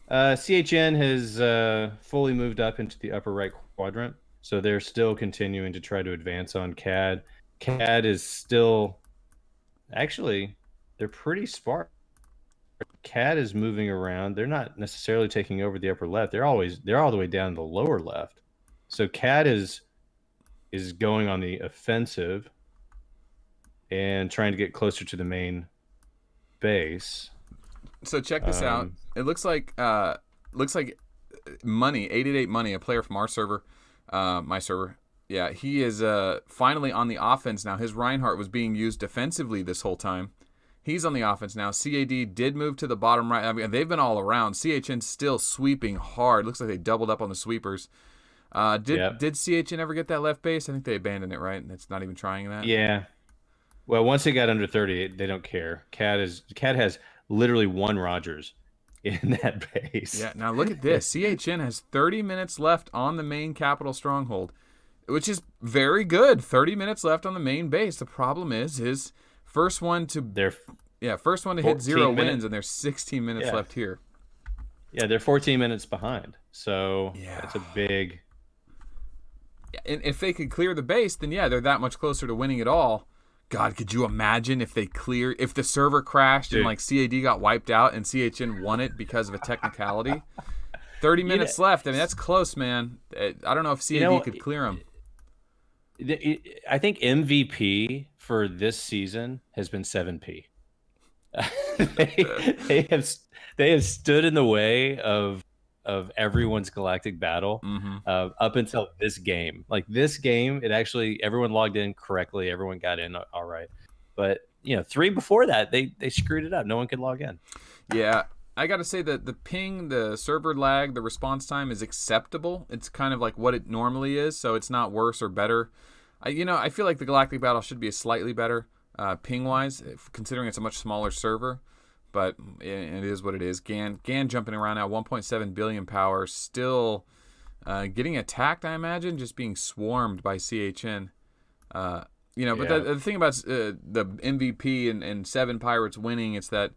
CHN has fully moved up into the upper right quadrant, so they're still continuing to try to advance on CAD. CAD is still... Actually, they're pretty sparse. CAD is moving around. They're not necessarily taking over the upper left. They're all the way down the lower left. So CAD is going on the offensive and trying to get closer to the main base. So check this out. It looks like Money, 888 Money, a player from our server, my server. Yeah, he is finally on the offense now. His Reinhardt was being used defensively this whole time. He's on the offense now. CAD did move to the bottom right. I mean, they've been all around. CHN still sweeping hard. Looks like they doubled up on the sweepers. Did CHN ever get that left base? I think they abandoned it, right? And it's not even trying that. Yeah. Well, once they got under 30, they don't care. CAD has literally one Rogers in that base. Yeah. Now look at this. CHN has 30 minutes left on the main capital stronghold, which is very good. 30 minutes left on the main base. The problem is his first one to hit 0 wins, and there's 16 minutes left here. Yeah, they're 14 minutes behind. So that's a big. And if they could clear the base, then they're that much closer to winning it all. God, could you imagine if the server crashed and like CAD got wiped out and CHN won it because of a technicality? 30 minutes left. I mean, that's close, man. I don't know if CAD could clear them. I think MVP for this season has been 7P. they have stood in the way of everyone's galactic battle up until this game. Like this game, it actually everyone logged in correctly, everyone got in all right. But 3 before that, they screwed it up. No one could log in. Yeah. I got to say that the ping, the server lag, the response time is acceptable. It's kind of like what it normally is, so it's not worse or better. I feel like the Galactic Battle should be slightly better ping-wise, considering it's a much smaller server. But it is what it is. GAN jumping around now, 1.7 billion power, still getting attacked, I imagine, just being swarmed by CHN. But the thing about the MVP and 7 Pirates winning, it's that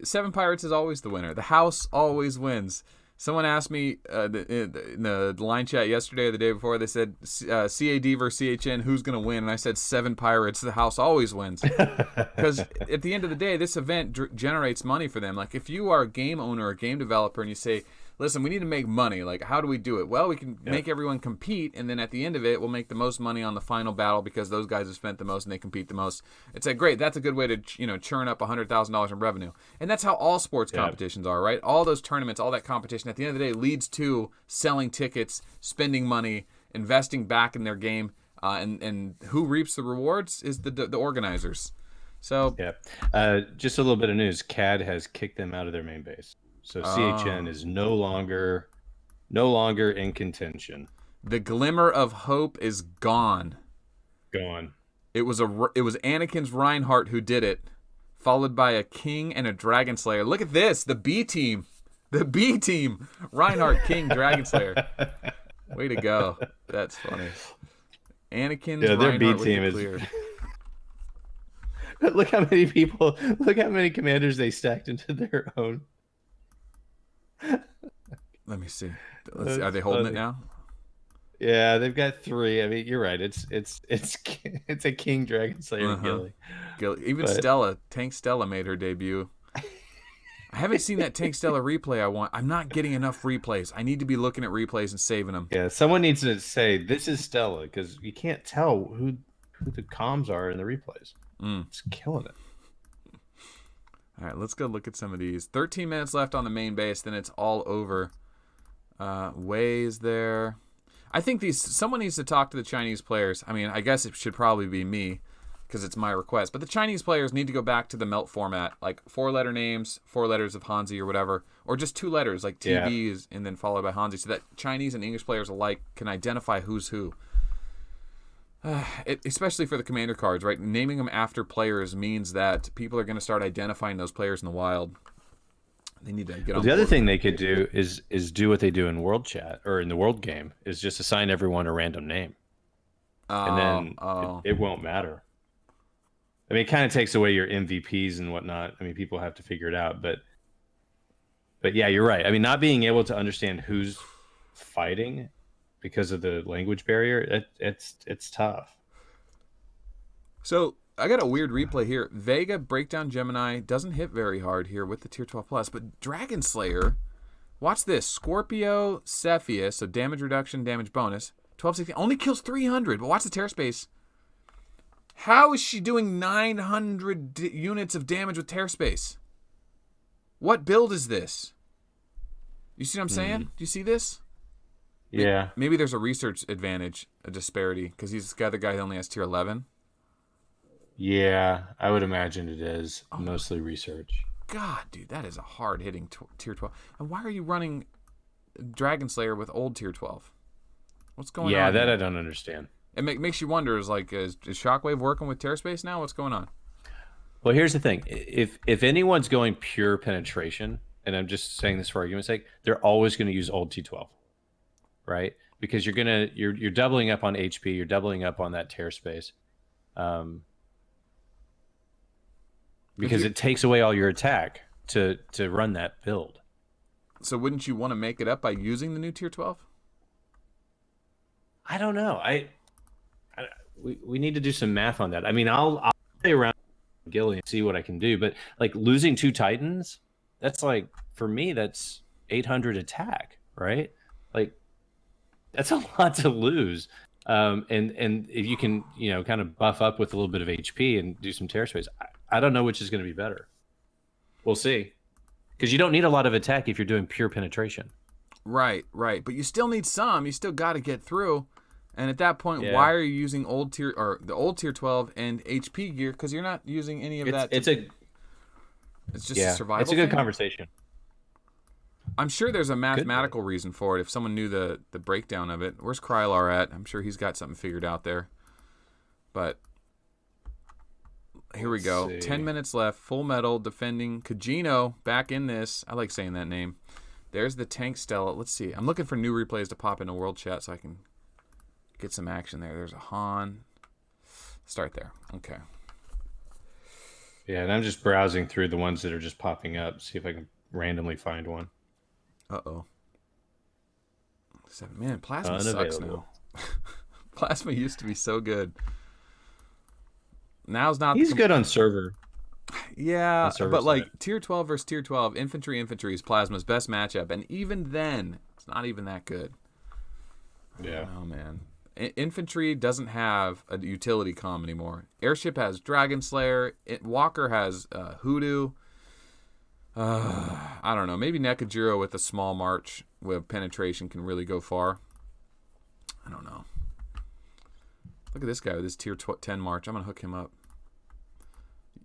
7 Pirates is always the winner. The house always wins. Someone asked me in the line chat yesterday or the day before, they said CAD versus CHN, who's going to win? And I said 7 Pirates, the house always wins. Because at the end of the day, this event generates money for them. Like if you are a game owner or a game developer and you say, listen, we need to make money. Like, how do we do it? Well, we can make everyone compete, and then at the end of it, we'll make the most money on the final battle because those guys have spent the most and they compete the most. It's like, great, that's a good way to churn up $100,000 in revenue. And that's how all sports competitions are, right? All those tournaments, all that competition, at the end of the day, leads to selling tickets, spending money, investing back in their game, and who reaps the rewards is the organizers. So just a little bit of news. CAD has kicked them out of their main base. So CHN is no longer in contention. The glimmer of hope is gone. Gone. It was Anakin's Reinhardt who did it, followed by a King and a Dragon Slayer. Look at this, the B team. The B team. Reinhardt, King, Dragon Slayer. Way to go. That's funny. Anakin's their Reinhardt B with team the is clear. Look how many commanders they stacked into their own. Let me see. Are they holding it now? Yeah, they've got 3. I mean, you're right. It's a King, Dragon Slayer, and Gilly. Even Tank Stella made her debut. I haven't seen that Tank Stella replay I'm not getting enough replays. I need to be looking at replays and saving them. Yeah, someone needs to say, this is Stella, because you can't tell who the comms are in the replays. It's killing it. All right, let's go look at some of these. 13 minutes left on the main base, then it's all over. Wei's there. I think someone needs to talk to the Chinese players. I mean, I guess it should probably be me because it's my request. But the Chinese players need to go back to the melt format, like 4-letter names, 4 letters of Hanzi or whatever, or just 2 letters like TBs and then followed by Hanzi, so that Chinese and English players alike can identify who's who. Especially for the commander cards, right? Naming them after players means that people are going to start identifying those players in the wild. They need to get on. The other thing they could do is do what they do in World Chat or in the World Game, is just assign everyone a random name, and then it won't matter. I mean, it kind of takes away your MVPs and whatnot. I mean, people have to figure it out, but yeah, you're right. I mean, not being able to understand who's fighting because of the language barrier, it's tough. So I got a weird replay here. Vega, Breakdown Gemini doesn't hit very hard here with the tier 12 plus, but Dragon Slayer, watch this. Scorpio, Cepheus, so damage reduction, damage bonus, 1260, only kills 300, but watch the tear space. How is she doing 900 units of damage with tear space? What build is this? You see what I'm saying? Do you see this? Yeah. Maybe there's a research advantage, a disparity, because he's the other guy that only has tier 11. Yeah, I would imagine it is mostly research. God, dude, that is a hard-hitting tier 12. And why are you running Dragon Slayer with old tier 12? What's going Yeah, on? that here? I don't understand. It makes you wonder. Is Shockwave working with Tear Space now? What's going on? Well, here's the thing: if anyone's going pure penetration, and I'm just saying this for argument's sake, they're always going to use old T12, right? Because you're doubling up on HP, you're doubling up on that tear space, because it takes away all your attack to run that build. So wouldn't you want to make it up by using the new Tier 12? I don't know. We need to do some math on that. I mean, I'll play around with Gilly and see what I can do, but like losing 2 Titans, that's like, for me, that's 800 attack, right? Like, that's a lot to lose. And if you can, kind of buff up with a little bit of HP and do some tear space, I don't know which is going to be better. We'll see. Because you don't need a lot of attack if you're doing pure penetration. Right. But you still need some. You still got to get through. And at that point, why are you using the old Tier 12 and HP gear? Because you're not using any of that. It's just a survival. It's a good thing? Conversation. I'm sure there's a mathematical reason for it if someone knew the breakdown of it. Where's Krylar at? I'm sure he's got something figured out there. But here we go. 10 minutes left. Full Metal defending Kajino back in this. I like saying that name. There's the Tank Stella. Let's see. I'm looking for new replays to pop into World Chat so I can get some action there. There's a Han. Start there. Okay. Yeah, and I'm just browsing through the ones that are just popping up, see if I can randomly find one. Uh-oh. Man, Plasma sucks now. Plasma used to be so good. Now's not. He's good on server. Yeah, but side. like Tier 12 versus Tier 12, Infantry is Plasma's best matchup, and even then, it's not even that good. Yeah. Oh man, Infantry doesn't have a utility comm anymore. Airship has Dragon Slayer. Walker has Hoodoo. I don't know. Maybe Nekajiro with a small march with penetration can really go far. I don't know. Look at this guy with his Tier 10 march. I'm going to hook him up.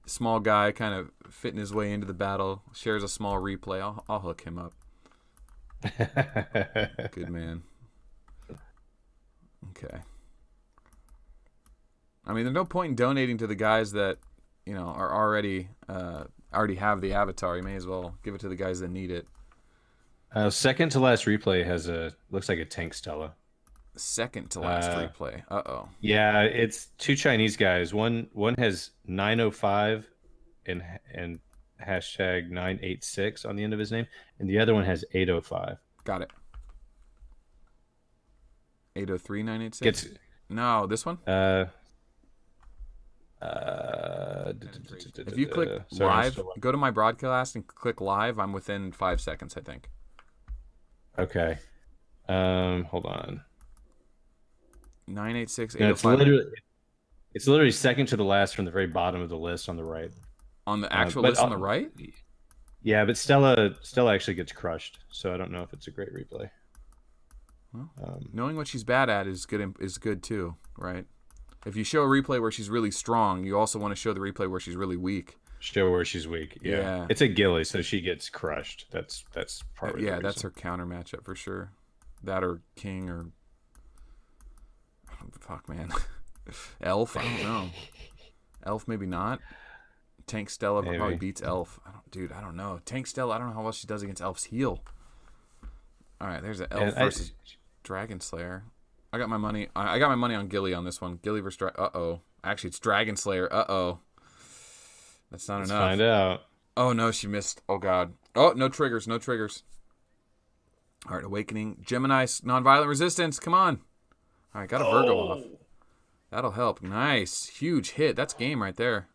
Small guy kind of fitting his way into the battle. Shares a small replay. I'll hook him up. Good man. Okay. I mean, there's no point in donating to the guys that, are already have the avatar. You may as well give it to the guys that need it. Second to last replay has looks like a Tank Stella. Second to last replay. Uh-oh. Yeah, it's 2 Chinese guys. One has 905 and hashtag 986 on the end of his name, and the other one has 805. Got it. 803 986. No, this one. If you click live, go to my broadcast and click live. I'm within 5 seconds, I think. Okay. Hold on. 986 No, 805. it's literally second to the last from the very bottom of the list on the right. On the actual list on the right? Yeah, but Stella actually gets crushed, so I don't know if it's a great replay. Well, knowing what she's bad at is good too, right? If you show a replay where she's really strong, you also want to show the replay where she's really weak. Show where she's weak. Yeah. It's a Gilly, so she gets crushed. That's part of it. Yeah, that's her counter matchup for sure. That or King or fuck, man. Elf, I don't know. Elf, maybe not. Tank Stella probably beats Elf. I don't know. Tank Stella, I don't know how well she does against Elf's heal. All right, there's an Elf versus Dragon Slayer. I got my money on Gilly on this one. Gilly versus uh-oh. Actually, it's Dragon Slayer. Uh-oh. That's not enough. Let's find out. Oh, no, she missed. Oh, God. Oh, no triggers. All right, Awakening. Gemini, Nonviolent Resistance. Come on. All right, got a Virgo off. That'll help. Nice. Huge hit. That's game right there.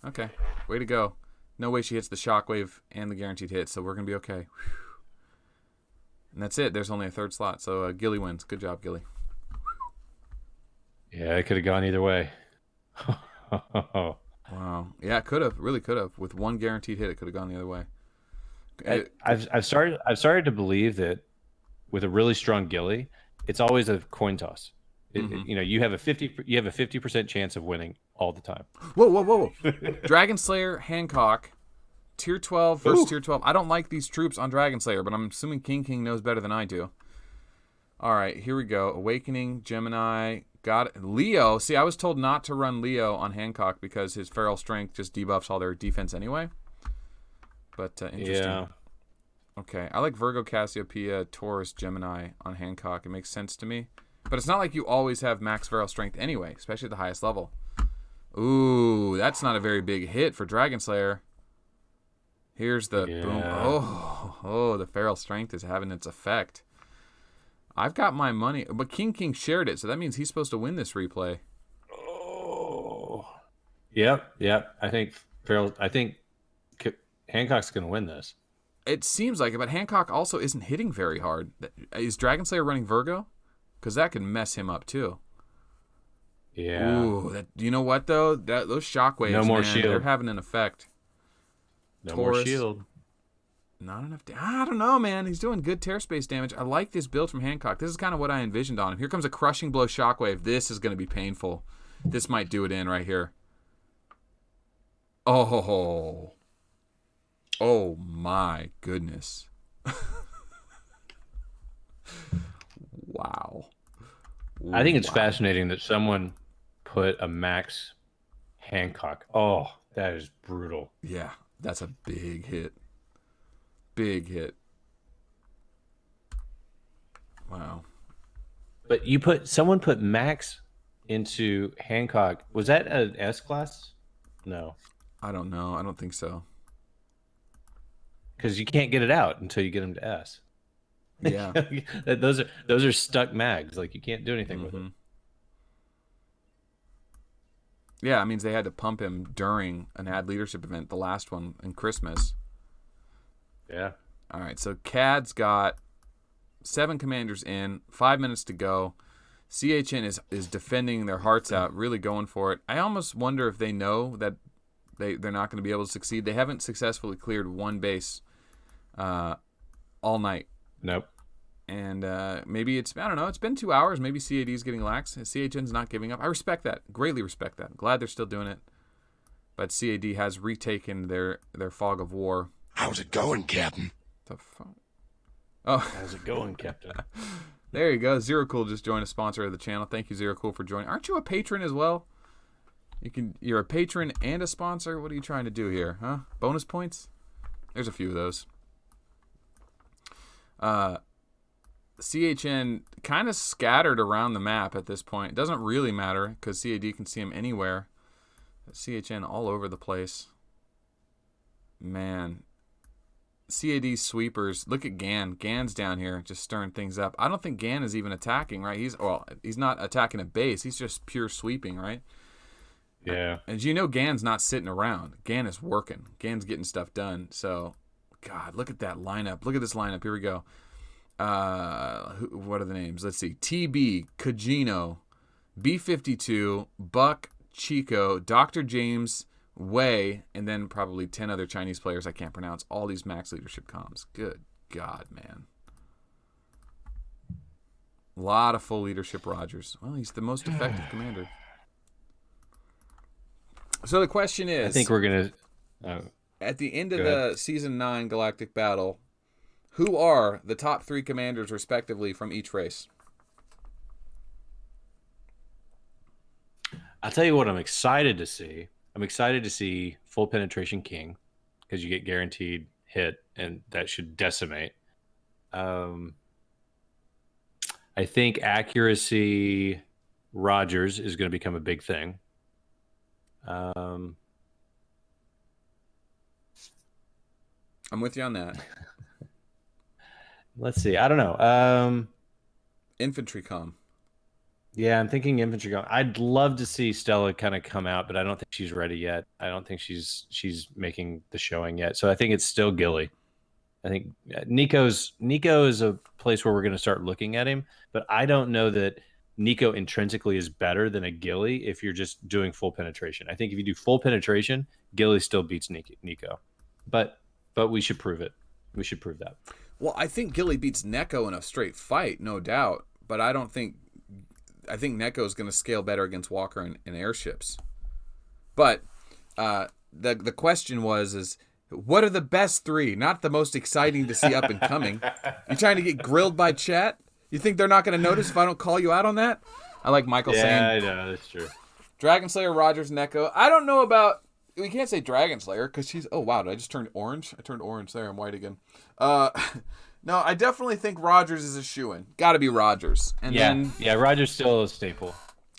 Okay, way to go. No way she hits the Shockwave and the guaranteed hit, so we're going to be okay. Whew. And that's it. There's only a third slot, so Gilly wins. Good job, Gilly. Yeah, it could have gone either way. Wow. Yeah, it could have. Really could have. With one guaranteed hit, it could have gone the other way. I've started to believe that with a really strong Gilly, it's always a coin toss. You have a 50% chance of winning all the time. Whoa. Dragon Slayer, Hancock, Tier 12 versus Tier 12. I don't like these troops on Dragon Slayer, but I'm assuming King knows better than I do. All right, here we go. Awakening, Gemini, got it. Leo. See, I was told not to run Leo on Hancock because his feral strength just debuffs all their defense anyway. But interesting. Yeah. Okay, I like Virgo, Cassiopeia, Taurus, Gemini on Hancock. It makes sense to me. But it's not like you always have max feral strength anyway, especially at the highest level. Ooh, that's not a very big hit for Dragon Slayer. Here's the boom. Oh, the feral strength is having its effect. I've got my money, but King shared it, so that means he's supposed to win this replay. Oh. Yep. I think Hancock's going to win this. It seems like it, but Hancock also isn't hitting very hard. Is Dragon Slayer running Virgo? Because that could mess him up too. Yeah. Ooh, you know what though? Those shockwaves, no more man, shield. they're having an effect. No Taurus, more shield. Not enough. I don't know, man. He's doing good tear space damage. I like this build from Hancock. This is kind of what I envisioned on him. Here comes a crushing blow shockwave. This is going to be painful. This might do it in right here. Oh my goodness. Wow. I think it's fascinating that someone put a max Hancock. Oh, that is brutal. Yeah, that's a big hit. Big hit. Wow. But someone put max into Hancock. Was that an S class? No. I don't know. I don't think so. Because you can't get it out until you get them to S. Yeah. those are stuck mags. Like you can't do anything with it. Yeah, it means they had to pump him during an ad leadership event, the last one in Christmas. Yeah. All right, so CAD's got 7 commanders in, 5 minutes to go. CHN is defending their hearts out, really going for it. I almost wonder if they know that they're not going to be able to succeed. They haven't successfully cleared one base all night. Nope. And maybe I don't know, it's been 2 hours. Maybe CAD's getting lax. CHN's not giving up. I respect that. Greatly respect that. Glad they're still doing it. But CAD has retaken their fog of war. How's it going, Captain? The fuck? Oh. How's it going, Captain? There you go. Zero Cool just joined a sponsor of the channel. Thank you, Zero Cool, for joining. Aren't you a patron as well? You're a patron and a sponsor? What are you trying to do here, huh? Bonus points? There's a few of those. CHN kind of scattered around the map at this point. It doesn't really matter because CAD can see him anywhere. CHN all over the place. Man. CAD sweepers. Look at Gan. Gan's down here just stirring things up. I don't think Gan is even attacking, right? He's not attacking a base. He's just pure sweeping, right? Yeah. And you know Gan's not sitting around. Gan is working. Gan's getting stuff done. So, God, look at that lineup. Look at this lineup. Here we go. What are the names? Let's see. TB, Kajino, B52, Buck, Chico, Dr. James, Wei, and then probably 10 other Chinese players I can't pronounce. All these max leadership comms. Good God, man. A lot of full leadership Rogers. Well, he's the most effective commander. So the question is, I think we're going to... at the end of the Season 9 Galactic Battle, who are the top 3 commanders, respectively, from each race? I'll tell you what I'm excited to see. I'm excited to see full penetration king because you get guaranteed hit, and that should decimate. I think accuracy Rogers is going to become a big thing. I'm with you on that. Let's see. I don't know. Infantry comm. Yeah, I'm thinking infantry. I'd love to see Stella kind of come out, but I don't think she's ready yet. I don't think she's making the showing yet. So I think it's still Gilly. I think Nico is a place where we're going to start looking at him, but I don't know that Nico intrinsically is better than a Gilly if you're just doing full penetration. I think if you do full penetration, Gilly still beats Nico. But we should prove it. We should prove that. Well, I think Gilly beats Neko in a straight fight, no doubt. But I think Neko is going to scale better against Walker and airships. But the question is what are the best 3? Not the most exciting to see up and coming. You trying to get grilled by chat? You think they're not going to notice if I don't call you out on that? I like Michael saying. Yeah, I know. That's true. Dragon Slayer, Rogers, Neko. I don't know about. We can't say Dragon Slayer because she's. Oh wow! Did I just turn orange? I turned orange there. I'm white again. No, I definitely think Rogers is a shoo-in. Got to be Rogers. And then Rogers still a staple.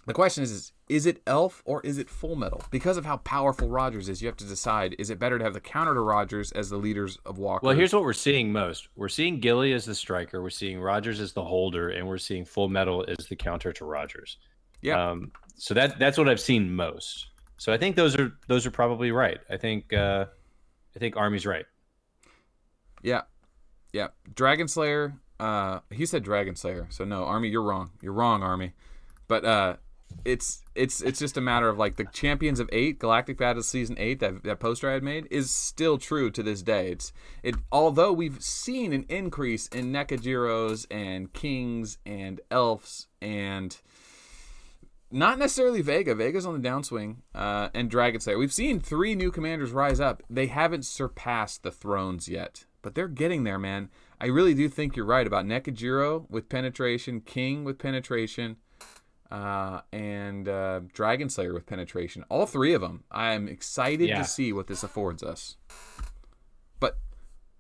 the question is it Elf or is it Full Metal? Because of how powerful Rogers is, you have to decide: is it better to have the counter to Rogers as the leaders of Walker? Well, here's what we're seeing most: we're seeing Gilly as the striker, we're seeing Rogers as the holder, and we're seeing Full Metal as the counter to Rogers. Yeah. So that's what I've seen most. So I think those are probably right. I think Army's right. Yeah. Yeah. Dragon Slayer. He said Dragon Slayer. So no, Army, you're wrong. You're wrong, Army. But it's just a matter of like the Champions of 8, Galactic Battle Season 8, that poster I had made is still true to this day. Although we've seen an increase in Nekajiros and Kings and Elves and not necessarily Vega. Vega's on the downswing, and Dragon Slayer. We've seen 3 new commanders rise up. They haven't surpassed the thrones yet, but they're getting there, man. I really do think you're right about Nekajiro with penetration, King with penetration, and Dragon Slayer with penetration. All 3 of them. I'm excited to see what this affords us. But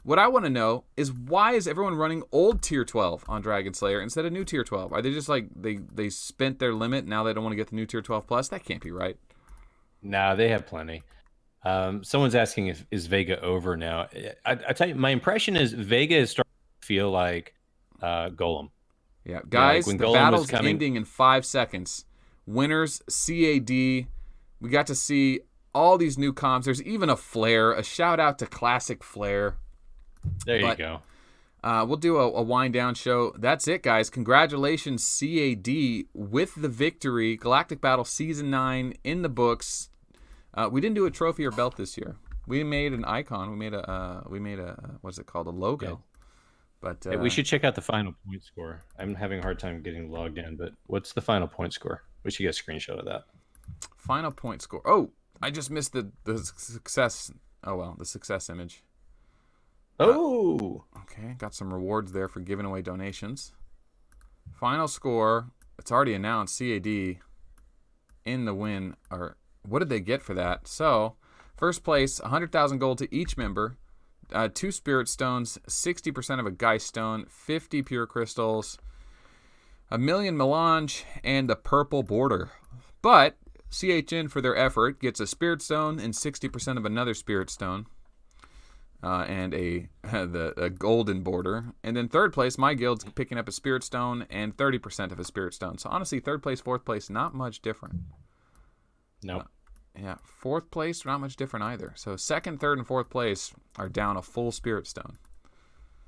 what I want to know is why is everyone running old tier 12 on Dragon Slayer instead of new tier 12? Are they just like they spent their limit, now they don't want to get the new tier 12 plus? That can't be right. No, they have plenty. Someone's asking is Vega over now? I tell you, my impression is Vega is starting to feel like Golem. Yeah, guys, like the battle's ending in 5 seconds. Winners, CAD. We got to see all these new comps. There's even a Flare. A shout out to Classic Flare. There you go. We'll do a wind down show. That's it, guys. Congratulations, CAD, with the victory. Galactic Battle Season 9 in the books. We didn't do a trophy or belt this year. We made an icon. We made a what's it called? A logo. Yeah. But Hey, we should check out the final point score. I'm having a hard time getting logged in, but what's the final point score? We should get a screenshot of that. Final point score. Oh, I just missed the success. Oh well, the success image. Oh. Okay, got some rewards there for giving away donations. Final score. It's already announced. CAD in the win. Or what did they get for that? So, first place, 100,000 gold to each member. 2 spirit stones, 60% of a geist stone, 50 pure crystals, 1 million melange, and the purple border. But CHN, for their effort, gets a spirit stone and 60% of another spirit stone. And a golden border. And then third place, my guild's picking up a spirit stone and 30% of a spirit stone. So honestly, third place, fourth place, not much different. Nope. Yeah, fourth place, not much different either. So second, third, and fourth place are down a full spirit stone.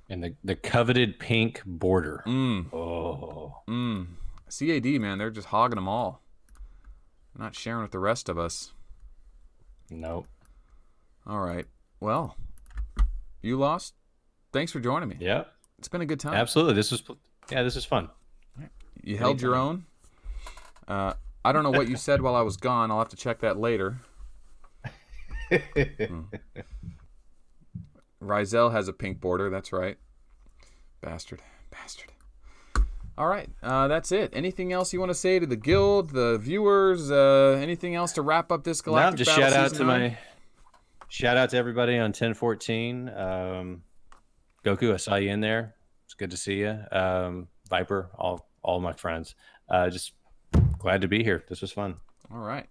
And the coveted pink border. CAD, man, they're just hogging them all. Not sharing with the rest of us. Nope. All right. Well, you lost. Thanks for joining me. Yeah. It's been a good time. Absolutely. This was fun. You held your own. I don't know what you said while I was gone. I'll have to check that later. Rizel has a pink border. That's right. Bastard. All right. That's it. Anything else you want to say to the guild, the viewers? Anything else to wrap up this Galactic Just Battle shout out to everybody on 1014. Goku, I saw you in there. It's good to see you. Viper, all my friends. Just glad to be here. This was fun. All right.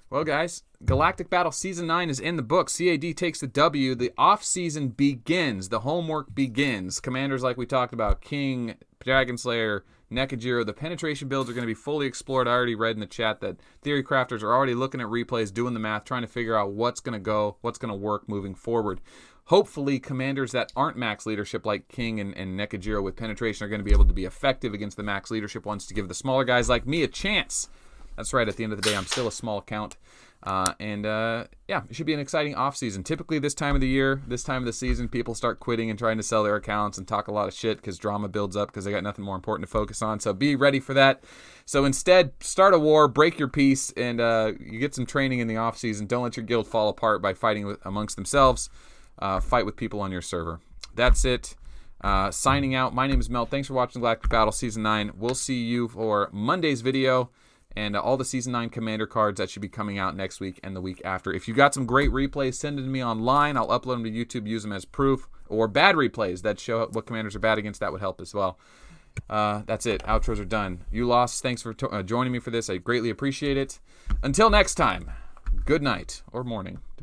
Well, guys, Galactic Battle Season 9 is in the books. CAD takes the W. The off-season begins. The homework begins. Commanders like we talked about, King, Dragon Slayer, Nekajiro. The penetration builds are going to be fully explored. I already read in the chat that Theory Crafters are already looking at replays, doing the math, trying to figure out what's going to go, what's going to work moving forward. Hopefully, commanders that aren't max leadership like King and Nekajiro with penetration are going to be able to be effective against the max leadership ones to give the smaller guys like me a chance. That's right. At the end of the day, I'm still a small count. Yeah, it should be an exciting offseason. Typically, this time of the year, this time of the season, people start quitting and trying to sell their accounts and talk a lot of shit because drama builds up because they got nothing more important to focus on. So be ready for that. So instead, start a war, break your peace, and you get some training in the offseason. Don't let your guild fall apart by fighting amongst themselves. Fight with people on your server. That's it. Signing out. My name is Mel. Thanks for watching Galactic Battle Season 9. We'll see you for Monday's video and all the Season 9 Commander cards that should be coming out next week and the week after. If you got some great replays, send them to me online. I'll upload them to YouTube, use them as proof. Or bad replays that show what commanders are bad against. That would help as well. That's it. Outros are done. You lost. Thanks for joining me for this. I greatly appreciate it. Until next time, good night or morning.